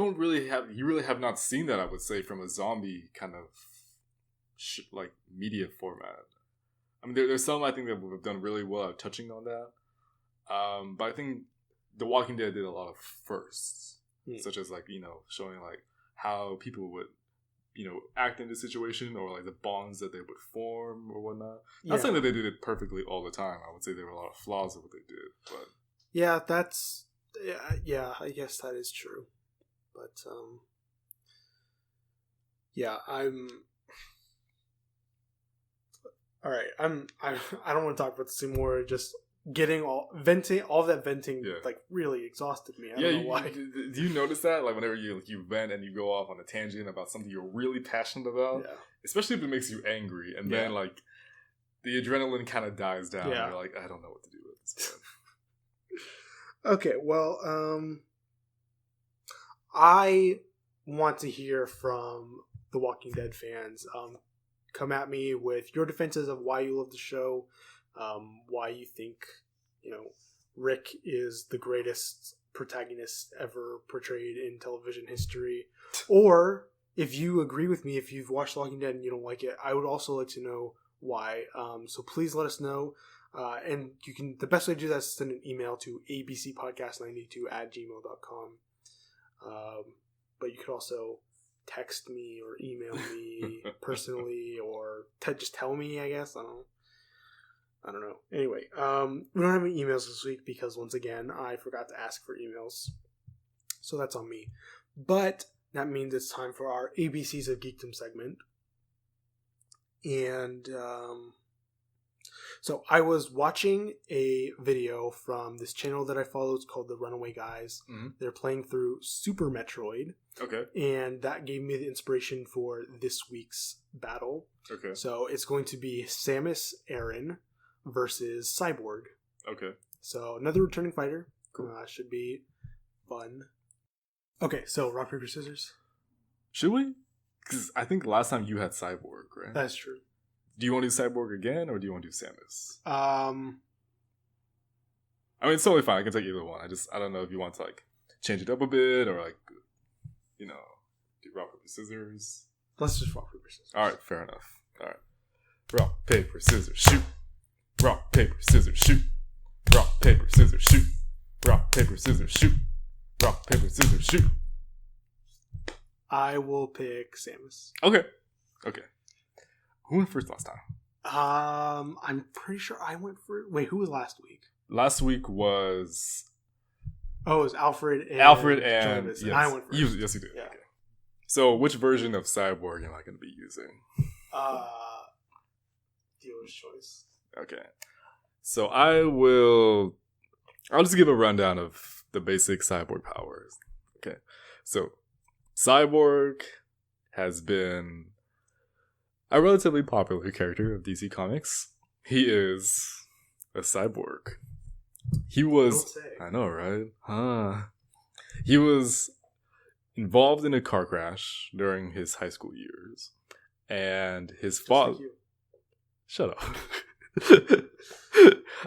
really have not seen that. I would say from a zombie kind of like media format. I mean, there's some I think that have done really well at touching on that. But I think The Walking Dead did a lot of firsts, such as like showing like how people would act in this situation, or like the bonds that they would form or whatnot. Not saying that they did it perfectly all the time. I would say there were a lot of flaws in what they did, but I guess that is true. But I'm all right. I don't want to talk about this anymore. Just getting all that venting like really exhausted me. I don't know why. Do you notice that? Like whenever you vent and you go off on a tangent about something you're really passionate about, especially if it makes you angry, and then like the adrenaline kind of dies down, and you're like, I don't know what to do with this point. Okay, well, I want to hear from the Walking Dead fans. Come at me with your defenses of why you love the show, why you think, Rick is the greatest protagonist ever portrayed in television history. Or if you agree with me, if you've watched The Walking Dead and you don't like it, I would also like to know why. So please let us know. And the best way to do that is send an email to abcpodcast92@gmail.com. But you could also text me or email me personally, or just tell me, I guess. I don't know. Anyway, we don't have any emails this week because, once again, I forgot to ask for emails. So that's on me. But that means it's time for our ABCs of Geekdom segment. And so I was watching a video from this channel that I follow. It's called The Runaway Guys. Mm-hmm. They're playing through Super Metroid. Okay. And that gave me the inspiration for this week's battle. Okay. So it's going to be Samus Aran versus Cyborg. Okay. So another returning fighter. Cool. Should be fun. Okay, so rock, paper, scissors. Should we? Because I think last time you had Cyborg, right? That's true. Do you want to do Cyborg again, or do you want to do Samus? I mean, it's totally fine. I can take either one. I don't know if you want to like change it up a bit, or like, do rock, paper, scissors. Let's just rock, paper, scissors. All right, fair enough. All right, rock, paper, scissors, shoot. Rock, paper, scissors, shoot. Rock, paper, scissors, shoot. Rock, paper, scissors, shoot. Rock, paper, scissors, shoot. I will pick Samus. Okay. Who went first last time? I'm pretty sure I went first. Wait, who was last week? Last week was... Oh, it was Alfred and Jarvis, yes. And I went first. Yes, you did. Yeah. Okay. So, which version of Cyborg am I going to be using? Dealer's choice. Okay. So, I'll just give a rundown of the basic Cyborg powers. Okay. So, Cyborg has been a relatively popular character of DC Comics. He is a cyborg. He was... I know, right? He was involved in a car crash during his high school years. And his father... Shut up. I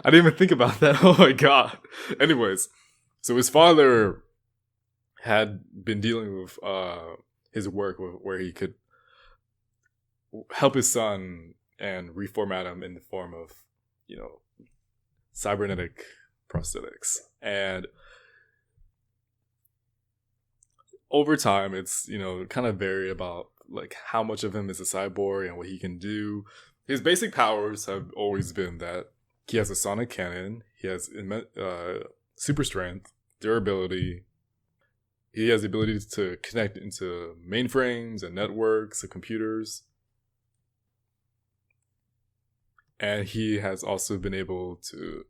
didn't even think about that. Oh my god. Anyways, so his father had been dealing with his work where he could help his son and reformat him in the form of, cybernetic prosthetics. And over time, it's, kind of vary about like how much of him is a cyborg and what he can do. His basic powers have always been that he has a sonic cannon, he has super strength, durability. He has the ability to connect into mainframes and networks and computers. And he has also been able to...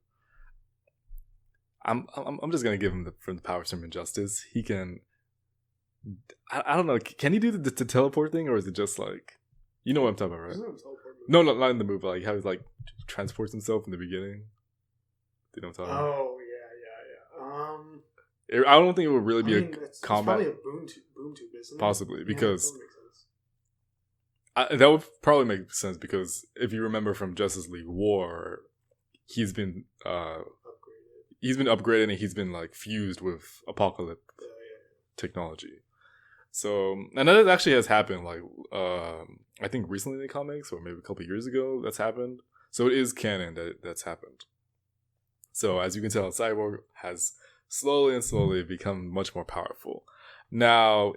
I'm just going to give him from the power term injustice. He can... I don't know. Can he do the teleport thing, or is it just like... You know what I'm talking about, right? No, not in the movie. Like how he like transports himself in the beginning. You know what I'm talking about? Oh, yeah. I don't think it would really be it's probably a boom tube, isn't it? Possibly, because that would make sense. that would probably make sense, because if you remember from Justice League War, he's been upgraded and he's been like fused with Apocalypse technology. So, and that actually has happened, like I think recently in the comics, or maybe a couple years ago, that's happened. So it is canon that's happened. So as you can tell, Cyborg has slowly become much more powerful. Now,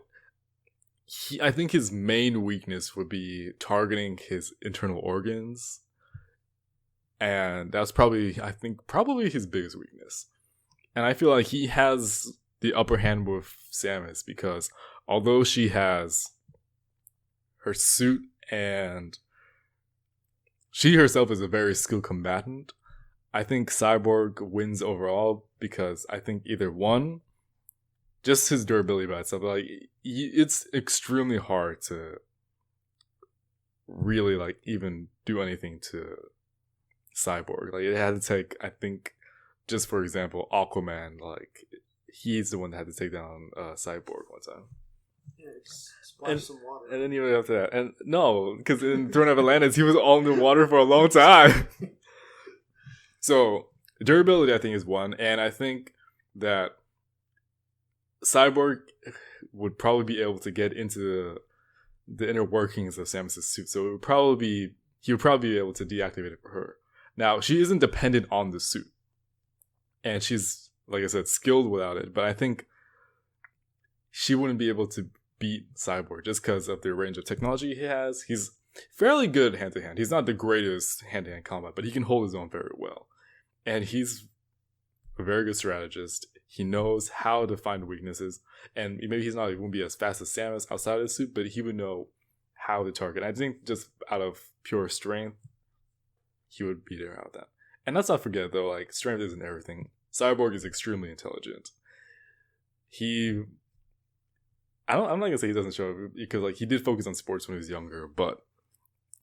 I think his main weakness would be targeting his internal organs. And that's probably his biggest weakness. And I feel like he has the upper hand with Samus, because although she has her suit and she herself is a very skilled combatant, I think Cyborg wins overall, because I think either one, just his durability by itself, like it's extremely hard to really like even do anything to Cyborg. Like it had to take, I think, just for example, Aquaman, like he's the one that had to take down Cyborg one time. Yeah, splash some water. And then even after that, and no, because in Throne of Atlantis, he was all in the water for a long time. So durability, I think, is one, and I think that Cyborg would probably be able to get into the inner workings of Samus's suit. So he would probably be able to deactivate it for her. Now, she isn't dependent on the suit, and she's, like I said, skilled without it. But I think she wouldn't be able to beat Cyborg just because of the range of technology he has. He's fairly good hand to hand. He's not the greatest hand to hand combat, but he can hold his own very well. And he's a very good strategist. He knows how to find weaknesses. And maybe he won't be as fast as Samus outside of the suit, but he would know how to target. I think just out of pure strength, he would beat her out of that. And let's not forget, though, like, strength isn't everything. Cyborg is extremely intelligent. I'm not gonna say he doesn't show up, because like he did focus on sports when he was younger, but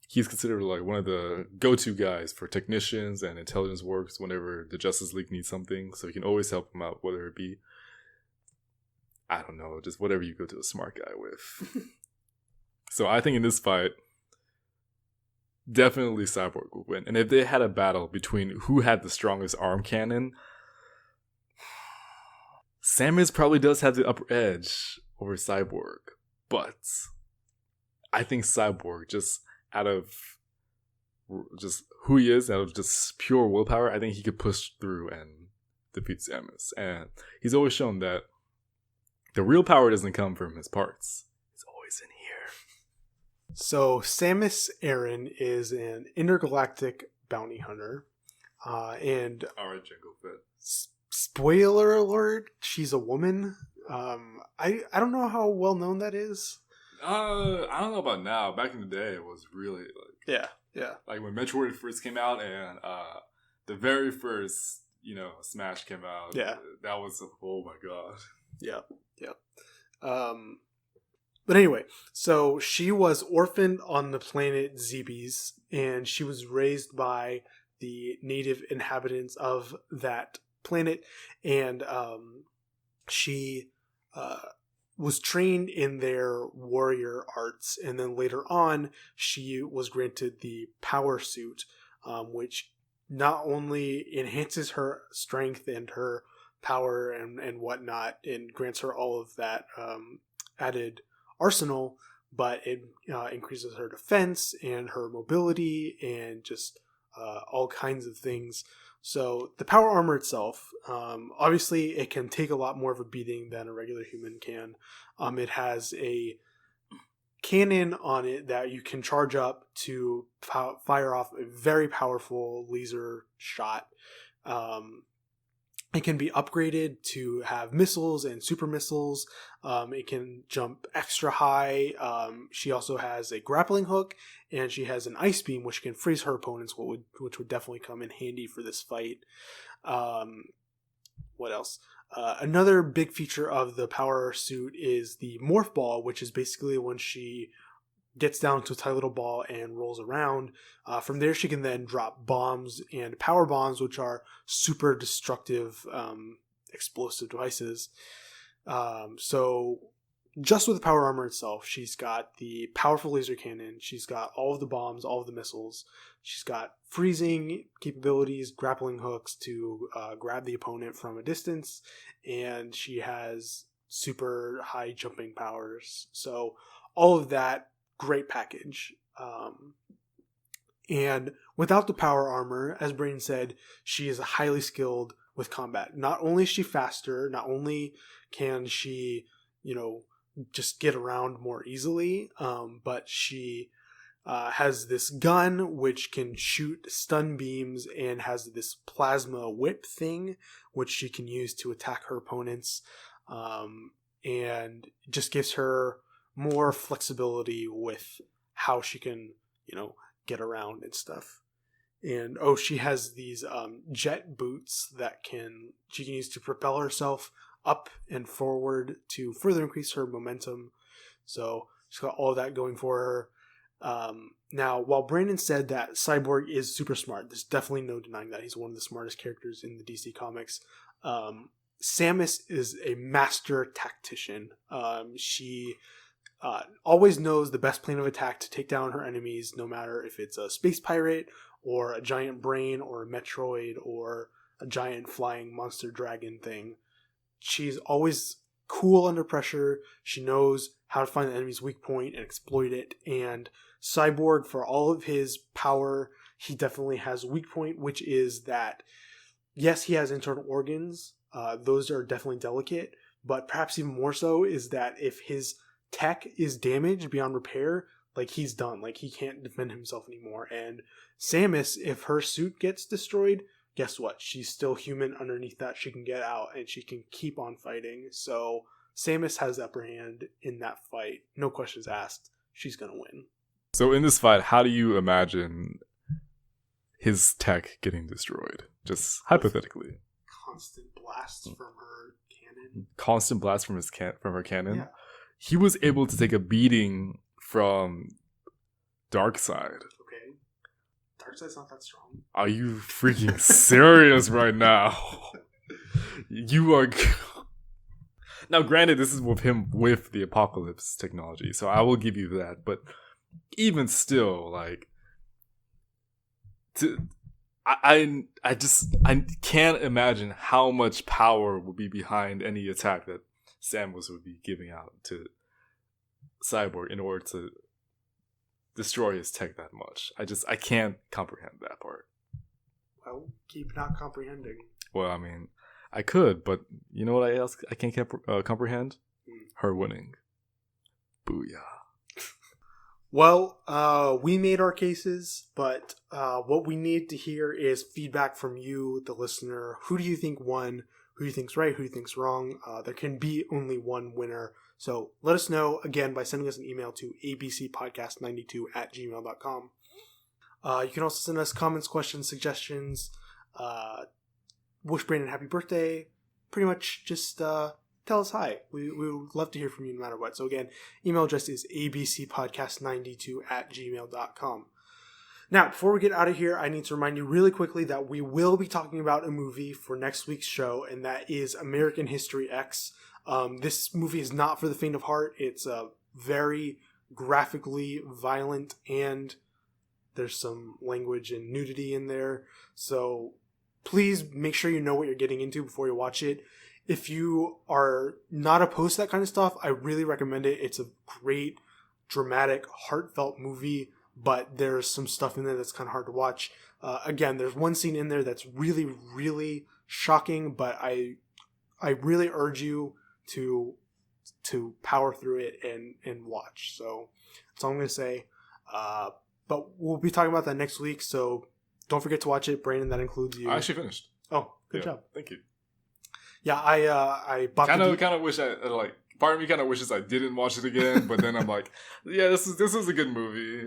he's considered like one of the go-to guys for technicians and intelligence works whenever the Justice League needs something. So he can always help them out, whether it be, I don't know, just whatever you go to a smart guy with. So I think in this fight, definitely Cyborg will win. And if they had a battle between who had the strongest arm cannon, Samus probably does have the upper edge over Cyborg. But I think Cyborg, just out of just who he is, out of just pure willpower, I think he could push through and defeat Samus. And he's always shown that the real power doesn't come from his parts. It's always in here. So Samus Aran is an intergalactic bounty hunter. And Alright, Jango Fett. Spoiler alert, she's a woman. I don't know how well known that is. I don't know about now. Back in the day, it was really like yeah. Like when Metroid first came out, and the very first Smash came out. Yeah, that was oh my god. Yeah. But anyway, so she was orphaned on the planet Zebes, and she was raised by the native inhabitants of that planet, and she was trained in their warrior arts, and then later on she was granted the power suit, which not only enhances her strength and her power and whatnot, and grants her all of that added arsenal, but it increases her defense and her mobility and just all kinds of things. So the power armor itself, obviously it can take a lot more of a beating than a regular human can. It has a cannon on it that you can charge up to fire off a very powerful laser shot. It can be upgraded to have missiles and super missiles. It can jump extra high. She also has a grappling hook, and she has an ice beam, which can freeze her opponents, which would definitely come in handy for this fight. What else? Another big feature of the power suit is the morph ball, which is basically when she gets down to a tight little ball and rolls around. From there, she can then drop bombs and power bombs, which are super destructive explosive devices. So just with the power armor itself, she's got the powerful laser cannon. She's got all of the bombs, all of the missiles. She's got freezing capabilities, grappling hooks to grab the opponent from a distance. And she has super high jumping powers. So all of that, great package. And without the power armor, as Brayden said, she is highly skilled with combat. Not only is she faster, not only can she, just get around more easily, but she has this gun which can shoot stun beams and has this plasma whip thing which she can use to attack her opponents, and just gives her more flexibility with how she can, get around and stuff. And she has these jet boots that she can use to propel herself up and forward to further increase her momentum. So she's got all of that going for her. Now, while Brandon said that Cyborg is super smart, there's definitely no denying that. He's one of the smartest characters in the DC comics. Samus is a master tactician. She always knows the best plan of attack to take down her enemies, no matter if it's a space pirate or a giant brain or a Metroid or a giant flying monster dragon thing. She's always cool under pressure. She knows how to find the enemy's weak point and exploit it. And Cyborg, for all of his power, he definitely has a weak point, which is that, yes, he has internal organs. Those are definitely delicate. But perhaps even more so is that if his tech is damaged beyond repair, he's done. He can't defend himself anymore. And Samus, if her suit gets destroyed, guess what? She's still human underneath that. She can get out and she can keep on fighting. So Samus has the upper hand in that fight. No questions asked. She's going to win. So in this fight, how do you imagine his tech getting destroyed? Just hypothetically. Constant blasts from her cannon. Constant blasts from her cannon? Yeah. He was able to take a beating from Darkseid. Okay. Darkseid's not that strong. Are you freaking serious right now? You are... Now, granted, this is with him with the Apocalypse technology, so I will give you that. But even still, I can't imagine how much power would be behind any attack that Samus would be giving out to Cyborg in order to destroy his tech that much. I can't comprehend that part. Well, keep not comprehending. Well, I mean, I could, but you know what else I can't comprehend? Her winning. Booyah. Well, we made our cases, but what we need to hear is feedback from you, the listener. Who do you think won? Who do you think's right? Who do you think's wrong? There can be only one winner. So let us know, again, by sending us an email to abcpodcast92@gmail.com. You can also send us comments, questions, suggestions, wish Brandon happy birthday. Pretty much just tell us hi. We would love to hear from you no matter what. So again, email address is abcpodcast92@gmail.com. Now, before we get out of here, I need to remind you really quickly that we will be talking about a movie for next week's show, and that is American History X. This movie is not for the faint of heart. It's very graphically violent, and there's some language and nudity in there. So please make sure you know what you're getting into before you watch it. If you are not opposed to that kind of stuff, I really recommend it. It's a great, dramatic, heartfelt movie, but there's some stuff in there that's kind of hard to watch. Again, there's one scene in there that's really, really shocking, but I really urge you to power through it and watch. So that's all I'm going to say. But we'll be talking about that next week, so don't forget to watch it. Brandon, that includes you. I actually finished. Oh, good job. Thank you. Yeah, I bought kind of wish part of me kind of wishes I didn't watch it again, but then I'm like, yeah, this is a good movie.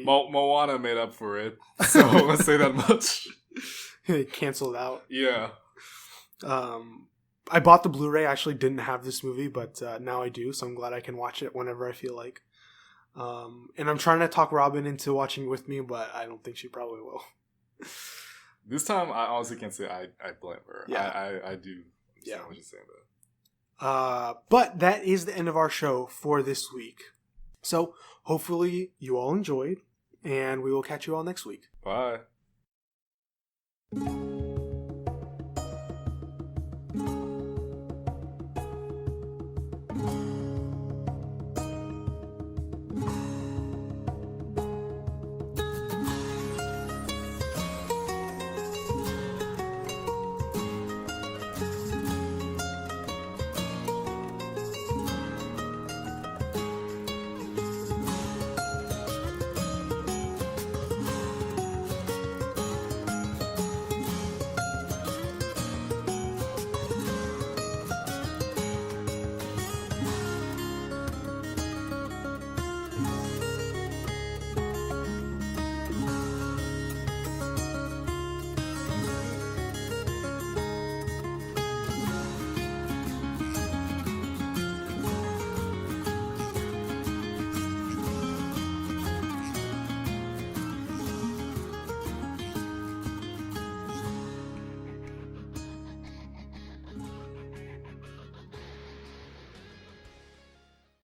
Moana made up for it, so let's say that much. Canceled out. Yeah. I bought the Blu-ray. I actually didn't have this movie, but now I do, so I'm glad I can watch it whenever I feel like. And I'm trying to talk Robin into watching with me, but I don't think she probably will. This time, I honestly can't say I blame her. Yeah. I do understand what you're saying, though. But that is the end of our show for this week. So hopefully you all enjoyed, and we will catch you all next week. Bye.